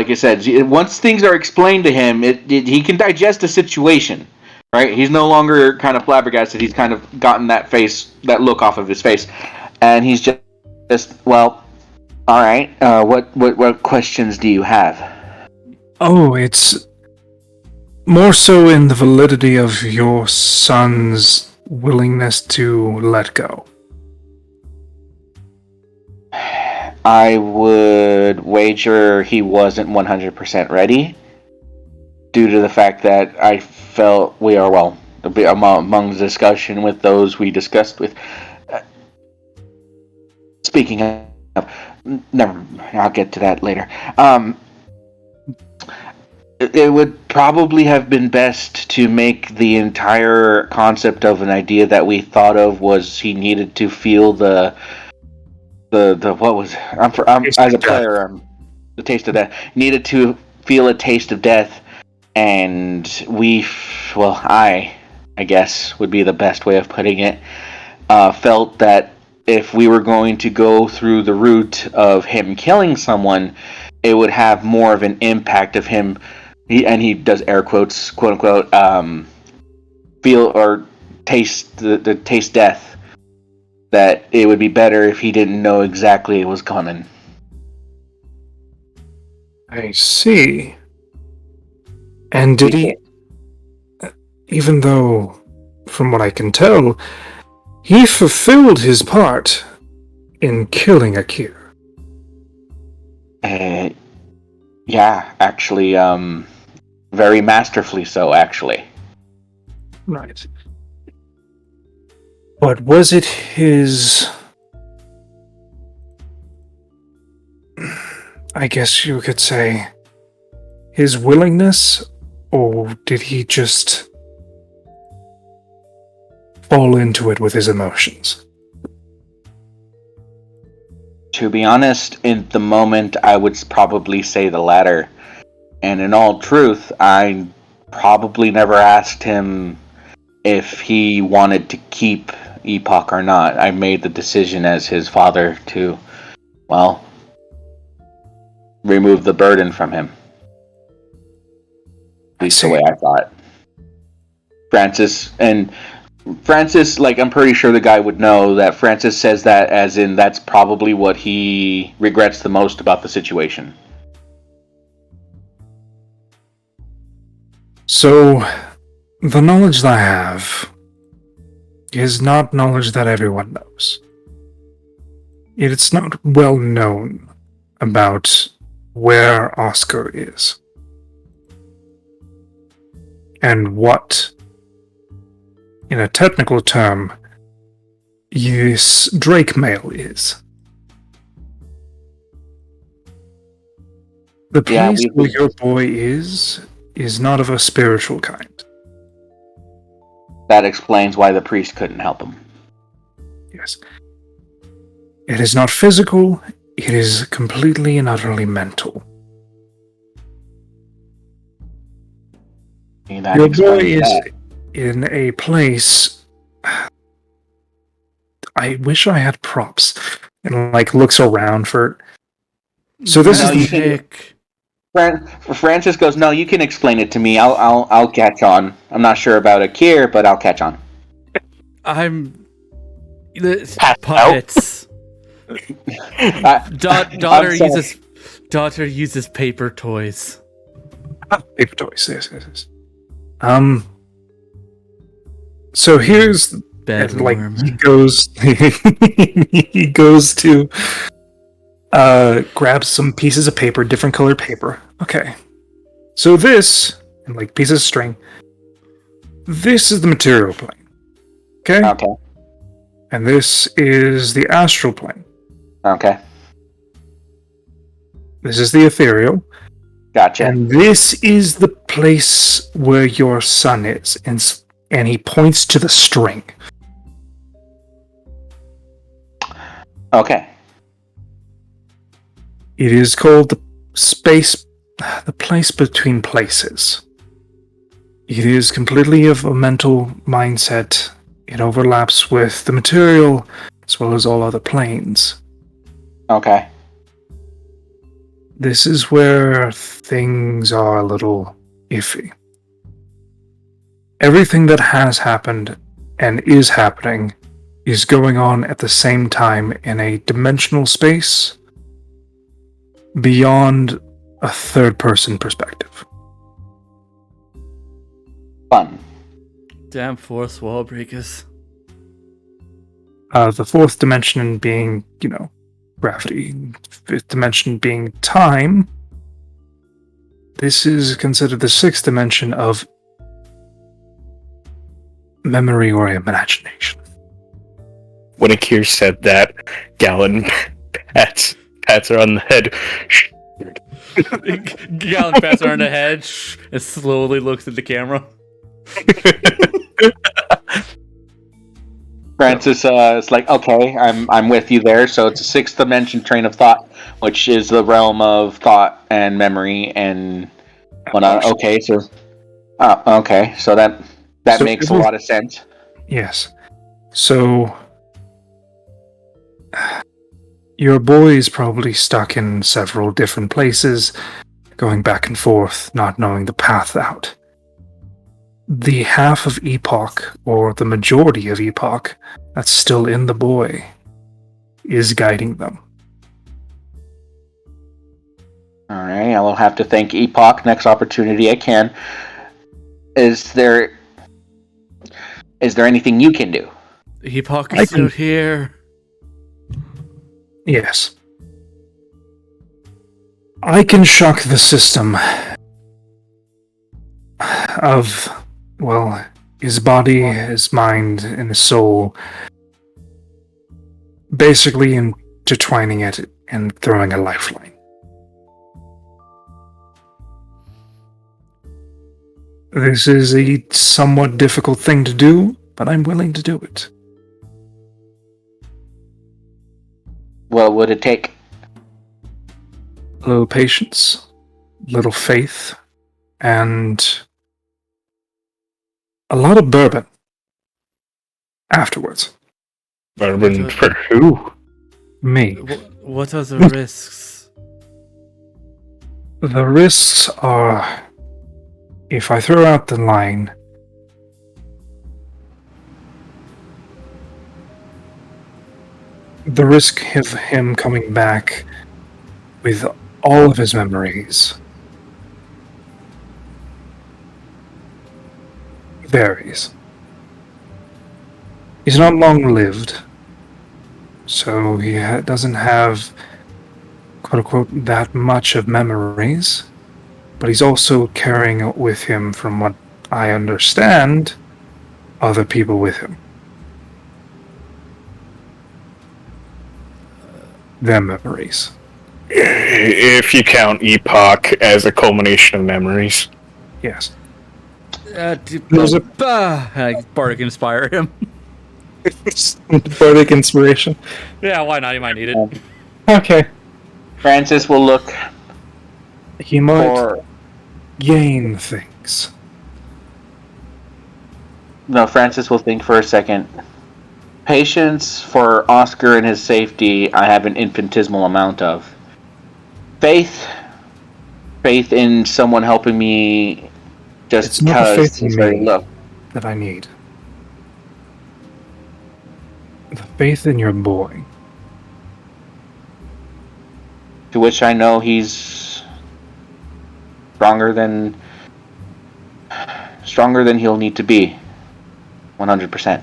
I said, once things are explained to him, he can digest the situation, right? He's no longer kind of flabbergasted. He's kind of gotten that look off of his face, and he's just well, all right. What questions do you have? Oh, it's more so in the validity of your son's willingness to let go. I would wager he wasn't 100% ready, due to the fact that I felt we are, well, among the discussion with those we discussed with. Speaking of, I'll get to that later. It would probably have been best to make the entire concept of an idea that we thought of was he needed to feel the what was I'm as a player the taste of death, needed to feel a taste of death, and I guess would be the best way of putting it, felt that if we were going to go through the route of him killing someone, it would have more of an impact of him, he does air quotes, quote unquote, feel or taste the taste death, that it would be better if he didn't know exactly it was coming. I see. And did he, even though, from what I can tell, he fulfilled his part in killing Akira? Yeah, actually, very masterfully so, actually. Right. But was it his... I guess you could say his willingness, or did he just fall into it with his emotions? To be honest, in the moment, I would probably say the latter. And in all truth, I probably never asked him if he wanted to keep Epoch or not. I made the decision as his father to, well, remove the burden from him. At least the way I thought. Francis, like, I'm pretty sure the guy would know that Francis says that as in that's probably what he regrets the most about the situation. So, the knowledge that I have is not knowledge that everyone knows. It's not well known about where Oscar is. And what, in a technical term, this Drake mail is. The place where your boy is not of a spiritual kind. That explains why the priest couldn't help him. Yes. It is not physical, it is completely and utterly mental. Your boy is in a place. I wish I had props. And like looks around for. So this is the Francis goes, no, you can explain it to me. I'll catch on. I'm not sure about Akir, but I'll catch on. Puppets. Daughter uses paper toys. Paper toys. Yes. So here's Bedworm. he goes to grab some pieces of paper, different colored paper. Okay. So this, and like pieces of string, this is the material plane. Okay? Okay. And this is the astral plane. Okay. This is the ethereal. Gotcha. And this is the place where your son is. And he points to the string. Okay. It is called the place between places. It is completely of a mental mindset. It overlaps with the material as well as all other planes. Okay. This is where things are a little iffy. Everything that has happened and is happening is going on at the same time in a dimensional space beyond a third-person perspective. Fun. Damn fourth wall breakers. The fourth dimension being, gravity. Fifth dimension being time. This is considered the sixth dimension of memory or imagination. When Akir said that, Gallon pats her on the head. Gallon pats her on the head and slowly looks at the camera. Francis is like, okay, I'm with you there. So it's a sixth dimension train of thought, which is the realm of thought and memory and whatnot. Okay, so that makes a lot of sense. Yes. So your boy is probably stuck in several different places, going back and forth, not knowing the path out. The half of Epoch, or the majority of Epoch, that's still in the boy, is guiding them. Alright, I will have to thank Epoch next opportunity I can. Is there anything you can do? Epoch is still here. Yes. I can shock the system of, well, his body, his mind, and his soul, basically intertwining it and throwing a lifeline. This is a somewhat difficult thing to do, but I'm willing to do it. What would it take? A little patience, little faith, and a lot of bourbon afterwards. Bourbon for who? Me. What are the risks? The risks are, if I throw out the line, the risk of him coming back with all of his memories varies. He's not long-lived, so he doesn't have, quote-unquote, that much of memories, but he's also carrying with him, from what I understand, other people with him. Their memories. If you count Epoch as a culmination of memories. Yes. There's Bardic inspire him. Bardic inspiration. Yeah, why not? You might need it. Okay. Francis will look He might for. gain things. No, Francis will think for a second. Patience for Oscar and his safety, I have an infinitesimal amount of. Faith in someone helping me just It's not the because faith in he's very me. low. That I need. The faith in your boy. To which I know he's stronger than he'll need to be. 100%.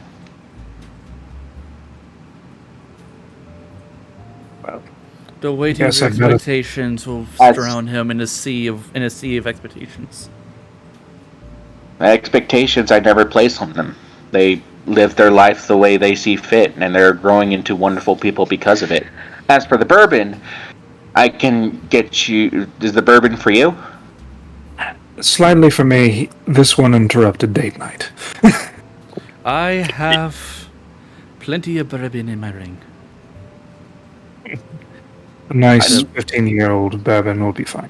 The weight of Yes, your I've got it. expectations will That's- drown him in a sea of expectations. Expectations I never place on them. They live their life the way they see fit, and they're growing into wonderful people because of it. As for the bourbon, I can get you. Is the bourbon for you? Slightly for me, this one interrupted date night. I have plenty of bourbon in my ring. A nice I don't- 15-year-old bourbon will be fine.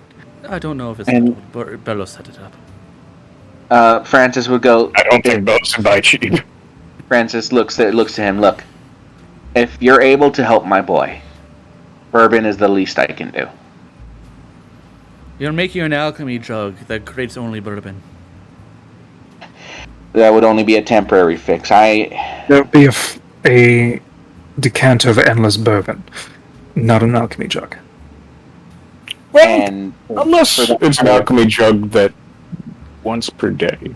I don't know if it's And- old. Bello set it up. Francis would go. I don't think those would buy cheap. Francis looks to him. Look, if you're able to help my boy, bourbon is the least I can do. You're making an alchemy jug that creates only bourbon. That would only be a temporary fix. There would be a decanter of endless bourbon, not an alchemy jug. Well, And unless for that it's an matter, alchemy jug that once per day.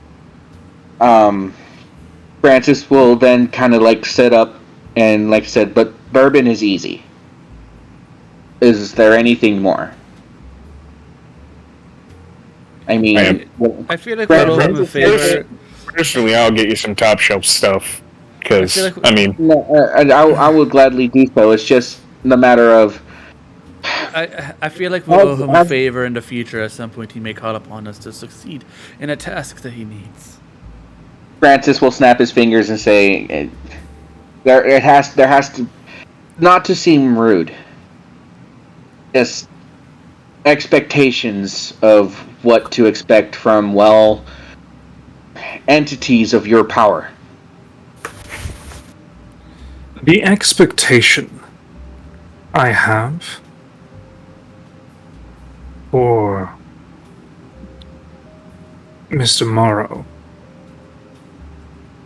Francis will then kind of like set up and like I said, but bourbon is easy. Is there anything more? I mean, I feel like Brad, we're all in Francis- favor. Personally, I'll get you some top shelf stuff. Because, I feel like- I mean, no, I would gladly do so. It's just the matter of I feel like we'll owe him a favor in the future. At some point, he may call upon us to succeed in a task that he needs. Francis will snap his fingers and say, there has to, not to seem rude, just expectations of what to expect from, well, entities of your power. The expectation I have for Mr. Morrow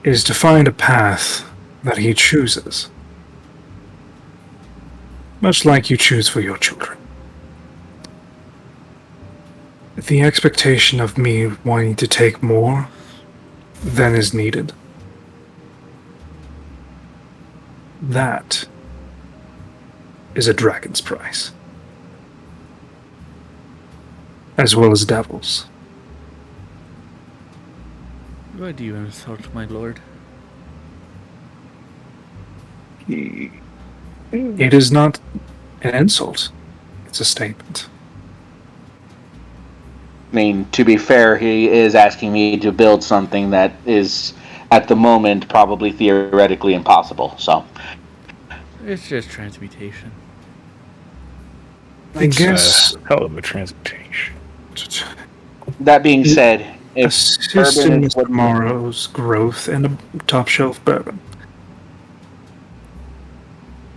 is to find a path that he chooses, much like you choose for your children. The expectation of me wanting to take more than is needed, that is a dragon's price, as well as devils. Why do you insult my lord? It is not an insult, it's a statement. mean, to be fair, he is asking me to build something that is, at the moment, probably theoretically impossible. So, It's just transmutation. I guess hell of a transmutation. that being said, if assisting bourbon is Mr. Morrow's growth and a top shelf bourbon.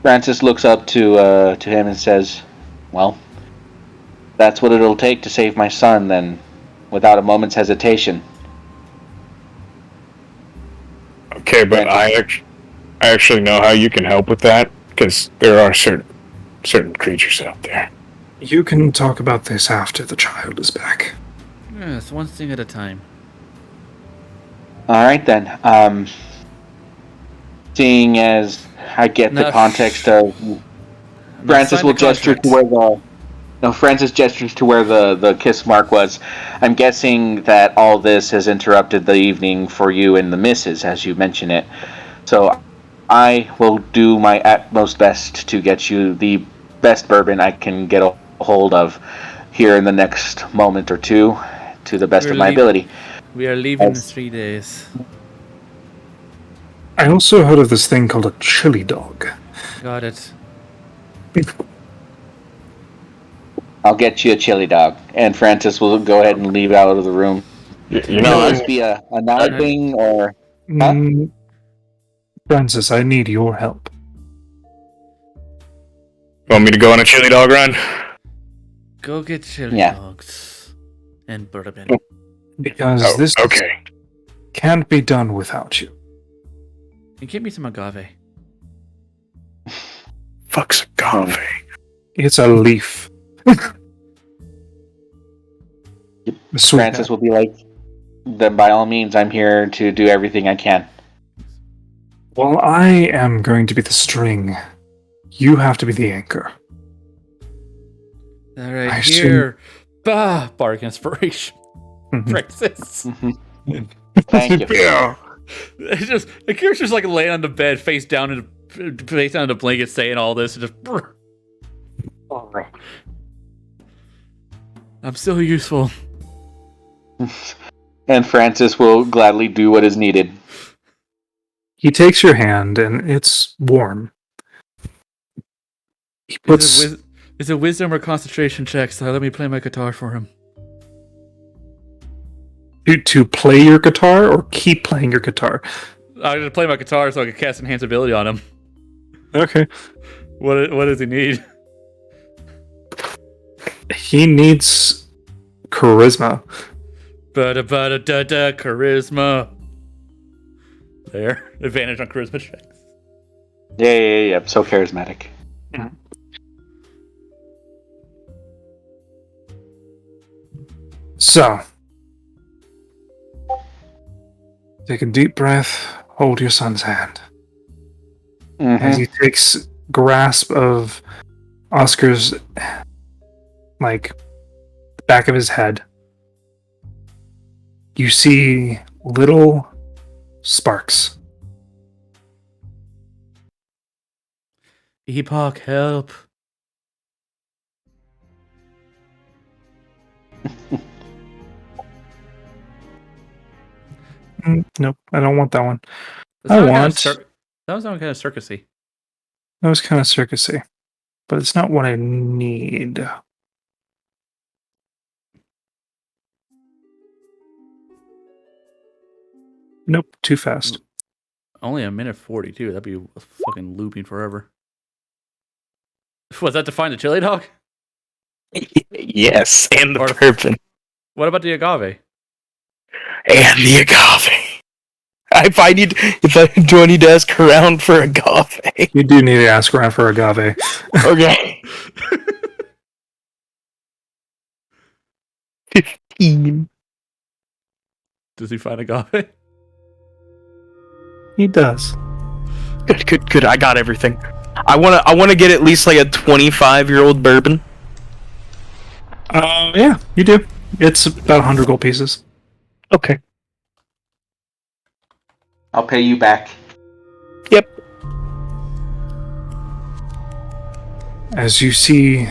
Francis looks up to him and says, "Well, that's what it'll take to save my son." Then, without a moment's hesitation. Okay, but I actually know how you can help with that, because there are certain creatures out there. You can talk about this after the child is back. Yes, one thing at a time. All right then. Seeing as I get the No, context of Francis will gesture to where Francis gestures to where the kiss mark was. I'm guessing that all this has interrupted the evening for you and the missus, as you mention it. So I will do my utmost best to get you the best bourbon I can get a hold of here in the next moment or two, to the best of my ability. We are leaving in 3 days. I also heard of this thing called a chili dog. Got it. I'll get you a chili dog, and Francis will go ahead and leave out of the room. You know, Will this be a night thing, or Huh? Francis, I need your help. want me to go on a chili dog run? Go get chili Yeah. dogs and bourbon. Because this okay. can't be done without you. And get me some agave. Fuck's agave. It's a leaf. Francis will be like, "Then by all means, I'm here to do everything I can." Well, I am going to be the string. You have to be the anchor. All right, I here. Bah! Bark inspiration. Mhm. Francis. Thank you. Yeah. It's just the character's like laying on the bed, face down in the blanket, saying all this, and just. Brr. I'm still useful. And Francis will gladly do what is needed. He takes your hand, and it's warm. He puts... Is it wisdom or concentration check? So let me play my guitar for him. To play your guitar or keep playing your guitar? I'm gonna play my guitar so I can cast enhance ability on him. Okay. What does he need? He needs charisma. Ba-da-ba-da-da-da, charisma. There. Advantage on charisma checks. Yeah. So charismatic. So, take a deep breath, hold your son's hand. As he takes grasp of Oscar's, like, back of his head, you see little sparks. Epoch, help. Nope, I don't want that one. That was kind of circusy. That was kind of circusy, but it's not what I need. Nope, too fast. Only 1:42. That'd be fucking looping forever. Was that to find the chili dog? Yes, and the Or- bourbon. What about the agave? And the agave. Do I need to ask around for agave? You do need to ask around for agave. Okay. 15. Does he find agave? He does. Good. I got everything. I wanna get at least like a 25-year-old bourbon. Yeah, you do. It's about 100 gold pieces. Okay. I'll pay you back. Yep. As you see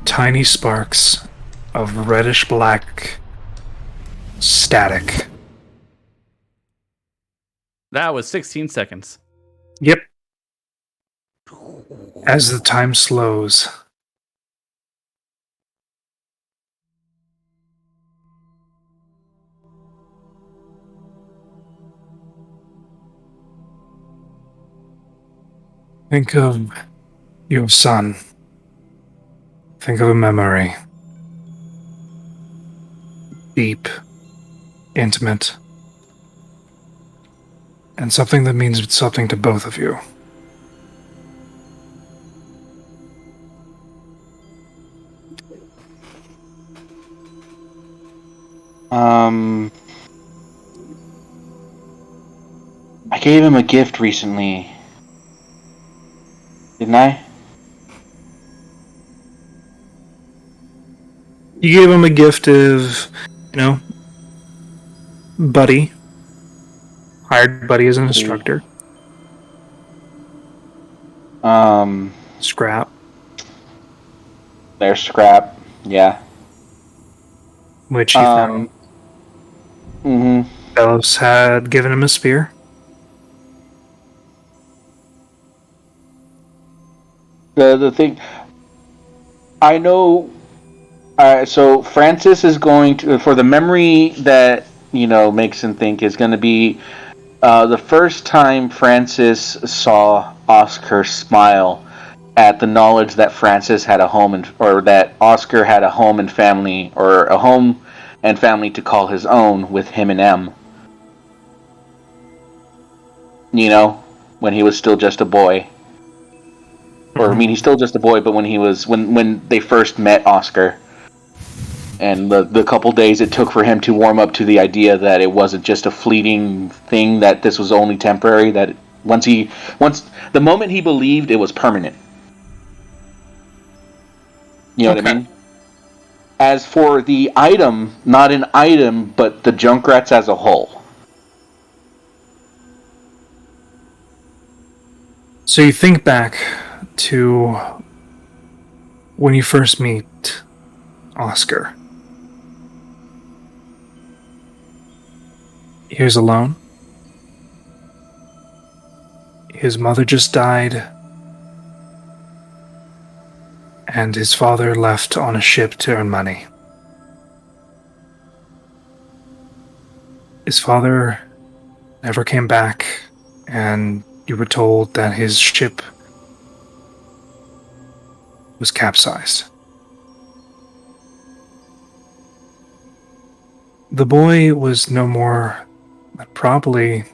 tiny sparks of reddish black static. That was 16 seconds. Yep. As the time slows. Think of your son. Think of a memory. Deep, intimate, and something that means something to both of you. I gave him a gift recently. Didn't I? You gave him a gift of, Buddy. Hired Buddy as an instructor. Scrap. There's Scrap. Yeah. Which he found. Bellows had given him a spear. The thing, I know. So Francis is going to, for the memory that makes him think, is going to be the first time Francis saw Oscar smile at the knowledge that Francis had a home or that Oscar had a home and family, or a home and family to call his own with him and M. When he was still just a boy. Or I mean, he's still just a boy, but when they first met Oscar, and the couple days it took for him to warm up to the idea that it wasn't just a fleeting thing, that this was only temporary, that once the moment he believed, it was permanent. You know what I mean? As for the item, not an item, but the Junkrats as a whole. So you think back to when you first meet Oscar. He was alone. His mother just died, and his father left on a ship to earn money. His father never came back, and you were told that his ship was capsized. The boy was no more than probably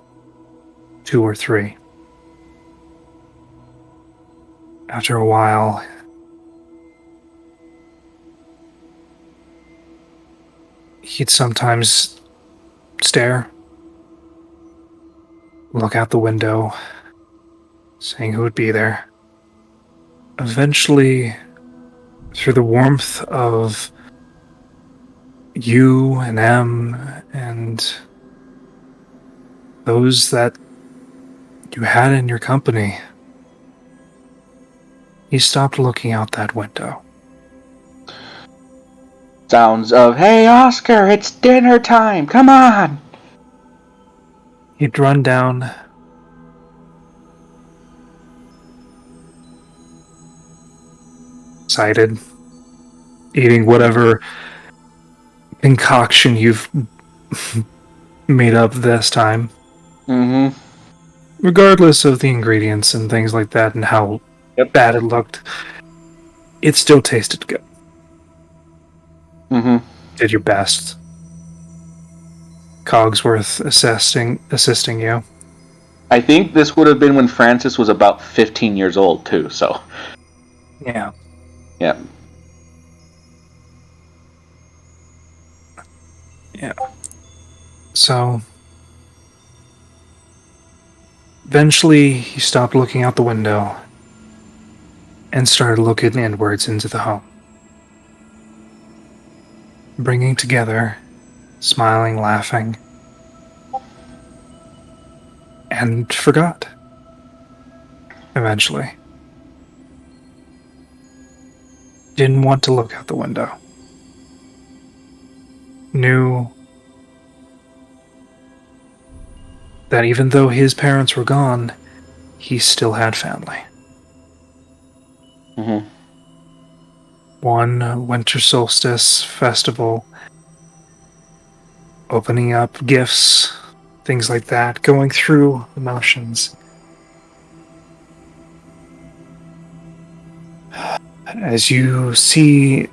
2 or 3. After a while, he'd sometimes stare, look out the window, saying who would be there. Eventually, through the warmth of you and M and those that you had in your company, he stopped looking out that window. Sounds of, "Hey Oscar, it's dinner time, come on!" He'd run down, excited, eating whatever concoction you've made up this time. Mm-hmm. Regardless of the ingredients and things like that and how bad it looked, it still tasted good. Mm-hmm. Did your best. Cogsworth assisting you. I think this would have been when Francis was about 15 years old, too, so. Yeah. Yeah. Yeah. So, eventually, he stopped looking out the window and started looking inwards into the home. Bringing together, smiling, laughing, and forgot. Eventually. Didn't want to look out the window. Knew that even though his parents were gone, he still had family. Mm-hmm. One winter solstice festival, opening up gifts, things like that, going through the motions. As you see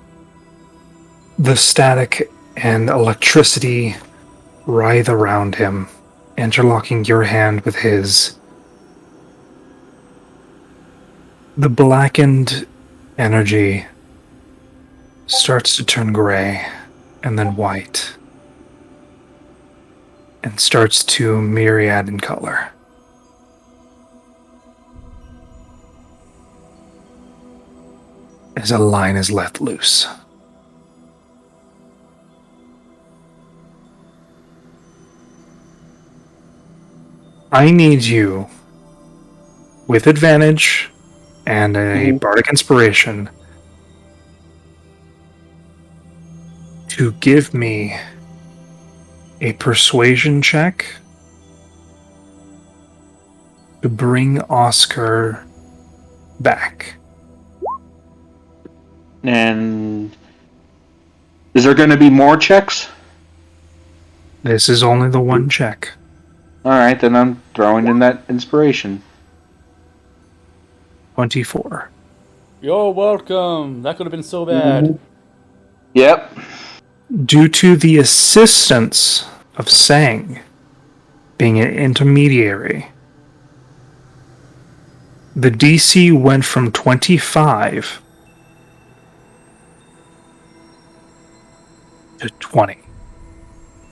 the static and electricity writhe around him, interlocking your hand with his, the blackened energy starts to turn gray and then white and starts to myriad in color. As a line is let loose. I need you, with advantage and a bardic inspiration, to give me a persuasion check to bring Oscar back. And is there going to be more checks? This is only the one check. All right, then I'm throwing in that inspiration. 24. You're welcome. That could have been so bad. Yep. Due to the assistance of Sang being an intermediary, the DC went from 25 to 20.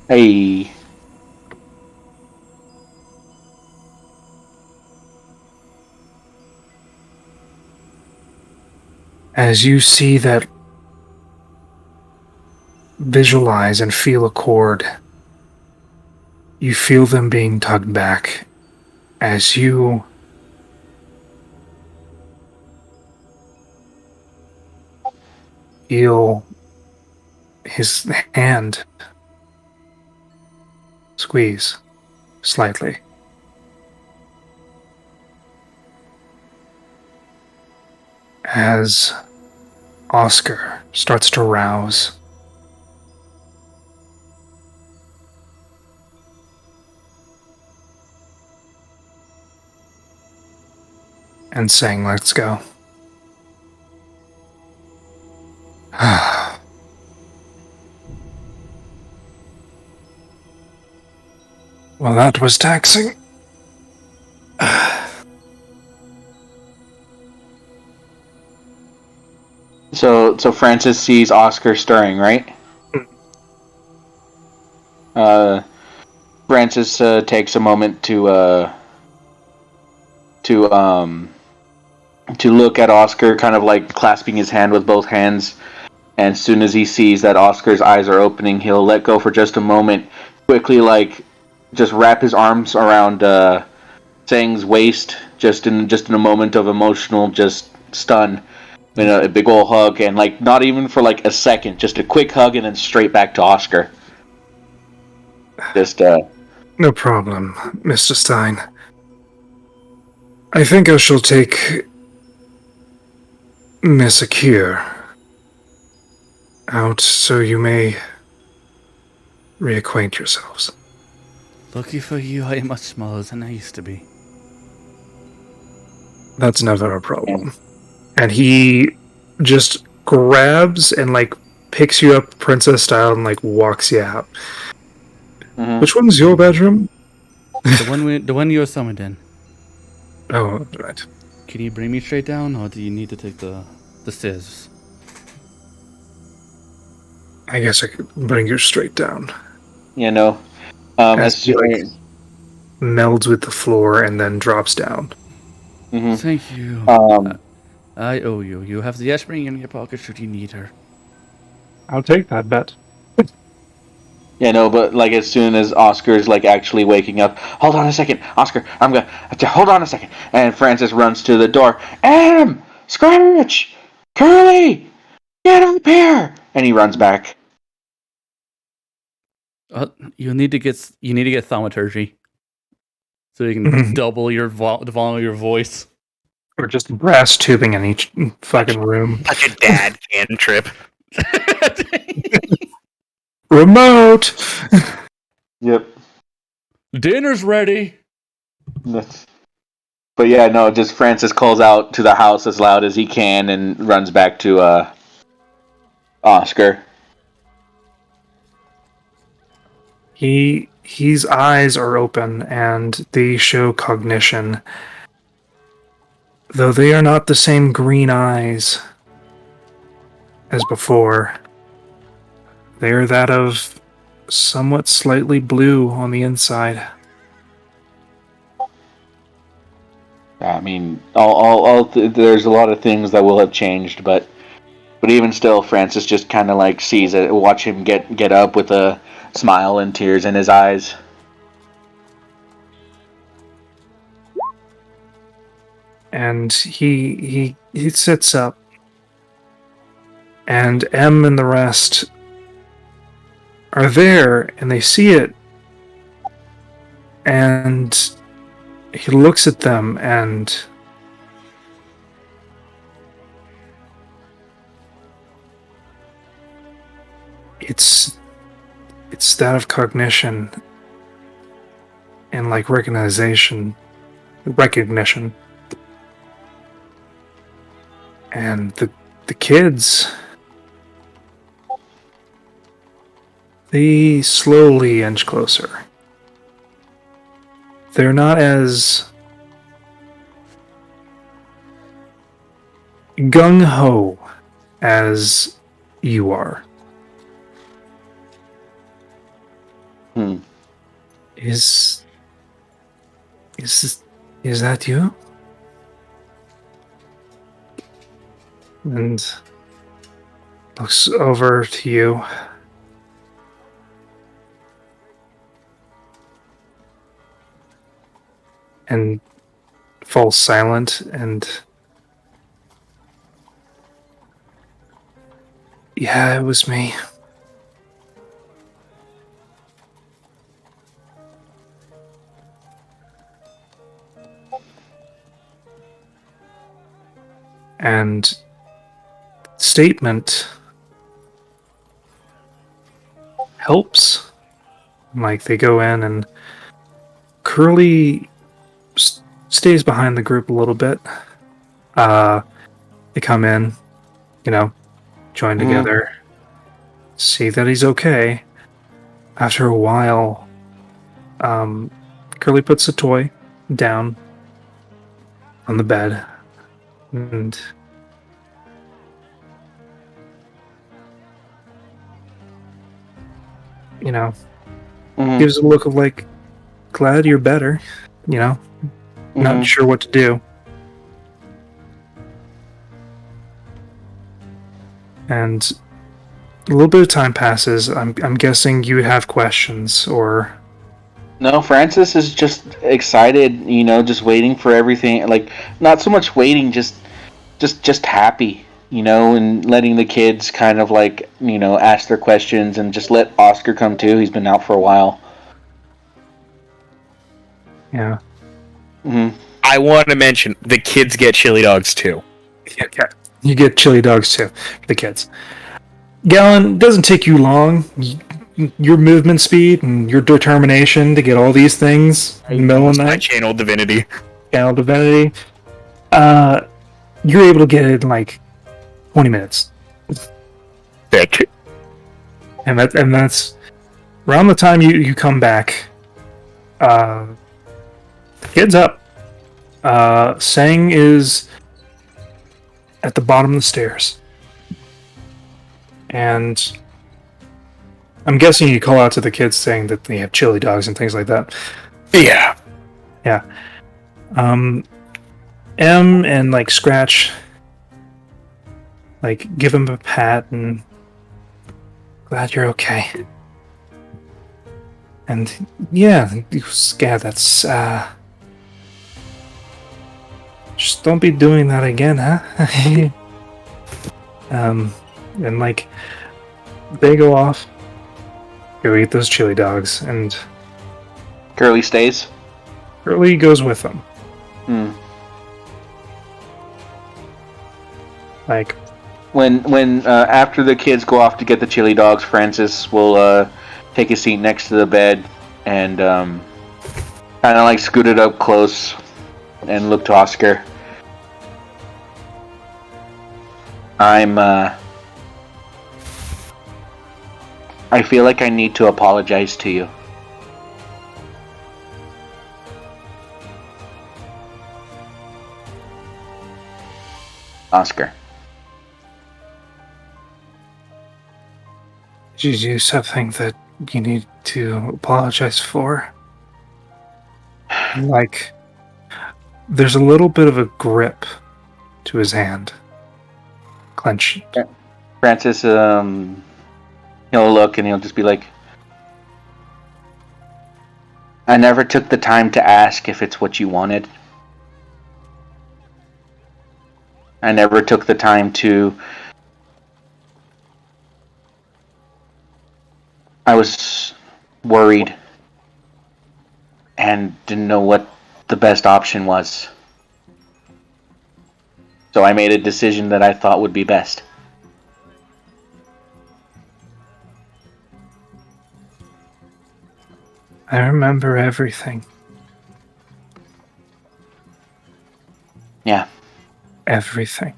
Hey. As you see that, visualize and feel a cord, you feel them being tugged back as you feel his hand squeeze slightly. As Oscar starts to rouse, and saying, "Let's go." Well, that was taxing. So Francis sees Oscar stirring, right? Francis takes a moment to look at Oscar, kind of like clasping his hand with both hands. And as soon as he sees that Oscar's eyes are opening, he'll let go for just a moment, quickly just wrap his arms around Sang's waist, just in a moment of emotional stun. A big ol' hug, and not even for a second, just a quick hug, and then straight back to Oscar. No problem, Mr. Stein. I think I shall take Miss Akir out so you may reacquaint yourselves. Lucky for you, I am much smaller than I used to be. That's never a problem. And he just grabs and picks you up princess style and walks you out. Mm-hmm. Which one's your bedroom? The one you're summoned in. Oh, right. Can you bring me straight down, or do you need to take the stairs? I guess I could bring you straight down. As he melds with the floor and then drops down. Mm-hmm. Thank you. I owe you. You have the S-ring in your pocket should you need her. I'll take that bet. But as soon as Oscar is actually waking up, hold on a second, Oscar, hold on a second, and Francis runs to the door. Adam, Scratch, Curly, get up here, and he runs back. You need to get thaumaturgy. so you can double your the volume of your voice. Or just brass tubing in each fucking room. Such a dad cantrip. Remote! Yep. Dinner's ready. But yeah, no, just Francis calls out to the house as loud as he can and runs back to Oscar. His eyes are open and they show cognition. Though they are not the same green eyes as before. They are that of somewhat slightly blue on the inside. I mean, there's a lot of things that will have changed, but even still, Francis just kind of like sees it, watch him get up with a smile and tears in his eyes. And he sits up, and M and the rest are there, and they see it, and he looks at them, and it's that of cognition and like recognition. And the kids, they slowly inch closer. They're not as gung-ho as you are. Is that you? And looks over to you. And falls silent, and yeah, it was me. And statement helps. Like, they go in, and Curly stays behind the group a little bit. They come in, join together, see that he's okay. After a while, Curly puts a toy down on the bed, and gives a look of like, glad you're better, not sure what to do. And a little bit of time passes. I'm guessing you have questions, or... No, Francis is just excited, just waiting for everything. Like, not so much waiting, just happy, and letting the kids kind of like, ask their questions and just let Oscar come too. He's been out for a while. Yeah. I want to mention the kids get chili dogs too. Yeah. You get chili dogs too, for the kids. Galen, it doesn't take you long. Your movement speed and your determination to get all these things in the middle of the night. Channel divinity. You're able to get it in like 20 minutes. Thick. And that's around the time you come back. The kid's up. Sang is at the bottom of the stairs. And I'm guessing you call out to the kids saying that they have chili dogs and things like that. Yeah. Yeah. M and like Scratch, like, give him a pat and glad you're okay. And yeah, that's just don't be doing that again, huh? And like, they go off, go eat those chili dogs, and Curly stays. Curly goes with them. Hmm. Like, When after the kids go off to get the chili dogs, Francis will take a seat next to the bed and kind of like scoot it up close and look to Oscar. I feel like I need to apologize to you. Oscar. did you do something that you need to apologize for? Like, there's a little bit of a grip to his hand. Clenched. Francis, he'll look and he'll just be like, I never took the time to ask if it's what you wanted. I never took the time to... I was worried and didn't know what the best option was. So I made a decision that I thought would be best. I remember everything. Yeah. Everything.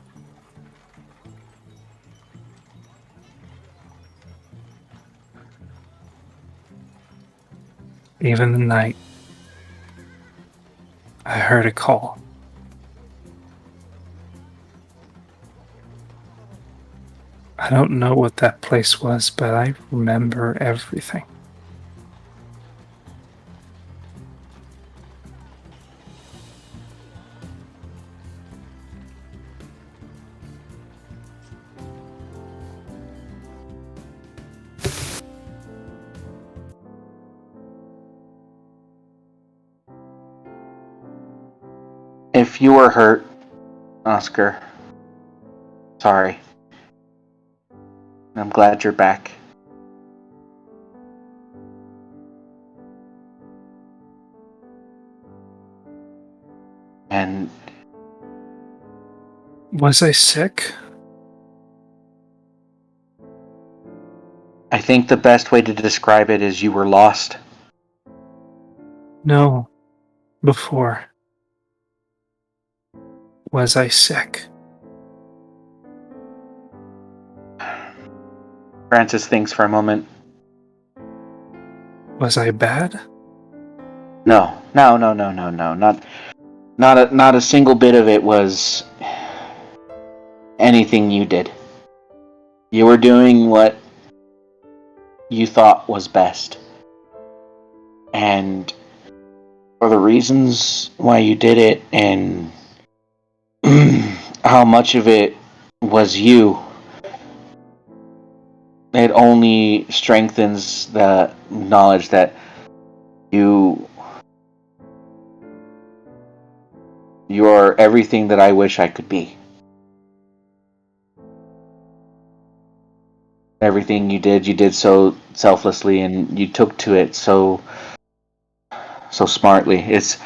Even the night I heard a call. I don't know what that place was, but I remember everything. If you were hurt, Oscar, sorry. I'm glad you're back. And Was I sick? I think the best way to describe it is you were lost. No. Before. Was I sick? Francis thinks for a moment. Was I bad? No. Not a single bit of it was anything you did. You were doing what you thought was best. And for the reasons why you did it and how much of it was you, it only strengthens the knowledge that you are everything that I wish I could be. Everything you did so selflessly, and you took to it so smartly. It's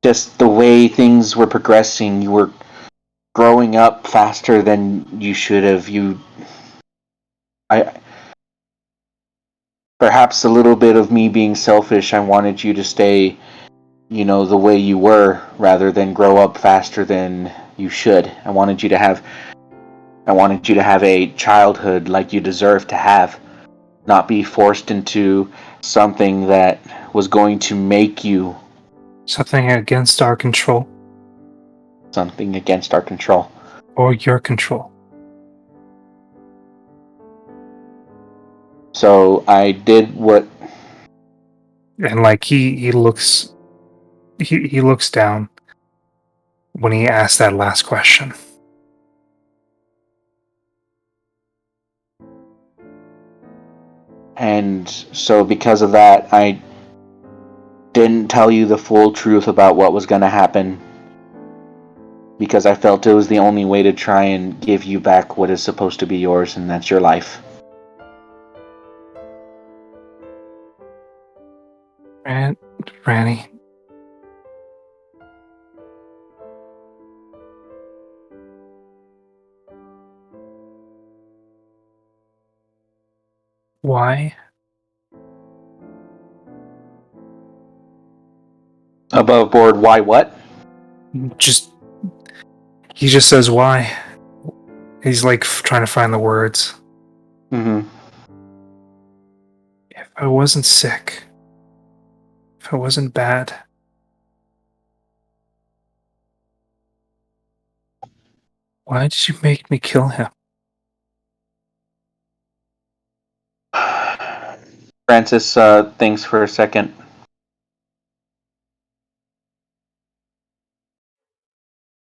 just the way things were progressing. You were growing up faster than you should have. Perhaps a little bit of me being selfish. I wanted you to stay, the way you were, rather than grow up faster than you should. I wanted you to have a childhood like you deserve to have, not be forced into something that was going to make you Something against our control. something against our control. Or your control. So I did what... And like he looks down when he asked that last question. And so because of that, I didn't tell you the full truth about what was going to happen, because I felt it was the only way to try and give you back what is supposed to be yours, and that's your life. Franny, Why? Above board, why what? Just he just says why. He's like trying to find the words. Mm-hmm. If I wasn't sick, if I wasn't bad, why did you make me kill him? Francis thinks for a second.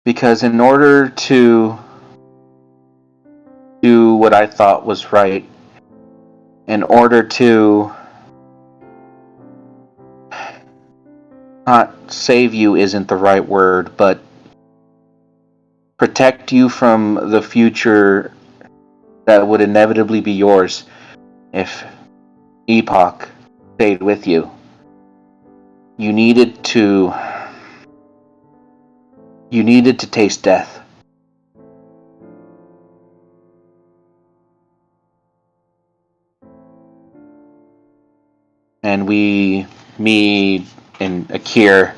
Because in order to do what I thought was right, in order to not save you isn't the right word, but protect you from the future that would inevitably be yours if Epoch stayed with you. You needed to taste death. And me and Akir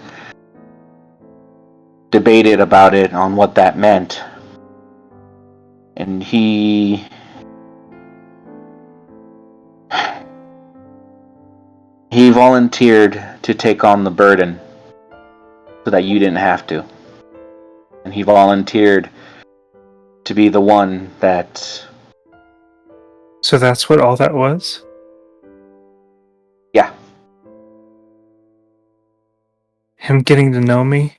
debated about it on what that meant. And he volunteered to take on the burden so that you didn't have to. And he volunteered to be the one that... So that's what all that was? Yeah. Him getting to know me?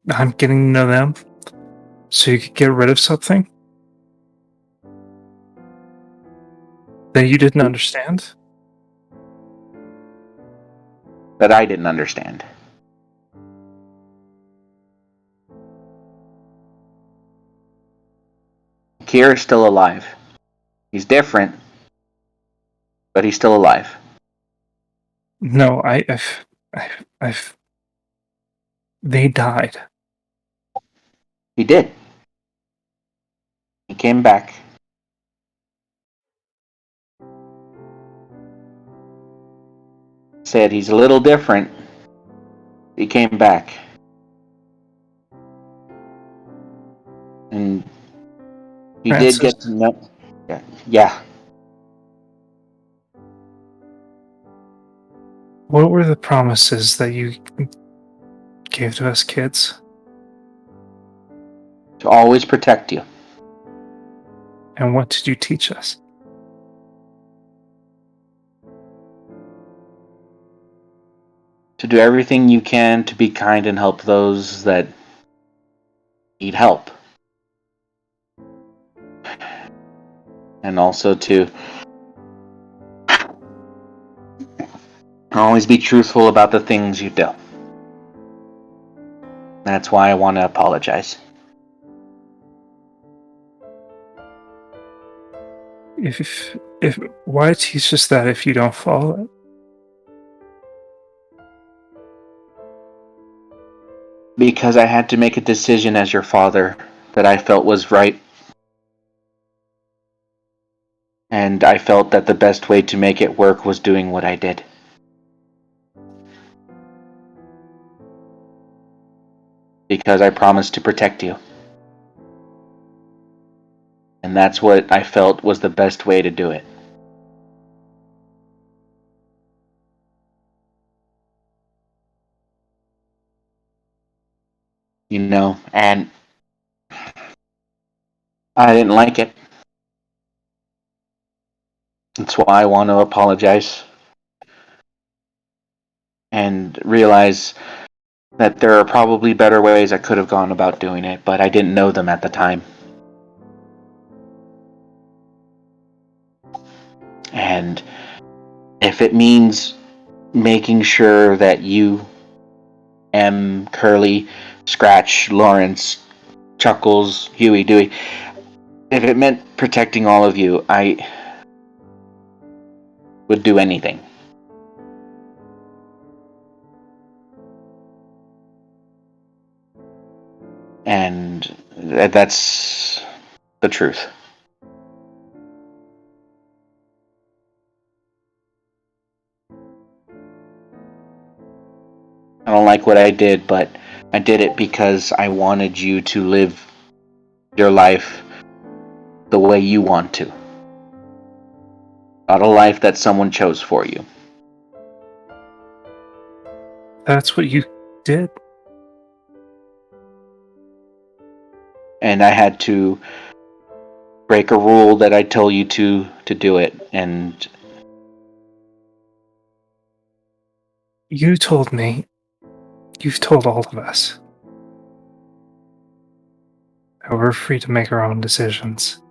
I'm getting to know them? So you could get rid of something? That you didn't understand? That I didn't understand. Kira's still alive. He's different, but he's still alive. No, I've they died. He did. He came back. Said he's a little different. He came back. And he did get to know... Yeah. What were the promises that you gave to us kids? To always protect you. And what did you teach us? To do everything you can to be kind and help those that need help. And also to always be truthful about the things you do. That's why I want to apologize. If why teach us that if you don't follow it? Because I had to make a decision as your father that I felt was right. And I felt that the best way to make it work was doing what I did. Because I promised to protect you. And that's what I felt was the best way to do it. You know, and I didn't like it. That's why I want to apologize. And realize that there are probably better ways I could have gone about doing it, but I didn't know them at the time. And if it means making sure that you, M, Curly, Scratch, Lawrence, Chuckles, Huey, Dewey, if it meant protecting all of you, I would do anything. And that's the truth. I don't like what I did, but I did it because I wanted you to live your life the way you want to. Not a life that someone chose for you. That's what you did. And I had to break a rule that I told you to do it. And You told me. You've told all of us that we're free to make our own decisions.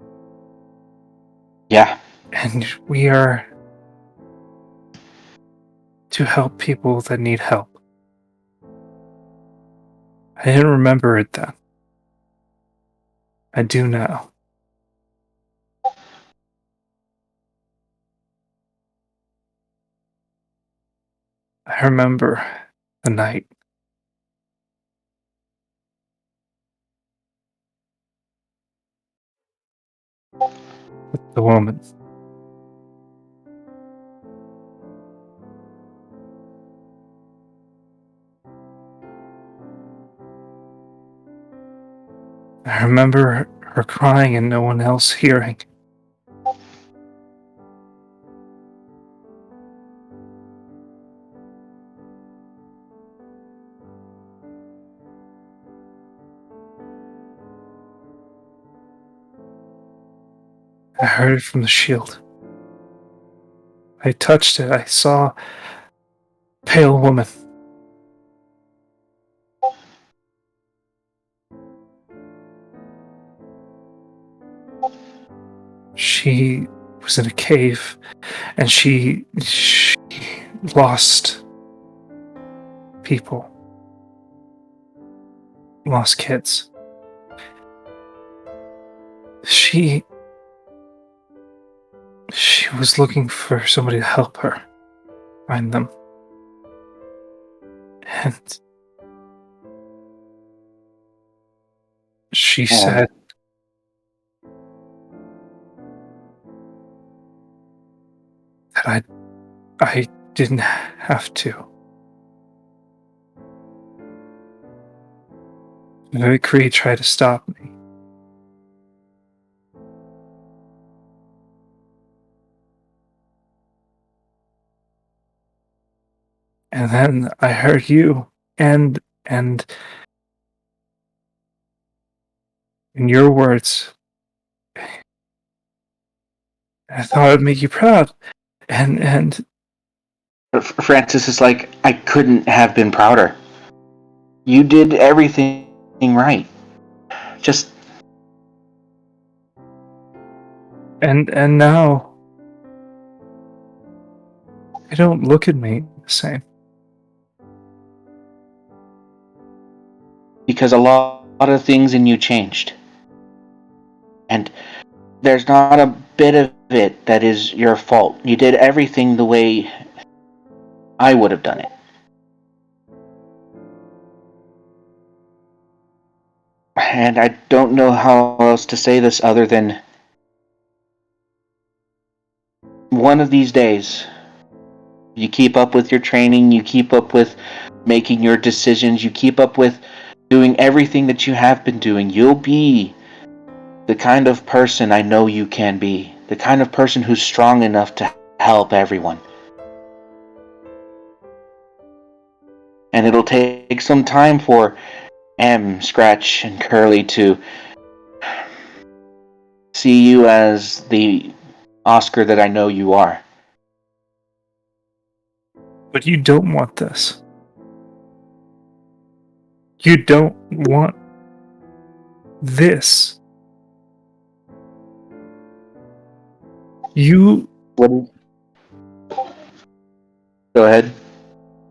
yeah, And we are to help people that need help. I didn't remember it then. I do now. I remember the night. With the woman. I remember her crying and no one else hearing. I heard it from the shield. I touched it. I saw a pale woman. She was in a cave and she lost people. Lost kids. She was looking for somebody to help her find them. And she said that I didn't have to. Cree tried to stop me. And then I heard you and in your words, I thought it'd make you proud. And Francis is like, I couldn't have been prouder. You did everything right. Just and now they don't look at me the same. because a lot of things in you changed. And there's not a bit of it that is your fault. You did everything the way I would have done it. And I don't know how else to say this other than one of these days, you keep up with your training, you keep up with making your decisions, you keep up with doing everything that you have been doing, you'll be the kind of person I know you can be. The kind of person who's strong enough to help everyone. And it'll take some time for Scratch, and Curly to see you as the Oscar that I know you are. But you don't want this. You don't want this. You What? Go ahead.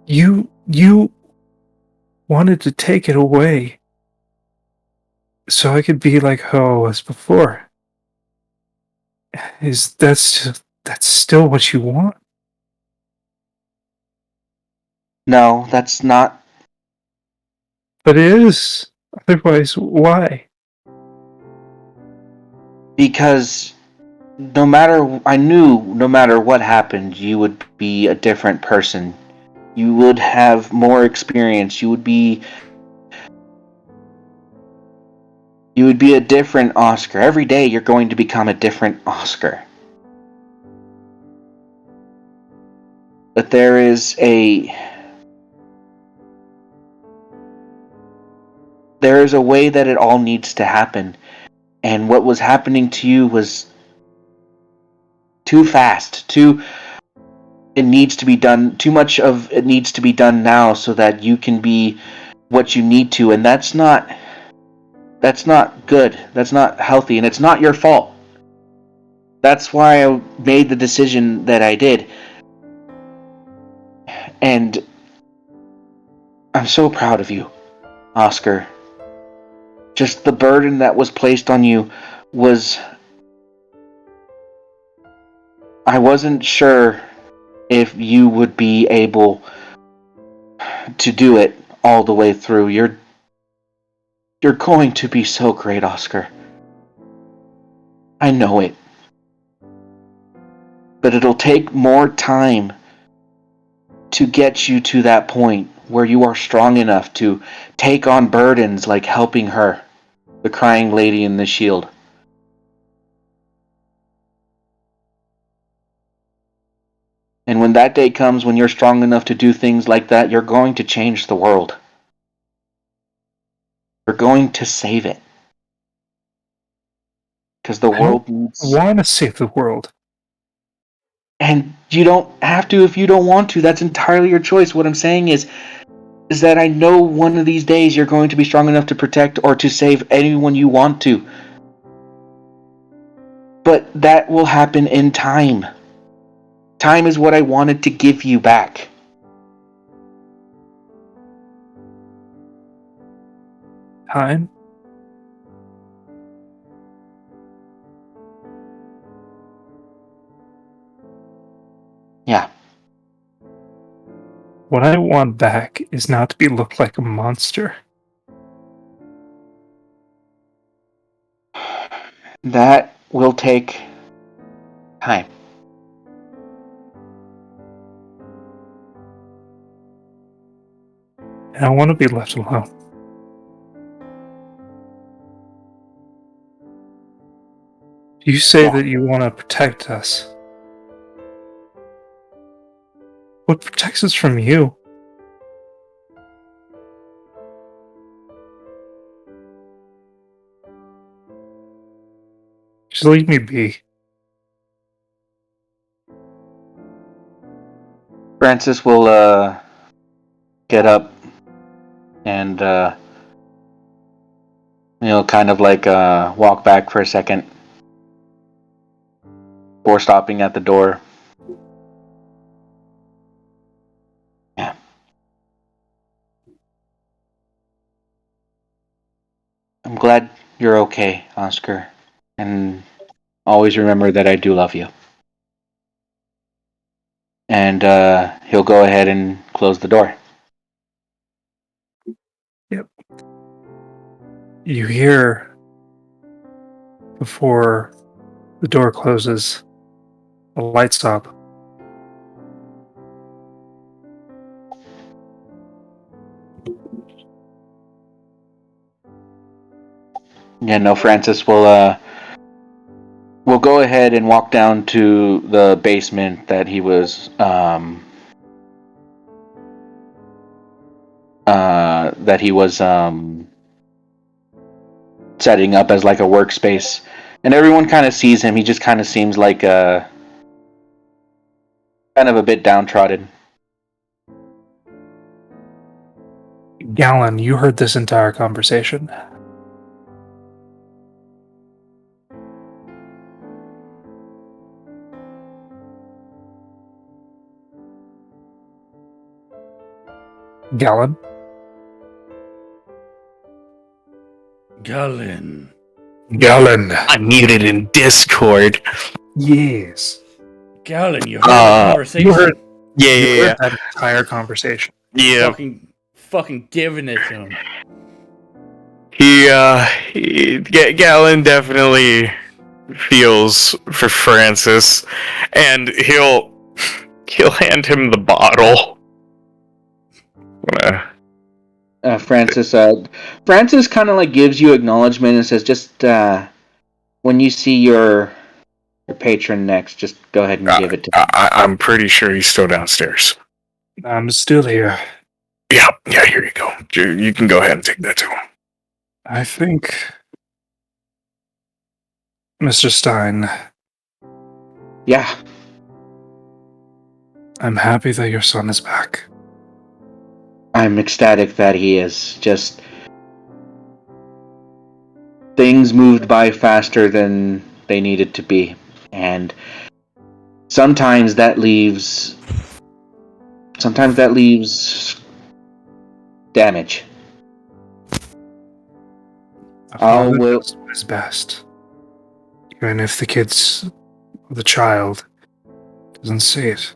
you wanted to take it away so I could be like how I was before. That's still what you want? No, that's not. But it is. Otherwise, why? Because I knew no matter what happened, you would be a different person. You would have more experience. You would be a different Oscar. Every day you're going to become a different Oscar. But there is a way that it all needs to happen. And what was happening to you was too fast. It needs to be done. Too much of it needs to be done now so that you can be what you need to, and that's not good. That's not healthy, and it's not your fault. That's why I made the decision that I did. And I'm so proud of you, Oscar. Just the burden that was placed on you was... I wasn't sure if you would be able to do it all the way through. You're going to be so great, Oscar. I know it. But it'll take more time to get you to that point where you are strong enough to take on burdens like helping her, the crying lady in the shield. And when that day comes, when you're strong enough to do things like that, you're going to change the world. You're going to save it. Because the world needs... I want to save the world. And you don't have to if you don't want to. That's entirely your choice. What I'm saying is that I know one of these days you're going to be strong enough to protect or to save anyone you want to. But that will happen in time. Time is what I wanted to give you back. Time? Yeah. What I want back is not to be looked like a monster. That will take time. And I want to be left alone. You say that you want to protect us. What protects us from you? Just leave me be. Francis will get up and kind of like walk back for a second before stopping at the door. Yeah. I'm glad you're okay, Oscar. And always remember that I do love you. And he'll go ahead and close the door. Yep. You hear, before the door closes, a light stop. Yeah, no, Francis will go ahead and walk down to the basement that he was setting up as like a workspace, and everyone kind of sees him. He just kind of seems like kind of a bit downtrodden. Gallon, you heard this entire conversation. Gallon? Galen. Gallon. I'm muted in Discord. Yes. Galen, you heard the conversation. You heard Yeah. that entire conversation. Yeah. Fucking giving it to him. Galen definitely feels for Francis, and he'll hand him the bottle. Francis kind of like gives you acknowledgement and says, just when you see your patron next, just go ahead and give it to him. I'm pretty sure he's still downstairs. I'm still here. Yeah, here you go. You can go ahead and take that to him. I think, Mr. Stein, Yeah, I'm happy that your son is back. I'm ecstatic that he is. Just things moved by faster than they needed to be, and sometimes that leaves damage. A Oh, father well- does what is best. Even if the child, doesn't see it.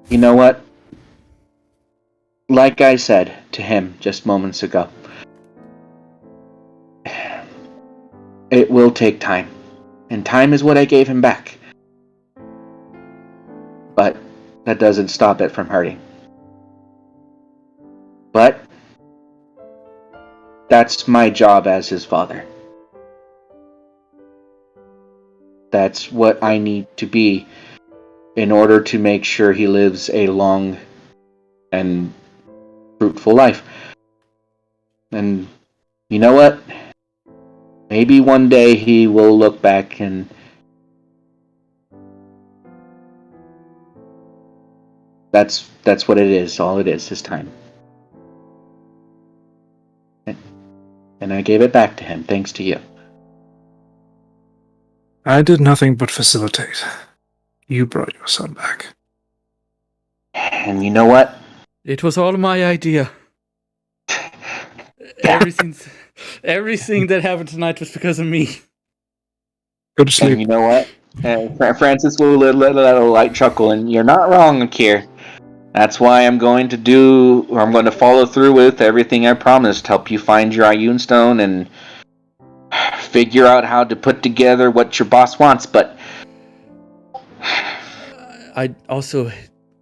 You know what? Like I said to him just moments ago, it will take time. And time is what I gave him back. But that doesn't stop it from hurting. But that's my job as his father. That's what I need to be in order to make sure he lives a long and fruitful life. And you know what? Maybe one day he will look back and that's what it is. All it is time. And I gave it back to him, thanks to you. I did nothing but facilitate. You brought your son back. And you know what? It was all my idea. Everything that happened tonight was because of me. Go to sleep. And you know what? Francis will let a light chuckle, and you're not wrong, Akir. That's why I'm going to follow through with everything I promised. Help you find your Ioun stone and figure out how to put together what your boss wants. But I also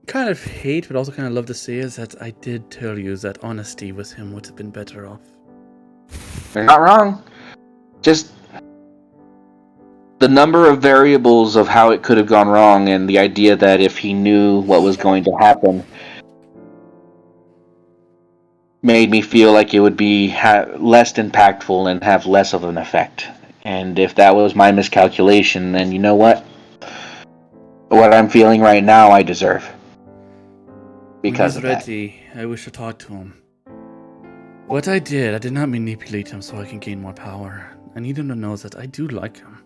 kind of hate, but also kind of love to say is that I did tell you that honesty with him would have been better off. you're not wrong. Just the number of variables of how it could have gone wrong, and the idea that if he knew what was going to happen, made me feel like it would be less impactful and have less of an effect. And if that was my miscalculation, then you know what? What I'm feeling right now, I deserve. Because of when he's that. ready, I wish to talk to him. What I did not manipulate him so I can gain more power. I need him to know that I do like him.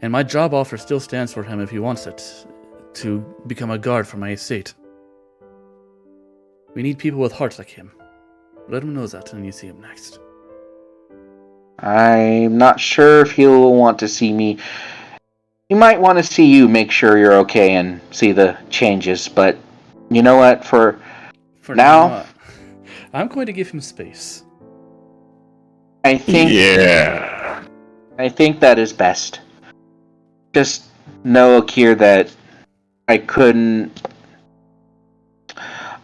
And my job offer still stands for him if he wants it, to become a guard for my estate. We need people with hearts like him. Let him know that when you see him next. I'm not sure if he'll want to see me. He might want to see you, make sure you're okay, and see the changes. But you know what? For now, I'm going to give him space. I think that is best. Just know, Akir, that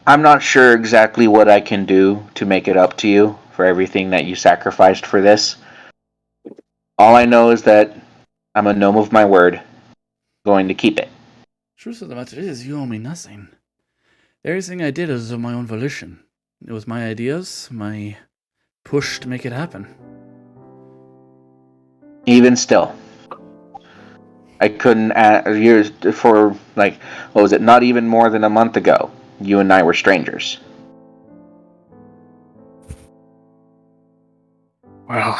I'm not sure exactly what I can do to make it up to you for everything that you sacrificed for this. All I know is that I'm a gnome of my word, going to keep it. Truth of the matter is, you owe me nothing. Everything I did is of my own volition. It was my ideas, my push to make it happen. Even still, I couldn't. Years for what was it? Not even more than a month ago, you and I were strangers. Well,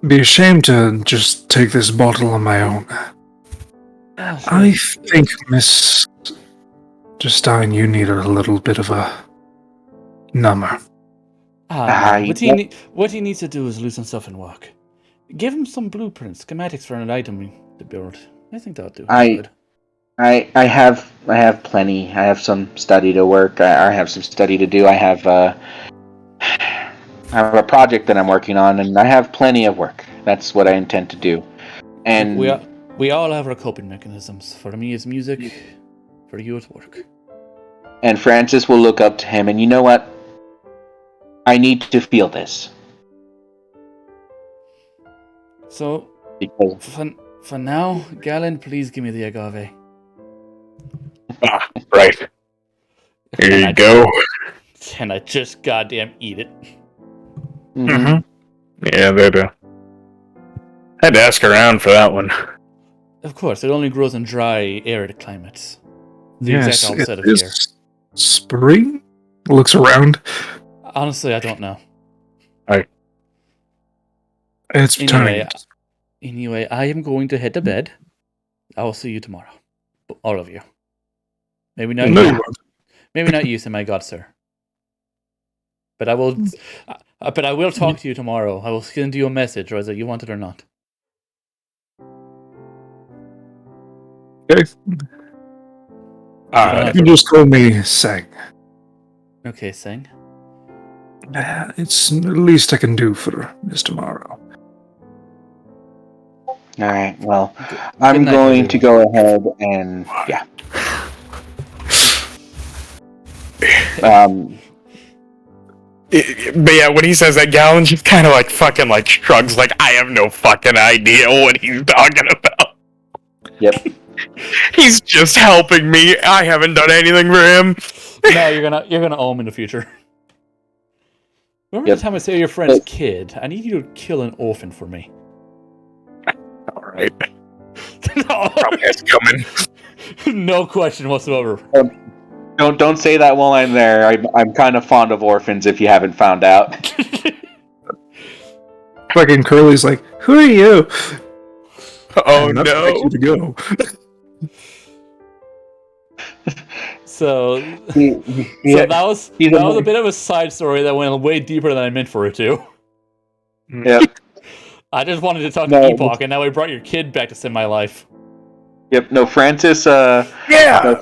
be ashamed to just take this bottle on my own. I think, Miss Stein, you need a little bit of a number. What he needs to do is loosen stuff and walk. Give him some blueprints, schematics for an item to build. I think that'll do. I have plenty. I have some study to work. I have some study to do. I have a project that I'm working on, and I have plenty of work. That's what I intend to do. And We all have our coping mechanisms. For me, it's music. For you, it's work. And Francis will look up to him, and you know what? I need to feel this. So, Because for now, Galen, please give me the agave. Ah, right. Here you go. Can I just goddamn eat it? Mhm. Yeah, they do. Had to ask around for that one. Of course, it only grows in dry, arid climates. The Yes, exact opposite it of here. is spring. Looks around. Honestly, I don't know. It's Anyway, time. I am going to head to bed. I will see you tomorrow. All of you. Maybe not No, you. you won't. Maybe not you, my god, sir. But I will. But I will talk to you tomorrow. I will send you a message, whether you want it or not. Okay. Alright. You can just call me Sang. Okay, Sing. It's the least I can do for this tomorrow. All right. Well, Good I'm night, going to everyone. go ahead and yeah. Um. But yeah, when he says that, Galen just kind of like fucking like shrugs, like I have no fucking idea what he's talking about. Yep. He's just helping me. I haven't done anything for him. No, you're gonna owe him in the future. Remember Yep. the time I say your friend's kid? I need you to kill an orphan for me. All right, No. it's coming. No question whatsoever. Don't say that while I'm there. I'm kind of fond of orphans. If you haven't found out. Fucking Curly's like, who are you? Oh And that's where I no! need to go. So Yeah. that was a bit of a side story that went way deeper than I meant for it to. Yep. I just wanted to talk No, to Epoch, and now we brought your kid back to save my life. Yep. No, Francis. Yeah.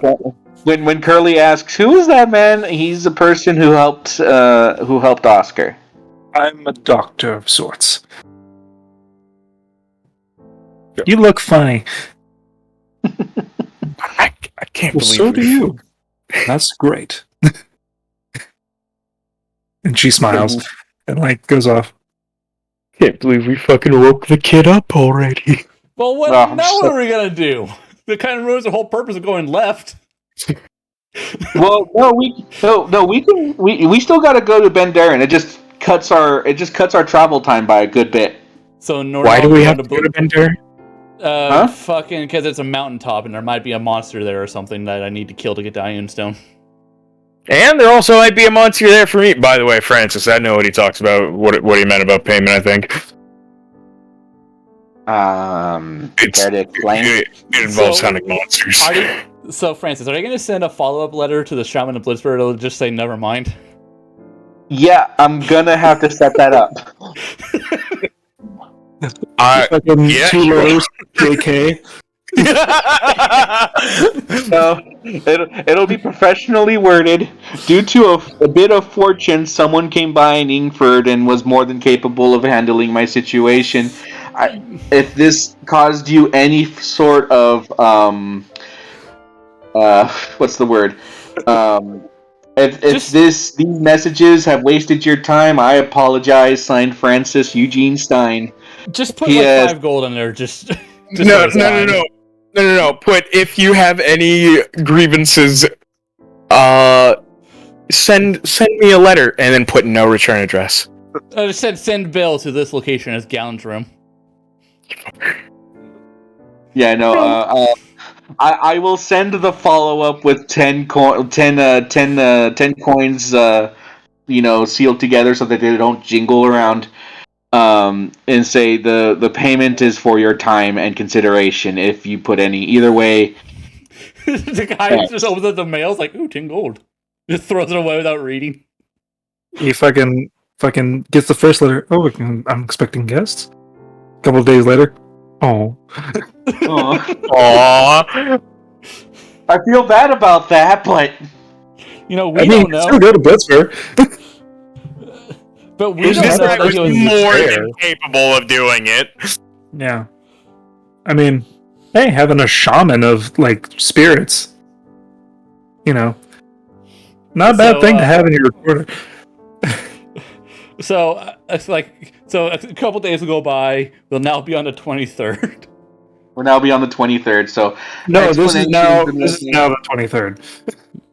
When Curly asks who is that man, he's the person who helped Oscar. I'm a doctor of sorts. You look funny. I can't Well, believe so do you. That's great. And she smiles and like goes off. Can't believe we fucking woke the kid up already. Well, what are we gonna do? That kind of ruins the whole purpose of going left. Well, no, we still got to go to Ben Darren. It just cuts our travel time by a good bit. So Why do we have to go to Bender? Huh? Fucking because it's a mountaintop and there might be a monster there or something that I need to kill to get to Ironstone. And there also might be a monster there for me. By the way, Francis, I know what he talks about. What he meant about payment. I think Care to explain? it involves So, hunting monsters. So, Francis, are you going to send a follow-up letter to the Shaman of Blitzburg that'll just say never mind? Yeah, I'm gonna have to set that up. Fucking yeah, 2 letters, JK. So it'll be professionally worded. Due to a bit of fortune, someone came by in Ingford and was more than capable of handling my situation. If this caused you any sort of what's the word? If these messages have wasted your time, I apologize. Signed, Francis Eugene Stein. Just put P.S. like 5 gold in there. Just No. Put if you have any grievances, send me a letter and then put no return address. I just said send bill to this location as Galen's room. Yeah, no. I will send the follow up with 10 coins, sealed together so that they don't jingle around. And say the payment is for your time and consideration. If you put any, either way. The guy just opens up the mail, is like, ooh, 10 gold. Just throws it away without reading. He fucking gets the first letter. Oh, I'm expecting guests. A couple of days later. Oh. Aww. I feel bad about that, but we don't know. Still go to Blitzburg. But we don't This know guy that was he was more there. than capable of doing it. Yeah. I mean, Hey, having a shaman of like spirits, you know, not a bad thing to have in your recorder. So it's like a couple days will go by. We'll now be on the 23rd. We'll now be on the 23rd. So No, this is now explanations the 23rd.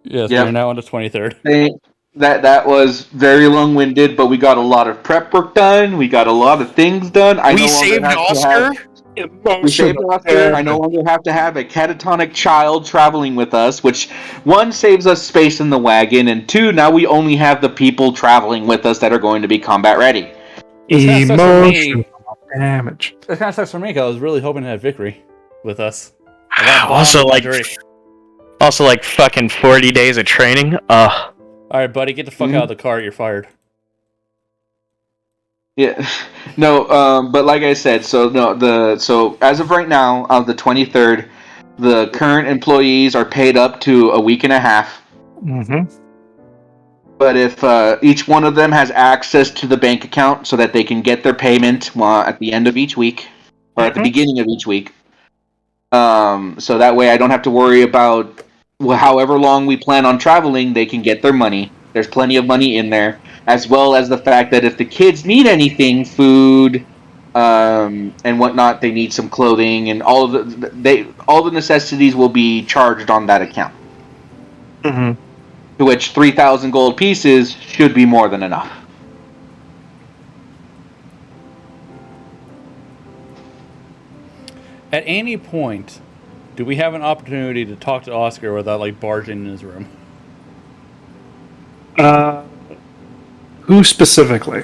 Yes, Yep. we're now on the 23rd. That was very long-winded, but we got a lot of prep work done. We got a lot of things done. We saved Oscar. We saved Oscar. I no longer have to have a catatonic child traveling with us, which one saves us space in the wagon, and two, now we only have the people traveling with us that are going to be combat ready. Emotional damage. It kind of sucks for me because I was really hoping to have Vickery with us. Also, like fucking 40 days of training. All right, buddy, get the fuck out of the car. You're fired. Yeah, no, but like I said, so as of right now, on the 23rd, the current employees are paid up to a week and a half. Mm-hmm. But if each one of them has access to the bank account so that they can get their payment at the end of each week, or at the beginning of each week, so that way I don't have to worry about however long we plan on traveling, they can get their money. There's plenty of money in there, as well as the fact that if the kids need anything, food, and whatnot, they need some clothing, and all the necessities will be charged on that account. Mm-hmm. To which 3,000 gold pieces should be more than enough. At any point, do we have an opportunity to talk to Oscar without like barging in his room? Who specifically?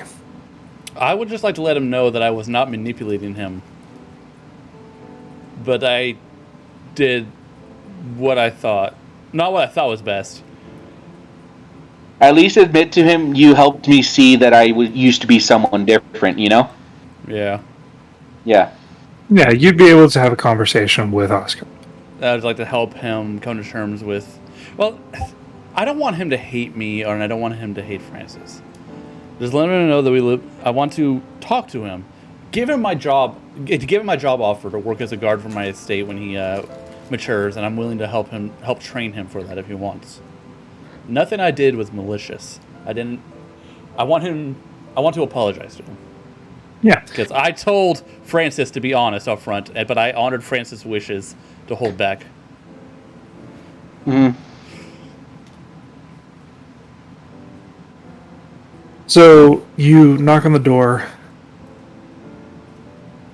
I would just like to let him know that I was not manipulating him, but I did what I thought. Not what I thought was best. At least admit to him you helped me see that I used to be someone different, you know? Yeah. Yeah. Yeah, you'd be able to have a conversation with Oscar. I would like to help him come to terms with... Well, I don't want him to hate me, or I don't want him to hate Francis. Just let him know that we live... I want to talk to him. Give him my job offer to work as a guard for my estate when he matures, and I'm willing to help train him for that if he wants. Nothing I did was malicious. I want to apologize to him. Yeah. Because I told Francis to be honest up front, but I honored Francis' wishes to hold back. Mm-hmm. So you knock on the door.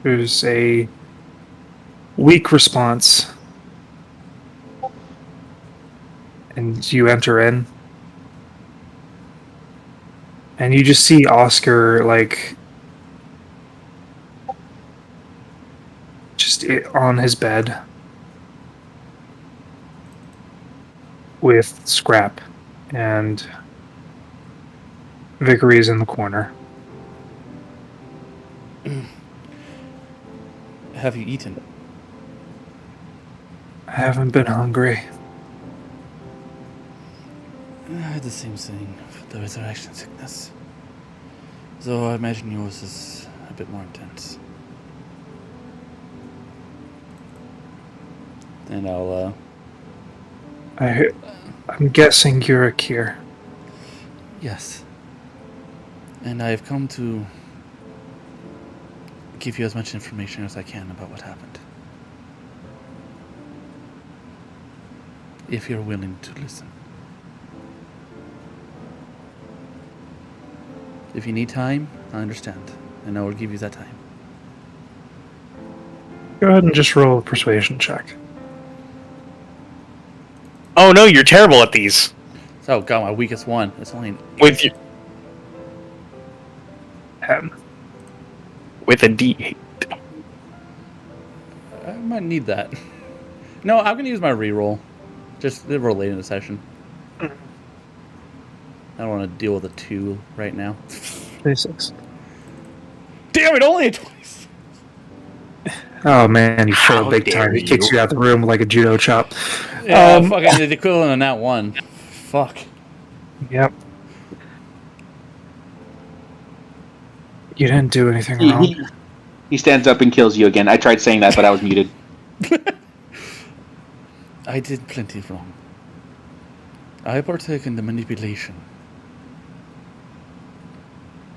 There's a weak response. And you enter in. And you just see Oscar, like, just on his bed with Scrap, and Vickery's in the corner. Have you eaten? I haven't been hungry. I had the same thing for the resurrection sickness. So I imagine yours is a bit more intense. And I'm guessing you're a Kier. yes. And I've come to give you as much information as I can about what happened. If you're willing to listen. If you need time, I understand. And I will give you that time. Go ahead and just roll a persuasion check. Oh no, you're terrible at these. So, God, my weakest one. It's only... With you, 10. with a D8. I might need that. No, I'm going to use my reroll. Just roll late in the session. I don't want to deal with a 2 right now. 26. Damn it, only a 26! Oh man, you failed How big dare time. He kicks you out the room like a judo chop. Yeah, fucking the equivalent of that one. Fuck. Yep. You didn't do anything wrong. He stands up and kills you again. I tried saying that, but I was muted. I did plenty wrong. I partook in the manipulation.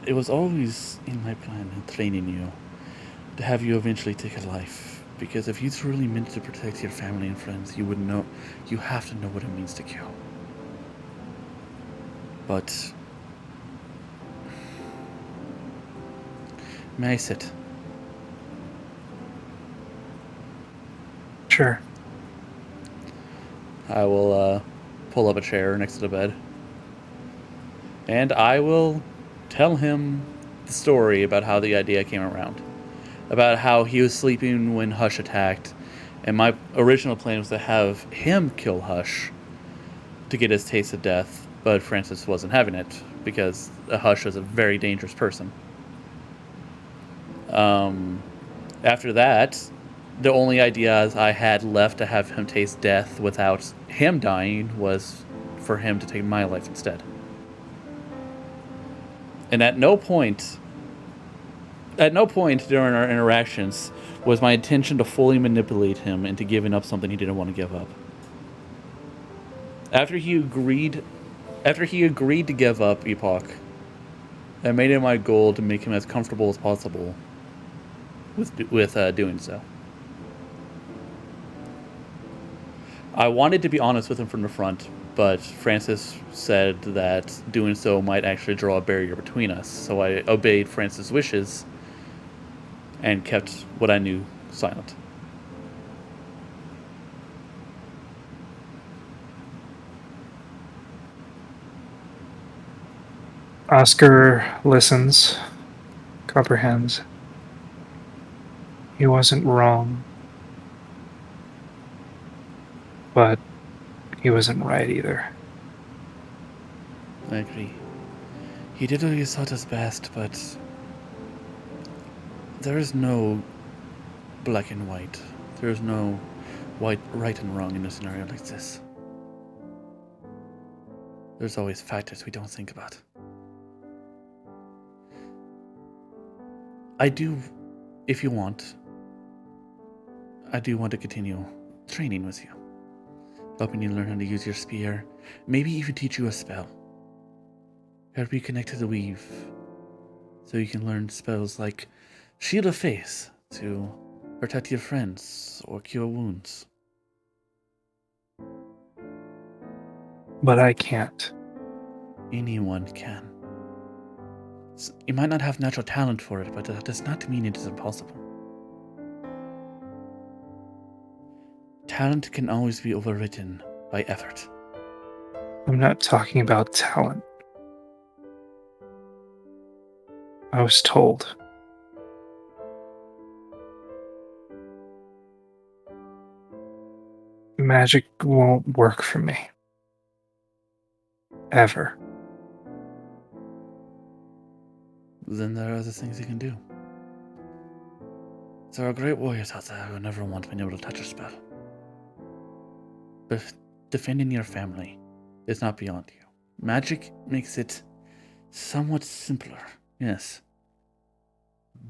It was always in my plan in training you to have you eventually take a life. Because if you truly meant to protect your family and friends, you would know. You have to know what it means to kill. But may I sit? Sure. I will pull up a chair next to the bed. And I will tell him the story about how the idea came around. About how he was sleeping when Hush attacked. And my original plan was to have him kill Hush to get his taste of death. But Francis wasn't having it because Hush was a very dangerous person. After that, the only ideas I had left to have him taste death without him dying was for him to take my life instead. And at no point during our interactions was my intention to fully manipulate him into giving up something he didn't want to give up. After he agreed to give up Epoch, I made it my goal to make him as comfortable as possible with doing so. I wanted to be honest with him from the front, but Francis said that doing so might actually draw a barrier between us, so I obeyed Francis' wishes and kept what I knew silent. Oscar listens, comprehends. He wasn't wrong, but he wasn't right either. I agree. He did what he thought was best, but there is no black and white. There is no right and wrong in a scenario like this. There's always factors we don't think about. I do, if you want, I do want to continue training with you. Helping you learn how to use your spear. Maybe even teach you a spell. Help you connect to the weave. So you can learn spells like Shield of Faith to protect your friends or cure wounds. But I can't. Anyone can. You might not have natural talent for it, but that does not mean it is impossible. Talent can always be overridden by effort. I'm not talking about talent. I was told. Magic won't work for me. Ever. Then there are other things you can do. There are great warriors out there who never want being able to touch a spell. But defending your family is not beyond you. Magic makes it somewhat simpler, yes.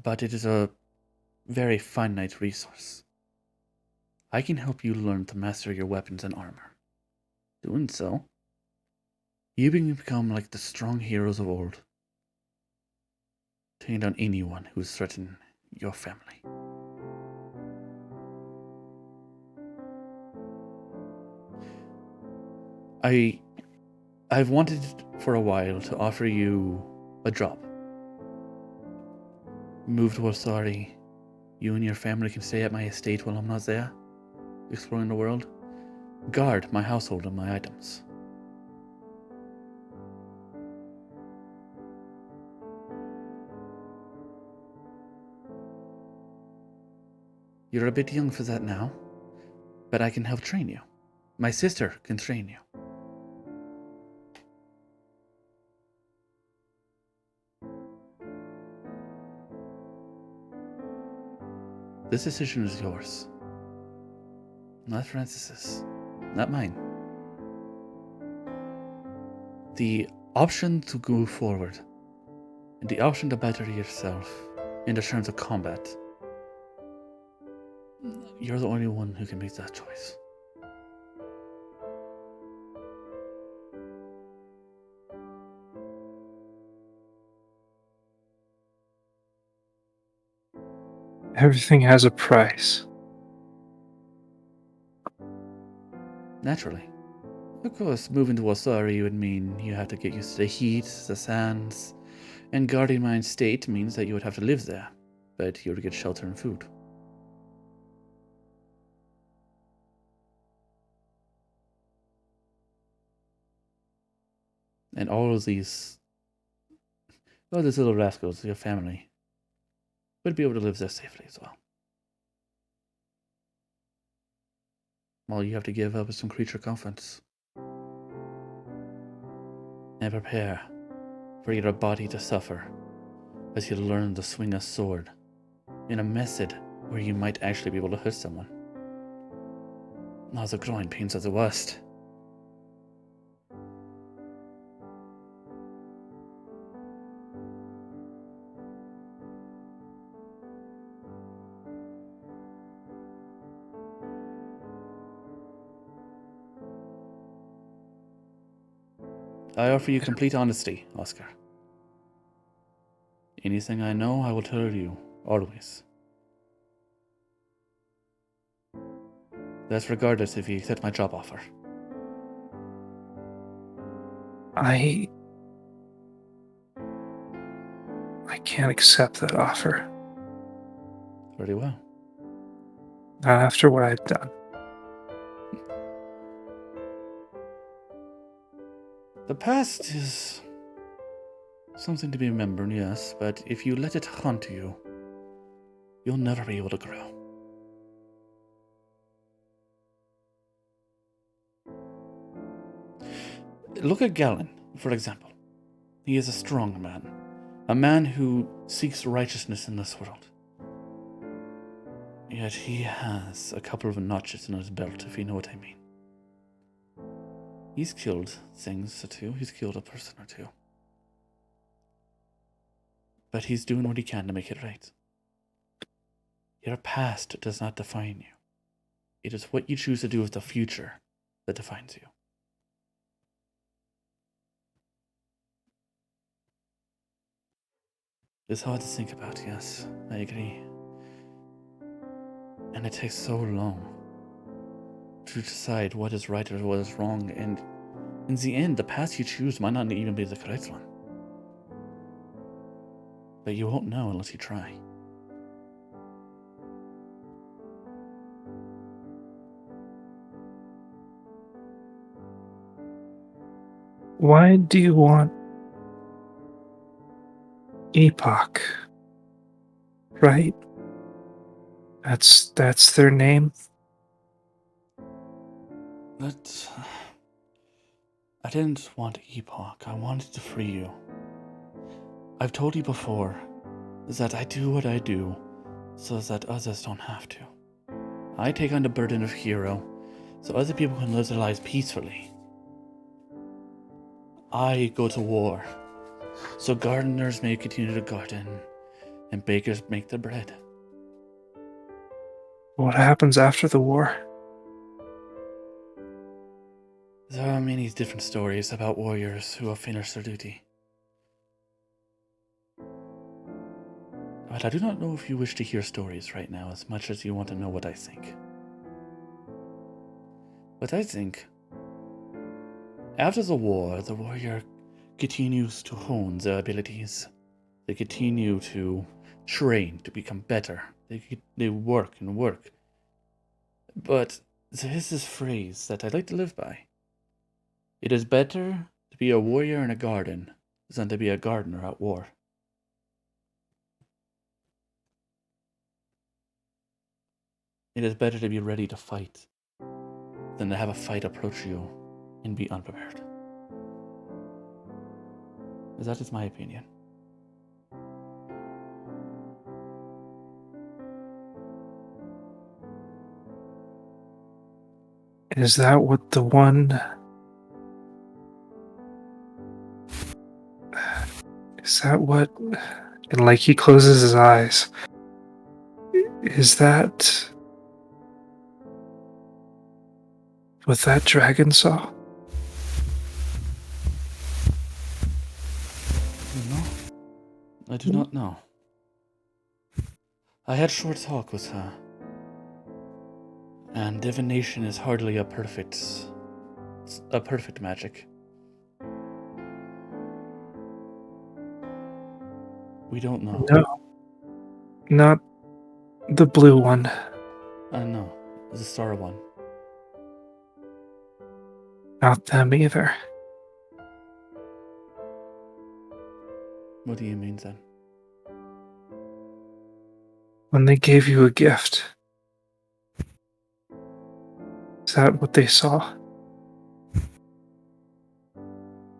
But it is a very finite resource. I can help you learn to master your weapons and armor. Doing so, you can become like the strong heroes of old, taking down anyone who is threatening your family. I've wanted for a while to offer you a job. Move to Osari. You and your family can stay at my estate while I'm not there, exploring the world. Guard my household and my items. You're a bit young for that now, but I can help train you. My sister can train you. This decision is yours. Not Francis's. Not mine. The option to go forward, and the option to better yourself in the terms of combat, You're the only one who can make that choice. Everything has a price. Naturally. Of course, moving to Wasari would mean you have to get used to the heat, the sands, and guarding my estate means that you would have to live there, but you would get shelter and food. And all these little rascals, your family, would be able to live there safely as well. All you have to give up is some creature comforts. And prepare for your body to suffer as you learn to swing a sword in a method where you might actually be able to hurt someone. Now the growing pains are the worst. I offer you complete honesty, Oscar. Anything I know, I will tell you, always. That's regardless if you accept my job offer. I can't accept that offer. Very well. Not after what I've done. The past is something to be remembered, yes, but if you let it haunt you, you'll never be able to grow. Look at Galen, for example. He is a strong man, a man who seeks righteousness in this world. Yet he has a couple of notches in his belt, if you know what I mean. He's killed things or two, he's killed a person or two. But he's doing what he can to make it right. Your past does not define you. It is what you choose to do with the future that defines you. It's hard to think about, yes, I agree. And it takes so long to decide what is right or what is wrong, and in the end, the path you choose might not even be the correct one. But you won't know unless you try. Why do you want Epoch? Right? That's their name? But I didn't want Epoch. I wanted to free you. I've told you before that I do what I do so that others don't have to. I take on the burden of hero so other people can live their lives peacefully. I go to war so gardeners may continue to garden and bakers make their bread. What happens after the war? There are many different stories about warriors who have finished their duty. But I do not know if you wish to hear stories right now as much as you want to know what I think. But I think, after the war, the warrior continues to hone their abilities. They continue to train to become better. They work and work. But there is this phrase that I like to live by. It is better to be a warrior in a garden than to be a gardener at war. It is better to be ready to fight than to have a fight approach you and be unprepared. That is my opinion. Is that what the one... Is that what... And like he closes his eyes. Is that what that dragon saw? No, I do not know. I had short talk with her, and divination is hardly a perfect magic. We don't know. No, not the blue one. No, the star one. Not them either. What do you mean then? When they gave you a gift. Is that what they saw?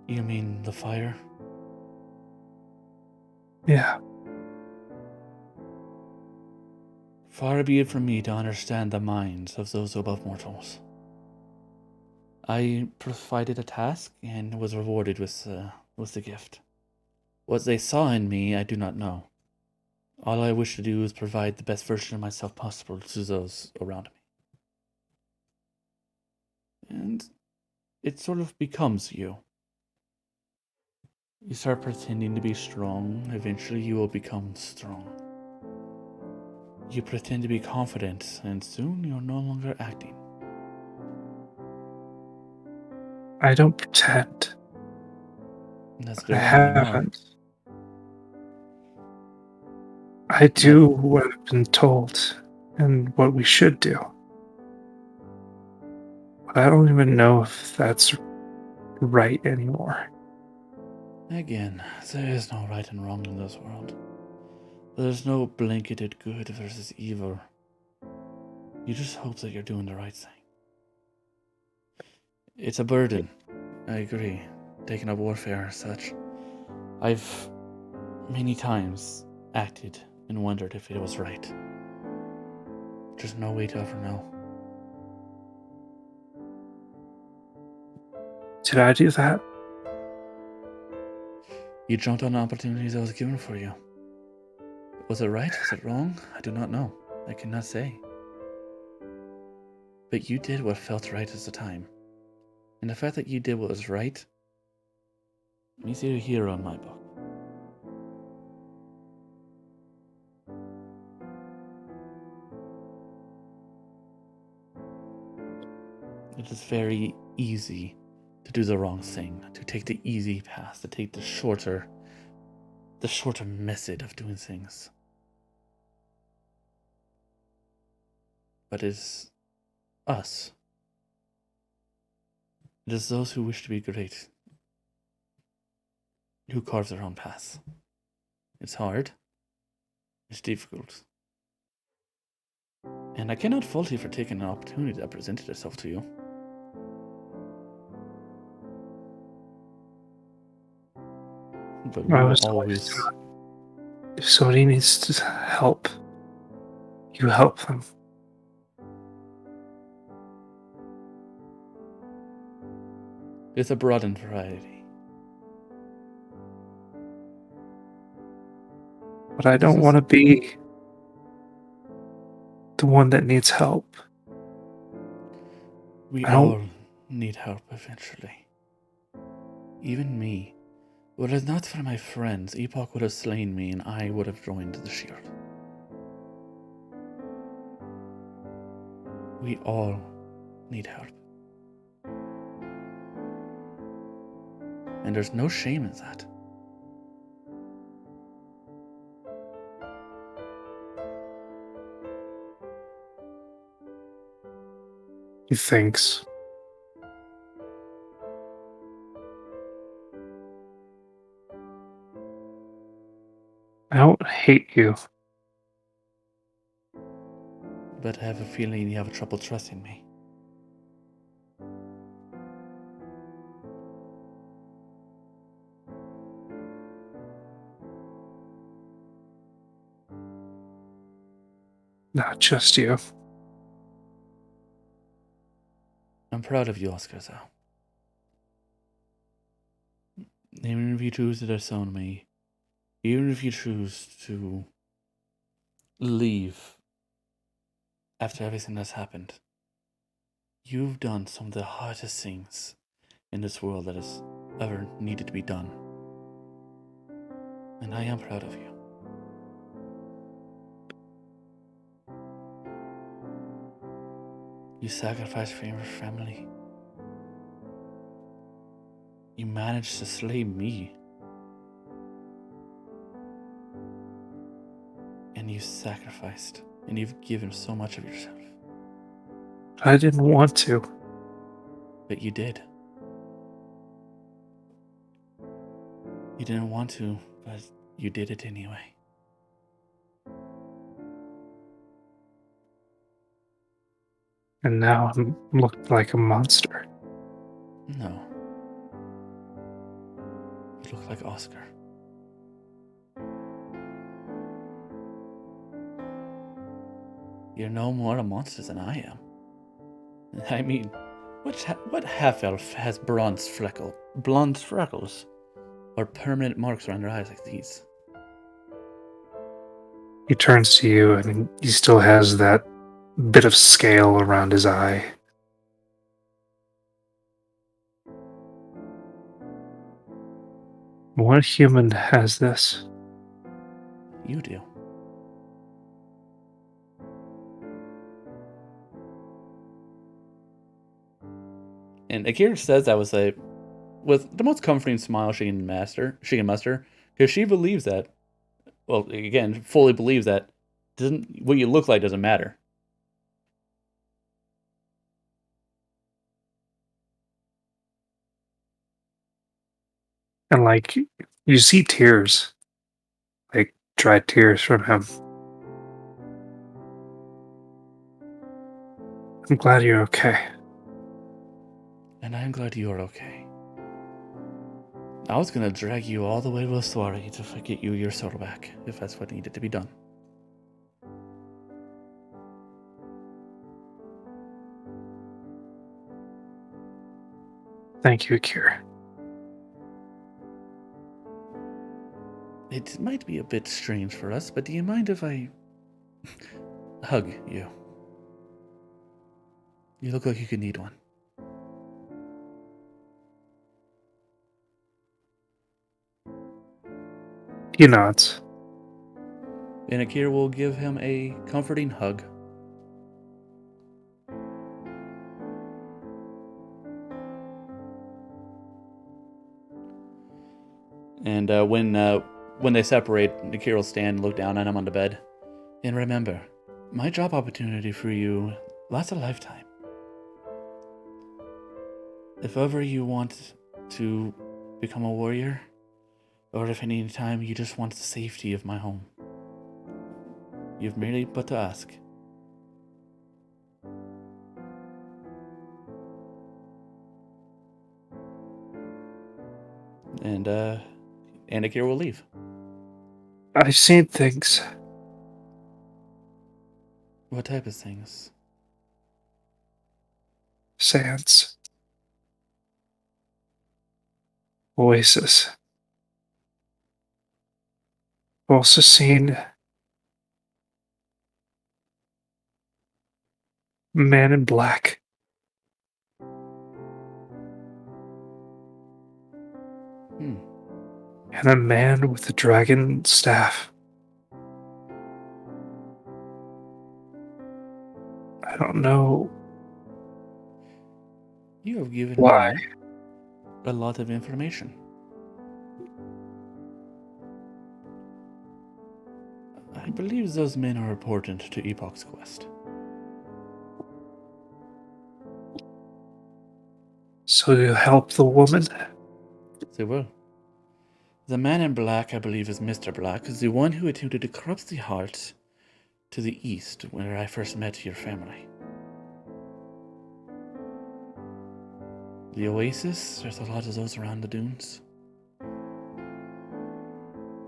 You mean the fire? Yeah. Far be it from me to understand the minds of those above mortals. I provided a task and was rewarded with the gift. What they saw in me, I do not know. All I wish to do is provide the best version of myself possible to those around me. And it sort of becomes you. You start pretending to be strong, eventually you will become strong. You pretend to be confident, and soon you're no longer acting. I don't pretend. That's I good enough, you know. haven't. I do what I've been told and what we should do. But I don't even know if that's right anymore. Again, there is no right and wrong in this world. There's no blanketed good versus evil. You just hope that you're doing the right thing. It's a burden. I agree. Taking up warfare as such. I've many times acted and wondered if it was right. There's no way to ever know. Did I do that? You jumped on opportunities I was given for you. Was it right? Was it wrong? I do not know. I cannot say. But you did what felt right at the time. And the fact that you did what was right means you're a hero in my book. It is very easy to do the wrong thing, to take the easy path, to take the shorter method of doing things. But it's us. It is those who wish to be great, who carve their own path. It's hard. It's difficult. And I cannot fault you for taking an opportunity that presented itself to you. But we I will was always... taught if somebody needs to help, you help them. It's a broadened variety. But I don't want to be the one that needs help. We I don't- all need help eventually. Even me. Were it not for my friends, Epoch would have slain me and I would have joined the Shield. We all need help. And there's no shame in that. He thinks. I don't hate you. But I have a feeling you have trouble trusting me. Not just you. I'm proud of you, Oscar, though. Even if you choose to disown me, even if you choose to leave after everything that's happened, You've done some of the hardest things in this world that has ever needed to be done. And I am proud of you. You sacrificed for your family. You managed to slay me. And you sacrificed. And you've given so much of yourself. I didn't want to. But you did. You didn't want to, but you did it anyway. And now I'm looked like a monster. No. You look like Oscar. You're no more a monster than I am. I mean, what half-elf has blonde freckles, or permanent marks around their eyes like these? He turns to you and he still has that bit of scale around his eye. What human has this? You do. And Akira says that with the most comforting smile she can muster, because she believes that. Well, again, fully believes that what you look like doesn't matter. And like, you see tears. Like, dried tears from him. I'm glad you're okay. And I'm glad you're okay. I was gonna drag you all the way to Aswari to get you your soul back, if that's what needed to be done. Thank you, Akira. It might be a bit strange for us, but do you mind if I hug you? You look like you could need one. He nods. And Akira will give him a comforting hug. And when they separate, Akira will stand and look down at him on the bed. And remember, my job opportunity for you lasts a lifetime. If ever you want to become a warrior, or if any time you just want the safety of my home, you've merely but to ask. And Akira will leave. I've seen things. What type of things? Sands. Oasis. I've also seen Man in Black. And a man with a dragon staff. I don't know You have given why. me a lot of information. I believe those men are important to Epoch's quest. So you help the woman? They will. The man in black, I believe, is Mr. Black, the one who attempted to corrupt the heart to the east where I first met your family. The Oasis, there's a lot of those around the dunes.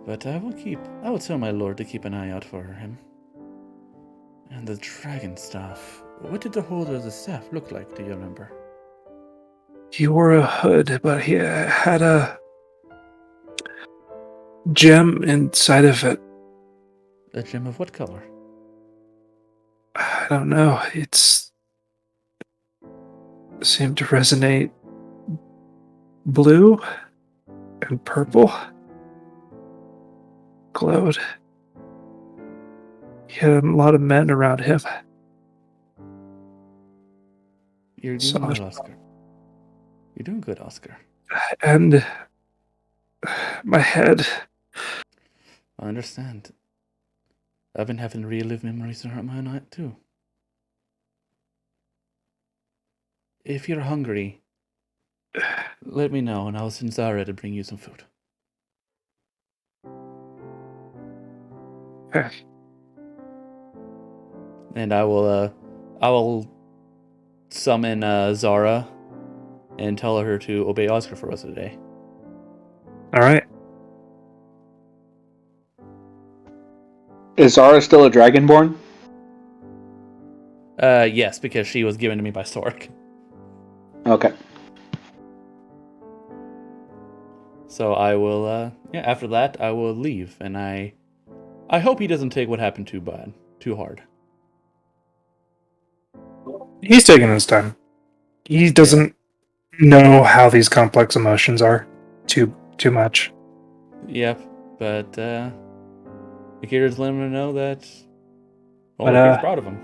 But I will tell my lord to keep an eye out for him. And the dragon staff. What did the holder of the staff look like, do you remember? He wore a hood, but he had a gem inside of it. A gem of what color? I don't know. It's seemed to resonate blue and purple. Glowed. He had a lot of men around him. You're doing So- good, Oscar. You're doing good, Oscar. And my head. I understand. I've been having real-life memories throughout my night, too. If you're hungry, let me know, and I'll send Zara to bring you some food. Okay. And I will summon Zara and tell her to obey Oscar for the rest of the day. All right. Is Zara still a Dragonborn? Yes, because she was given to me by Sork. Okay. So I will, after that, I will leave, and I hope he doesn't take what happened too hard. He's taking his time. He doesn't know how these complex emotions are too much. Yep, but, Akira's letting him know that, But, Akira's proud of him.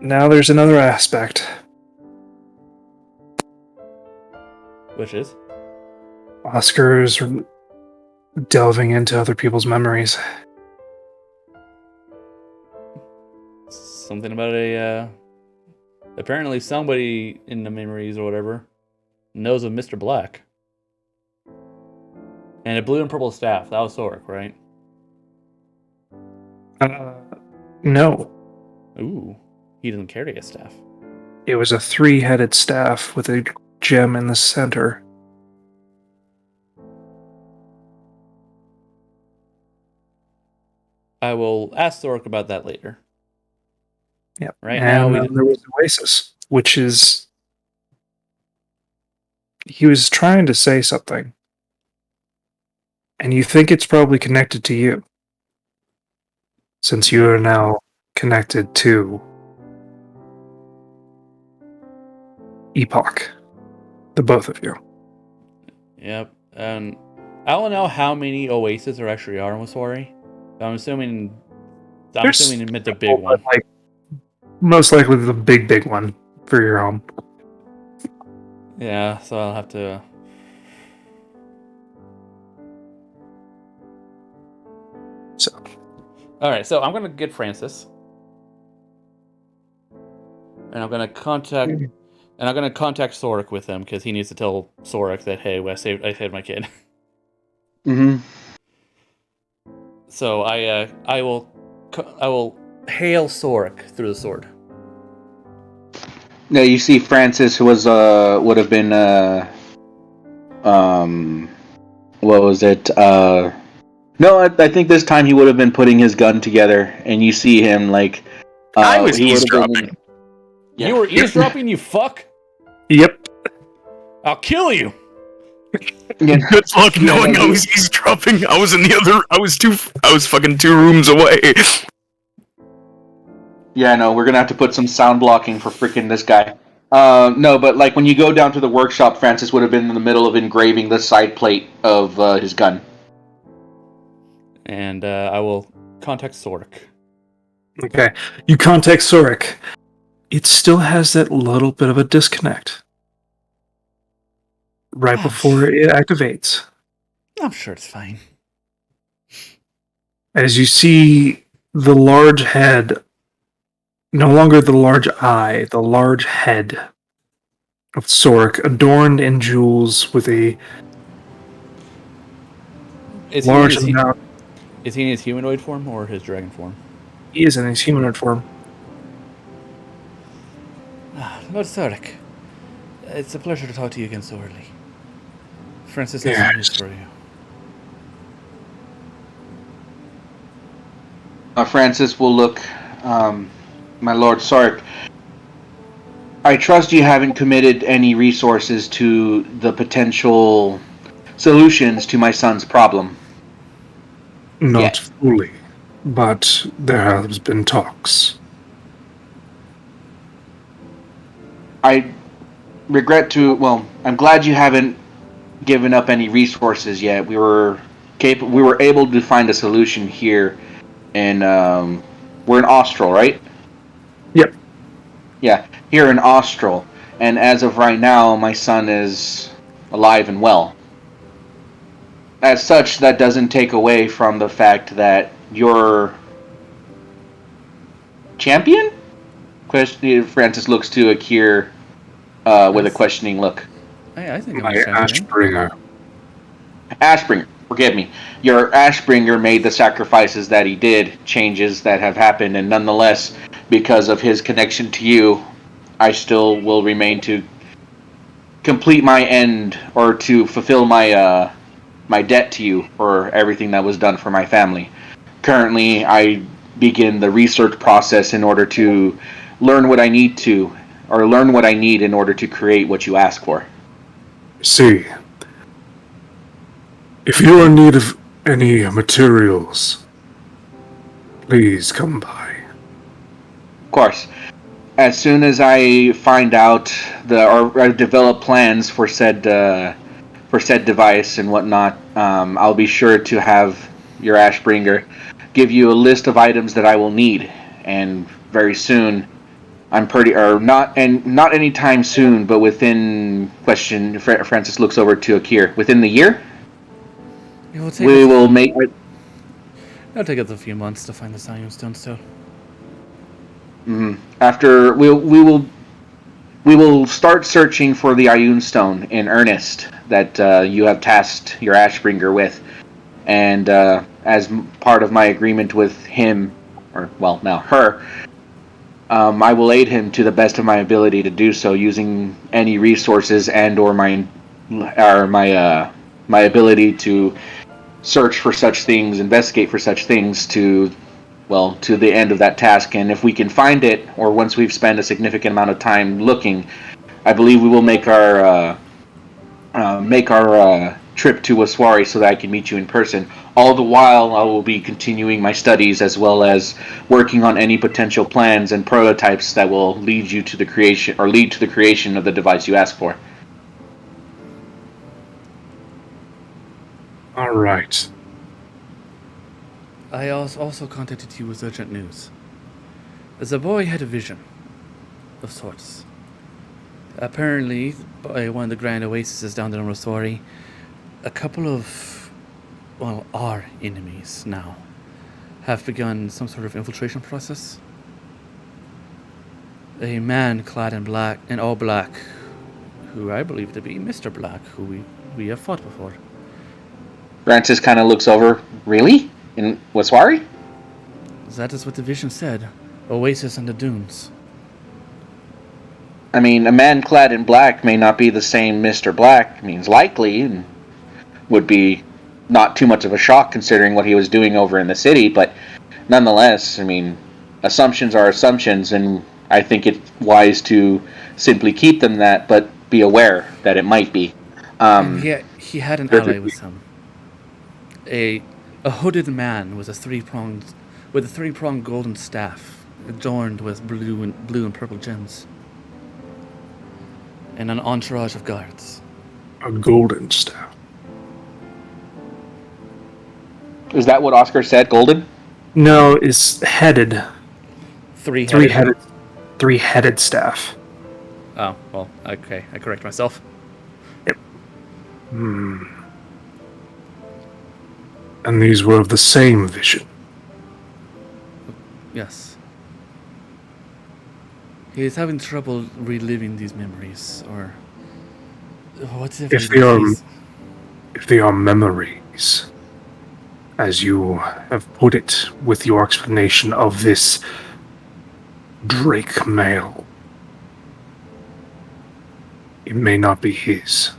Now there's another aspect. Which is? Oscar's delving into other people's memories. Something about apparently somebody in the memories or whatever knows of Mr. Black. And a blue and purple staff. That was Sork, right? No. Ooh. He doesn't carry a staff. It was a 3-headed staff with a gem in the center. I will ask Sork about that later. Yep. Right and now, there was Oasis, which is... He was trying to say something. And you think it's probably connected to you. Since you are now connected to Epoch. The both of you. Yep. And I don't know how many Oasis there actually are in Waswari. I'm assuming it meant the big one. Like, most likely the big one for your home. Yeah, so I'll have to... So, Alright, so I'm going to get Francis. And I'm going to contact Sork with him, because he needs to tell Sork that, hey, I saved my kid. Mm-hmm. So I will hail Sork through the sword. Now you see, Francis was would have been what was it? No, I think this time he would have been putting his gun together, and you see him like. I was he would have been eavesdropping. Yeah. You were eavesdropping, you fuck! yep. I'll kill you! Yeah. Good luck knowing I was eavesdropping. I was fucking 2 rooms away. Yeah, no, we're gonna have to put some sound blocking for freaking this guy. No, but like when you go down to the workshop, Francis would have been in the middle of engraving the side plate of his gun. And I will contact Sork. Okay. You contact Sorek. It still has that little bit of a disconnect. Right before it activates. I'm sure it's fine. As you see the large head, no longer the large eye, the large head of Sorek, adorned in jewels with a large amount. Is he in his humanoid form or his dragon form? He is in his humanoid form. Lord Sork, it's a pleasure to talk to you again so early. Francis has some news for you. Francis will look, my Lord Sark. I trust you haven't committed any resources to the potential solutions to my son's problem. Not fully, but there has been talks. I regret to. Well, I'm glad you haven't given up any resources yet. We were able to find a solution here, and we're in Austral, right? Yep. Yeah, here in Austral. And as of right now, my son is alive and well. As such, that doesn't take away from the fact that your champion? Francis looks to Akir with a Yes. questioning look. I think I'm My a champion. Ashbringer. Ashbringer, forgive me. Your Ashbringer made the sacrifices that he did, changes that have happened, and nonetheless, because of his connection to you, I still will remain to complete my end or to fulfill my debt to you for everything that was done for my family. Currently, I begin the research process in order to learn what I need to, or learn what I need in order to create what you ask for. See, if you are in need of any materials, please come by. Of course, as soon as I find out or develop plans for said device and whatnot, I'll be sure to have your Ashbringer give you a list of items that I will need, and very soon. I'm pretty, or not, and not anytime soon, but within question. Francis looks over to Akir. Within the year, It will take we us. will make. It'll take us a few months to find the Siam Stone still. After we will start searching for the Ioun Stone in earnest that you have tasked your Ashbringer with, and as part of my agreement with him, or well now her, I will aid him to the best of my ability to do so, using any resources and or my ability to search for such things, investigate for such things to the end of that task. And if we can find it, or once we've spent a significant amount of time looking, I believe we will make our trip to Waswari so that I can meet you in person. All the while, I will be continuing my studies as well as working on any potential plans and prototypes that will lead to the creation of the device you ask for. All right. I also contacted you with urgent news. The boy had a vision of sorts. Apparently, by one of the grand oases down there in Roswari, a couple of, well, our enemies now have begun some sort of infiltration process. A man clad in all black, who I believe to be Mr. Black, who we have fought before. Francis kind of looks over. Really? In Waswari? That is what the vision said. Oasis on the dunes. I mean, a man clad in black may not be the same Mr. Black. I mean, it's likely and would be not too much of a shock considering what he was doing over in the city, but nonetheless, I mean, assumptions are assumptions, and I think it's wise to simply keep them that, but be aware that it might be. And he had an ally with him. A hooded man with a three-pronged golden staff adorned with blue and purple gems. And an entourage of guards. A golden staff. Is that what Oscar said, Golden? No, it's headed. Three-headed. Three-headed staff. Oh, well, okay. I correct myself. Yep. And these were of the same vision. Yes. He is having trouble reliving these memories, or whatever. If they are memories, as you have put it with your explanation of this Drake male, it may not be his.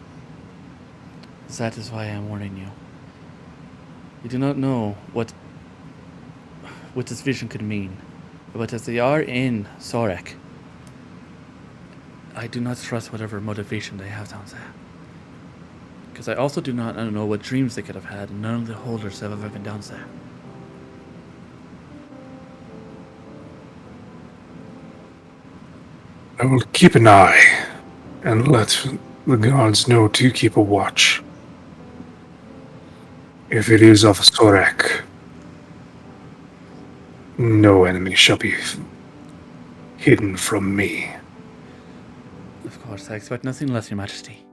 That is why I am warning you. You do not know what this vision could mean, but as they are in Sorek, I do not trust whatever motivation they have down there. Because I also do not know what dreams they could have had, and none of the holders have ever been down there. I will keep an eye and let the gods know to keep a watch. If it is of Sorek, no enemy shall be hidden from me. Of course, I expect nothing less, Your Majesty.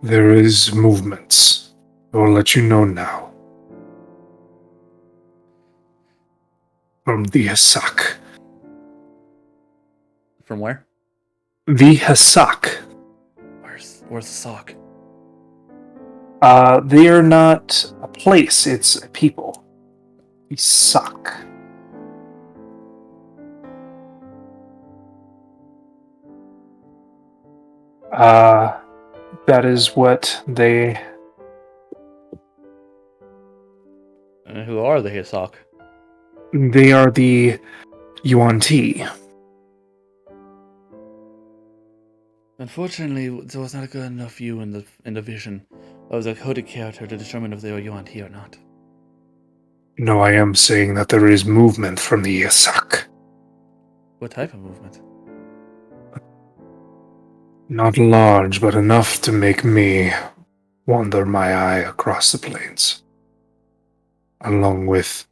There is movements. I will let you know now. From the Hasak. From where? The Hasak. Where's the sock? They are not a place, it's a people. The Sak. That is what they... And who are the Hisoc? They are the Yuan Ti. Unfortunately, there was not a good enough view in the vision of the coded character to determine if they were Yuan Ti or not. No, I am saying that there is movement from the Yasak. What type of movement? Not large, but enough to make me wander my eye across the plains. Along with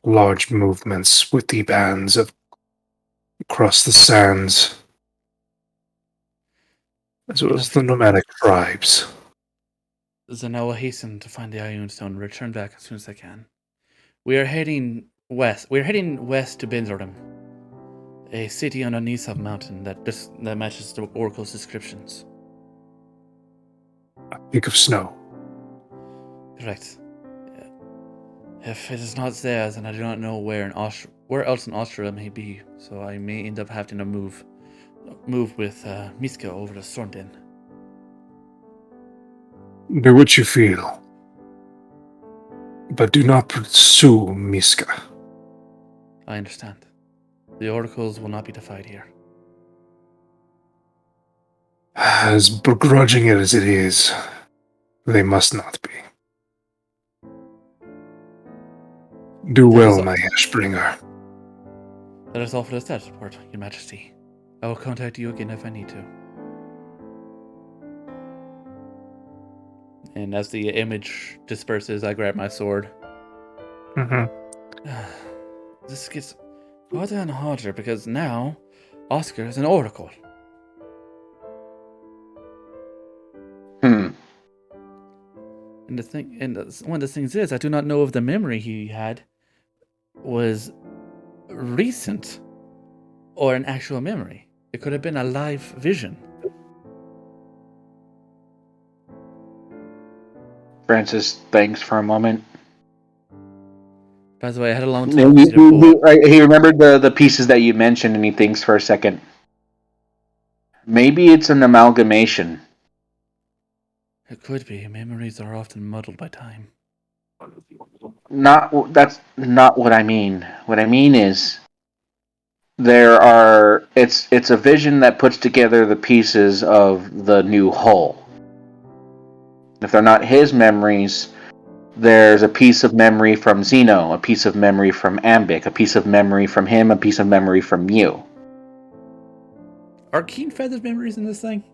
large movements with the bands of across the sands, as well as the nomadic tribes. Then I will hasten to find the Ion Stone and return back as soon as I can. We are heading west. We are heading west to Benzordum, a city on a Nisab mountain that matches the Oracle's descriptions. A peak of snow. Correct. If it is not there, then I do not know where else in Austria it may be. So I may end up having to move with Miska over to Stormden. Do what you feel, but do not pursue Miska. I understand. The oracles will not be defied here. As begrudging as it is, they must not be. Do well, my Ashbringer. That is all for the status report, Your Majesty. I will contact you again if I need to. And as the image disperses, I grab my sword. This gets harder and harder because now Oscar is an oracle. Hmm. And one of the things is, I do not know if the memory he had was recent or an actual memory. It could have been a live vision. Francis thanks for a moment. By the way, I had a long time to He remembered the pieces that you mentioned, and he thinks for a second. Maybe it's an amalgamation. It could be. Memories are often muddled by time. That's not what I mean. What I mean is it's a vision that puts together the pieces of the new whole. If they're not his memories, there's a piece of memory from Zeno, a piece of memory from Ambic, a piece of memory from him, a piece of memory from you. Are Keen Feather's memories in this thing?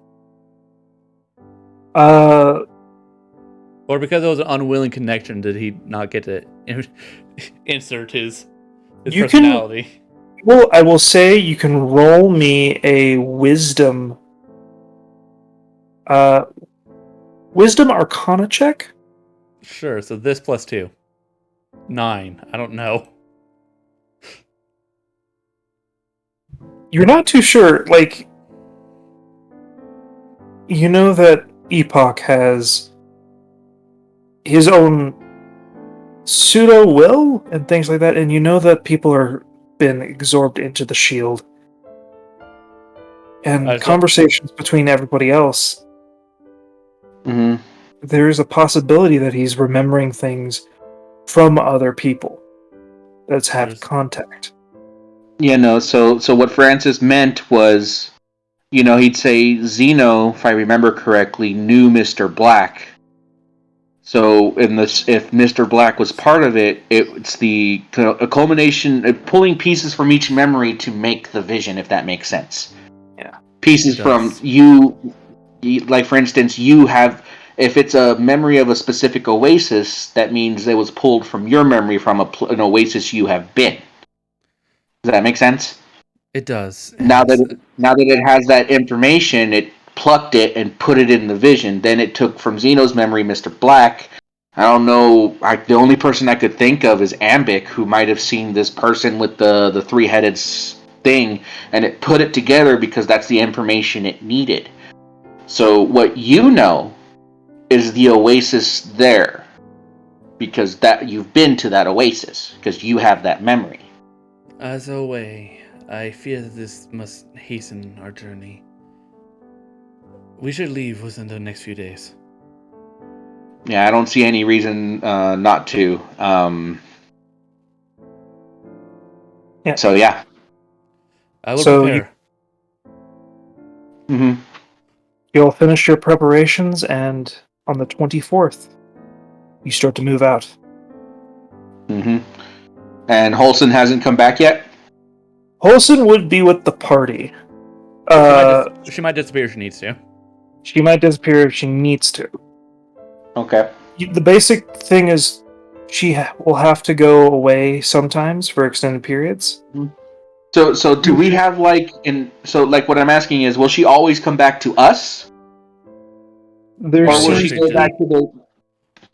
Or because it was an unwilling connection, did he not get to insert his personality? Well, I will say you can roll me a wisdom arcana check. Sure, so this plus 2. 9. I don't know. You're not too sure, like, you know that Epoch has his own pseudo-will and things like that, and you know that people are been absorbed into the shield. And conversations between everybody else, there's a possibility that he's remembering things from other people that's had contact. Yeah, no, so what Francis meant was, he'd say Zeno, if I remember correctly, knew Mr. Black. So, in this, if Mr. Black was part of it, it's a culmination, pulling pieces from each memory to make the vision, if that makes sense. Yeah. Pieces It from does. like for instance, you have, if it's a memory of a specific oasis, that means it was pulled from your memory from an oasis you have been. Does that make sense? It does. Now that And now that it has that information, it plucked it and put it in the vision. Then it took from Zeno's memory, Mr. Black. I don't know. The only person I could think of is Ambic, who might have seen this person with the three-headed thing, and it put it together because that's the information it needed. So what you know is the oasis there, because that you've been to that oasis because you have that memory. as a way, I fear that this must hasten our journey. We should leave within the next few days. Yeah, I don't see any reason not to. Yeah. So yeah. I will So prepare. Mm-hmm. you'll finish your preparations, and on the 24th, you start to move out. Mm-hmm. And Holson hasn't come back yet? Holson would be with the party. She might disappear if she needs to. She might disappear if she needs to. Okay. The basic thing is she will have to go away sometimes for extended periods. So do we have like what I'm asking is, will she always come back to us? There Or will she seems, go back to the...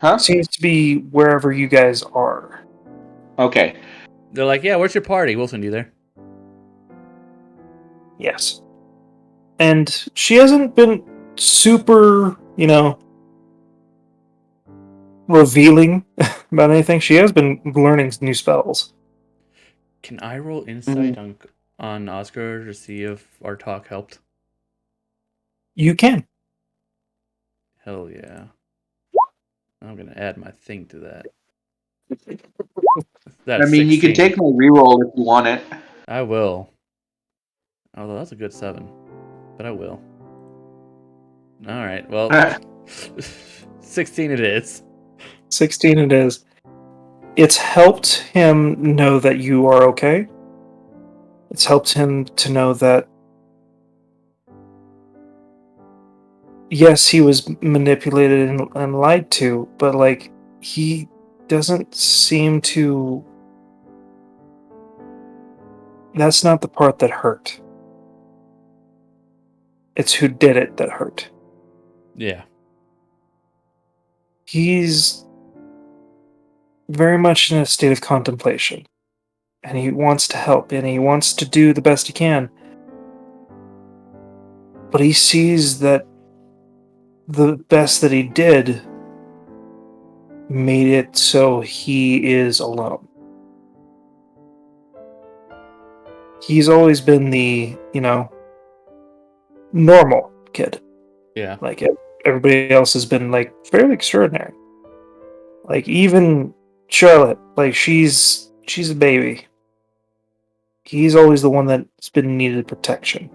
Huh? seems to be wherever you guys are. Okay. They're like, yeah, where's your party? We'll send you there. Yes. And she hasn't been super, revealing about anything. She has been learning new spells. Can I roll insight on Oscar to see if our talk helped? You can. Hell yeah. I'm gonna add my thing to that. I mean, you can take my reroll if you want it. I will. Although that's a good 7. But I will. Alright, well 16 it is. 16 it is. It's helped him know that you are okay. It's helped him to know that yes, he was manipulated and lied to, but like he doesn't seem to. That's not the part that hurt. It's who did it that hurt. Yeah. He's very much in a state of contemplation. And he wants to help, and he wants to do the best he can. But he sees that the best that he did made it so he is alone. He's always been the, normal kid. Yeah. Like, everybody else has been, like, fairly extraordinary. Like, even Charlotte, like, she's a baby. He's always the one that's been needed protection.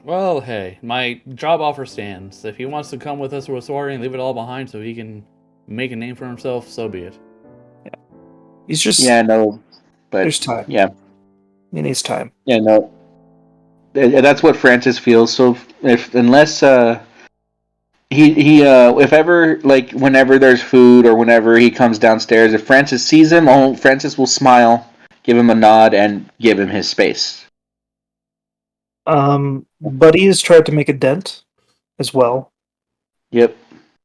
Well, hey, my job offer stands. If he wants to come with us to a soiree and leave it all behind so he can make a name for himself, so be it. He's just... Yeah, no. But there's time. yeah. He needs time. Yeah, no. That's what Francis feels. So unless if ever, like, whenever there's food or whenever he comes downstairs, if Francis sees him, Francis will smile, give him a nod, and give him his space. Buddy has tried to make a dent as well. Yep.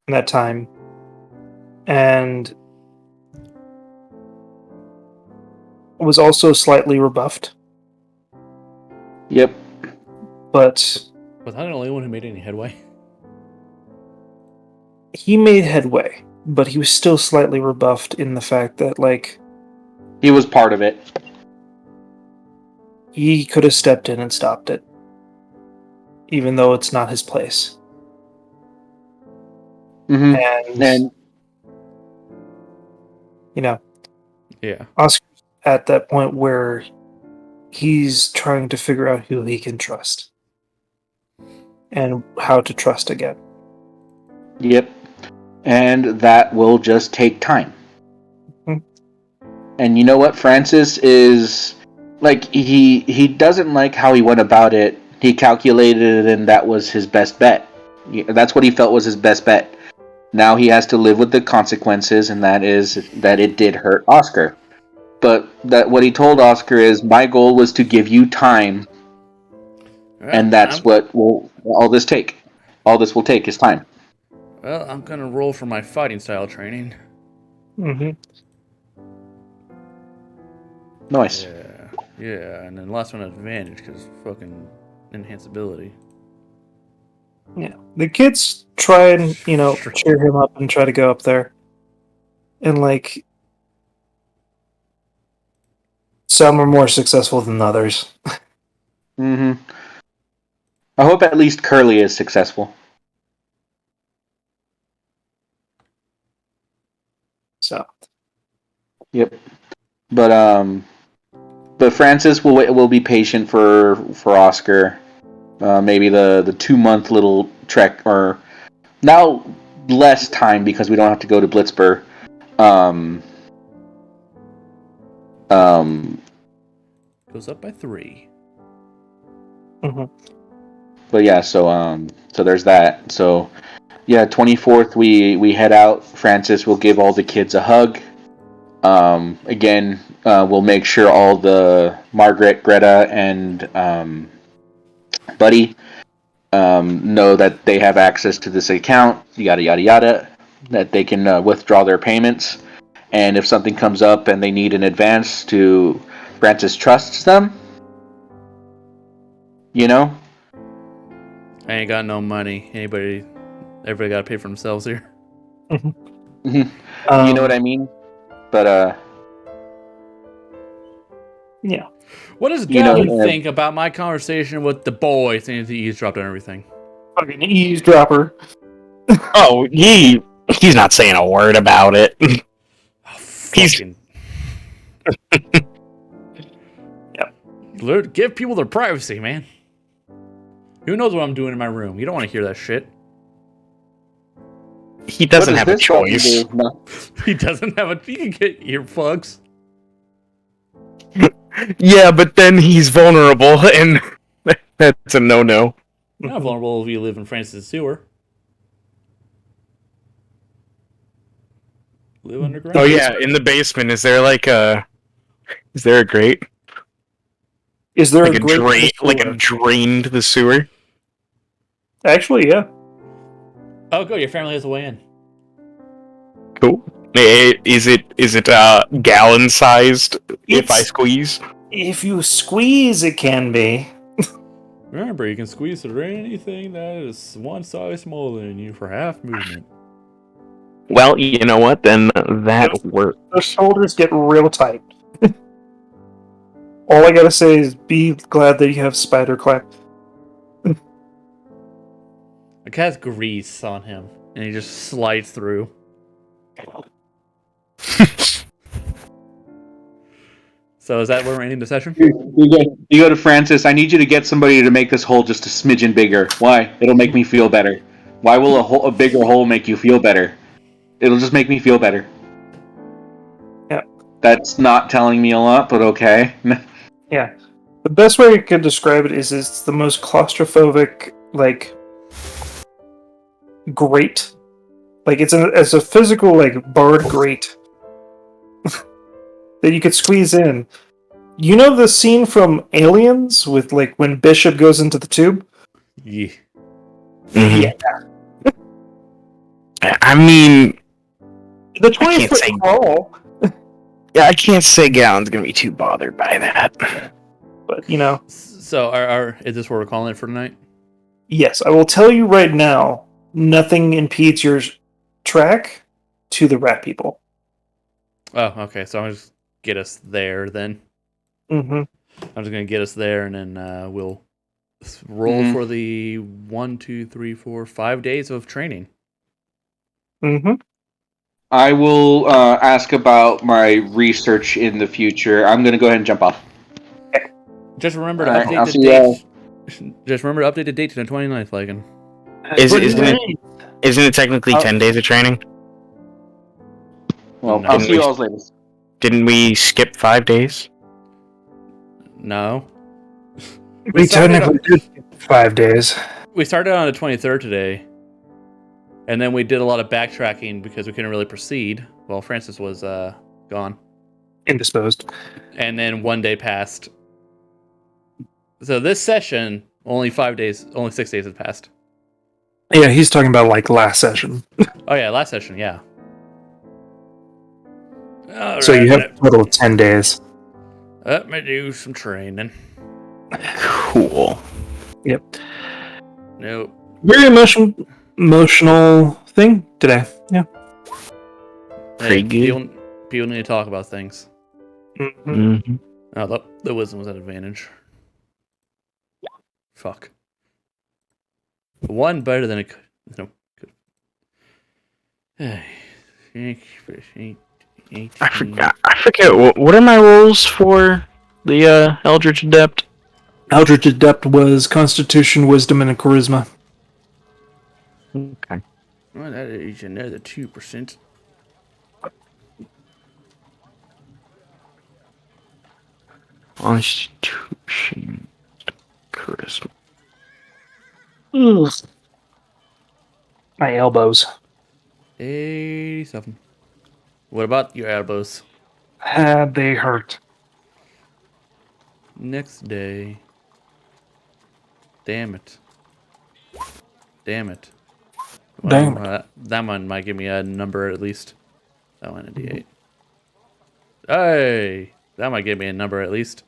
In that time. And was also slightly rebuffed. Yep. But was I the only one who made any headway? He made headway, but he was still slightly rebuffed in the fact that, like, he was part of it. He could have stepped in and stopped it, even though it's not his place. Mm-hmm. And yeah, Oscar's at that point where he's trying to figure out who he can trust and how to trust again. Yep. And that will just take time. Hmm. And you know what? Francis is like he doesn't like how he went about it. He calculated it, and that was his best bet. That's what he felt was his best bet. Now he has to live with the consequences, and that is that it did hurt Oscar. But that what he told Oscar is, my goal was to give you time, and that's what will all this take. All this will take is time. Well, I'm gonna roll for my fighting style training. Mm-hmm. Nice. Yeah, and then last one advantage because fucking enhanceability. Yeah. The kids try and, Sure. cheer him up and try to go up there. And, like, some are more successful than others. Mm-hmm. I hope at least Curly is successful. So, Yep. But Francis will be patient for Oscar. Maybe the 2 month little trek, or now less time because we don't have to go to Blitzburg. Um, Goes up by 3. mhm. but yeah, so there's that. So yeah, 24th we head out. Francis will give all the kids a hug. Again, we'll make sure all the Margaret, Greta, and Buddy know that they have access to this account, yada yada yada, that they can withdraw their payments, and if something comes up and they need an advance, to Francis trusts them. You know, I ain't got no money. Everybody gotta pay for themselves here. you know what I mean. But Yeah. What does You know, Gavin think about my conversation with the boy saying he eavesdropped on everything? Fucking eavesdropper. Oh, he's not saying a word about it. Oh, fucking. Yep. Give people their privacy, man. Who knows what I'm doing in my room? You don't want to hear that shit. He doesn't what have does a this got to choice. do? No. He doesn't have a. He can get earplugs. Yeah, but then he's vulnerable, and that's a no-no. You're not vulnerable if you live in Francis' sewer. Live underground. Oh yeah, in the basement. Is there a grate? Is there Like a great like a drain to the sewer? Actually, yeah. Oh, go. Your family has a way in. Cool. Is it gallon sized if I It's- squeeze? If you squeeze, it can be. Remember, you can squeeze through anything that is one size smaller than you for half movement. Well, you know what? Then that works. The shoulders get real tight. All I gotta say is be glad that you have spider clap. It has grease on him, and he just slides through. So is that where we're ending the session? You go to Francis. I need you to get somebody to make this hole just a smidgen bigger. Why? It'll make me feel better. Why will a bigger hole make you feel better? It'll just make me feel better. Yeah. That's not telling me a lot, but okay. Yeah. The best way I could describe it is it's the most claustrophobic, like, grate. Like, it's a physical, like, barred grate that you could squeeze in. You know the scene from Aliens with, like, when Bishop goes into the tube? Yeah. Mhm. Yeah. I mean, The I can't 20-foot say- crawl. yeah, I can't say Gallon's gonna be too bothered by that. But, you know, So, is this what we're calling it for tonight? yes, I will tell you right now, nothing impedes your track to the rat people. Oh, okay. So I'm just get us there then. Mm-hmm. I'm just gonna get us there, and then we'll roll Mhm. for the 1, 2, 3, 4, 5 days of training. Mm-hmm. I will ask about my research in the future. I'm going to go ahead and jump off. Just remember to Alright, update I'll the see date. Just remember to update the date to the 29th, Lagan. Isn't it technically 10 days of training? Well, No. I'll see you all later. Didn't we skip 5 days? No. We started technically did 5 days. We started on the 23rd today, and then we did a lot of backtracking because we couldn't really proceed while Francis was gone. Indisposed. And then 1 day passed. So this session, only 6 days had passed. Yeah, he's talking about like last session. Oh yeah, last session, yeah. So you have a total of 10 days. Let me do some training. Cool. Yep. Nope. Very emotional thing today. Yeah. Pretty good. People need to talk about things. Mm-hmm. Mm-hmm. Oh, the wisdom was at advantage. Fuck. One better than it could. No. Good. 18. I forget. What are my roles for the Eldritch Adept? Eldritch Adept was Constitution, Wisdom, and Charisma. Okay. Well, that is another 2%. Constitution, Charisma. My elbows. 87. What about your elbows? They hurt. Next day. Damn it. Damn it. That one might give me a number at least. That one a D8. Hey! That might give me a number at least.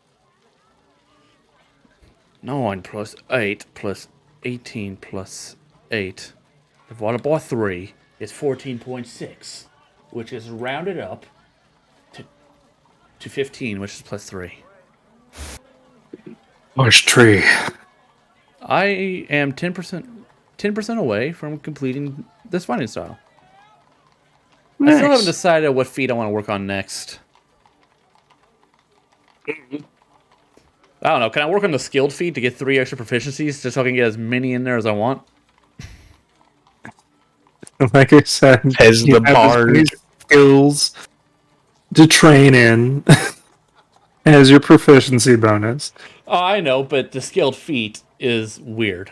9 plus 8 plus 18 plus 8 divided by 3 is 14.6, which is rounded up to 15, which is plus 3. Large tree. I am 10% away from completing this fighting style. I still haven't decided what feat I want to work on next. I don't know. Can I work on the skilled feat to get 3 extra proficiencies just so I can get as many in there as I want? Like I said, As you the have as many bard. skills to train in as your proficiency bonus. Oh, I know, but the skilled feat is weird.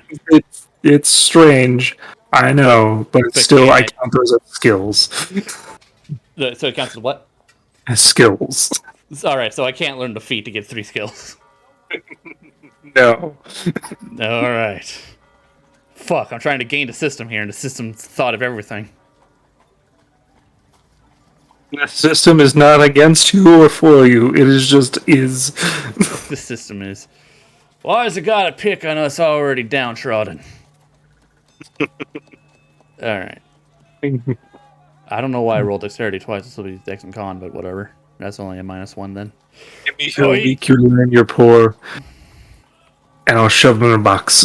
It's strange, I know, but But still, I can count those as skills. So it counts as what? As skills. Alright, so I can't learn the feat to get 3 skills. No. Alright. Fuck, I'm trying to game the system here, and the system's thought of everything. The system is not against you or for you. It is just is. The system is. Why has it got to pick on us already downtrodden? Alright. I don't know why I rolled dexterity twice. This will be dex and con, but whatever. That's only a -1 then. Give me your weak, you're and you're poor. And I'll shove them in a box.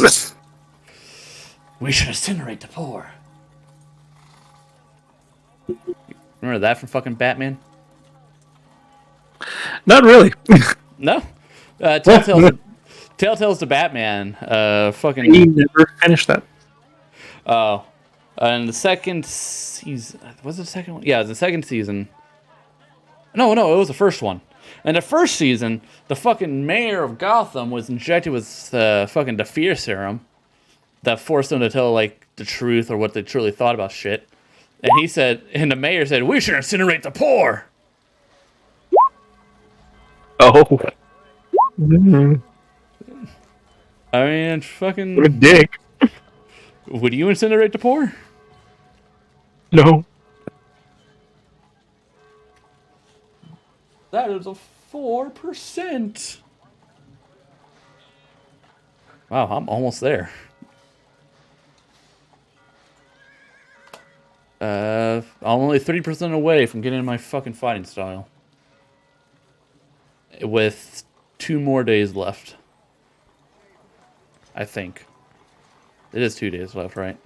We should incinerate the poor. Remember that from fucking Batman? Not really. No. Telltale's the Batman. Fucking. We never finished that. Oh. In the second season. Was it the second one? Yeah, it was the second season. No, it was the first one. In the first season, the fucking mayor of Gotham was injected with fucking the fear serum that forced them to tell, like, the truth or what they truly thought about shit. And the mayor said, we should incinerate the poor! Oh, I mean, fucking... what a dick. Would you incinerate the poor? No. That is a 4%. Wow, I'm almost there. I'm only 30% away from getting my fucking fighting style. With 2 more days left. I think. It is 2 days left, right?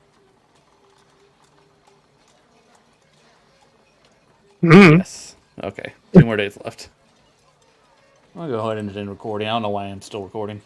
Yes. Okay. 2 more days left. I'll go ahead and end recording. I don't know why I'm still recording.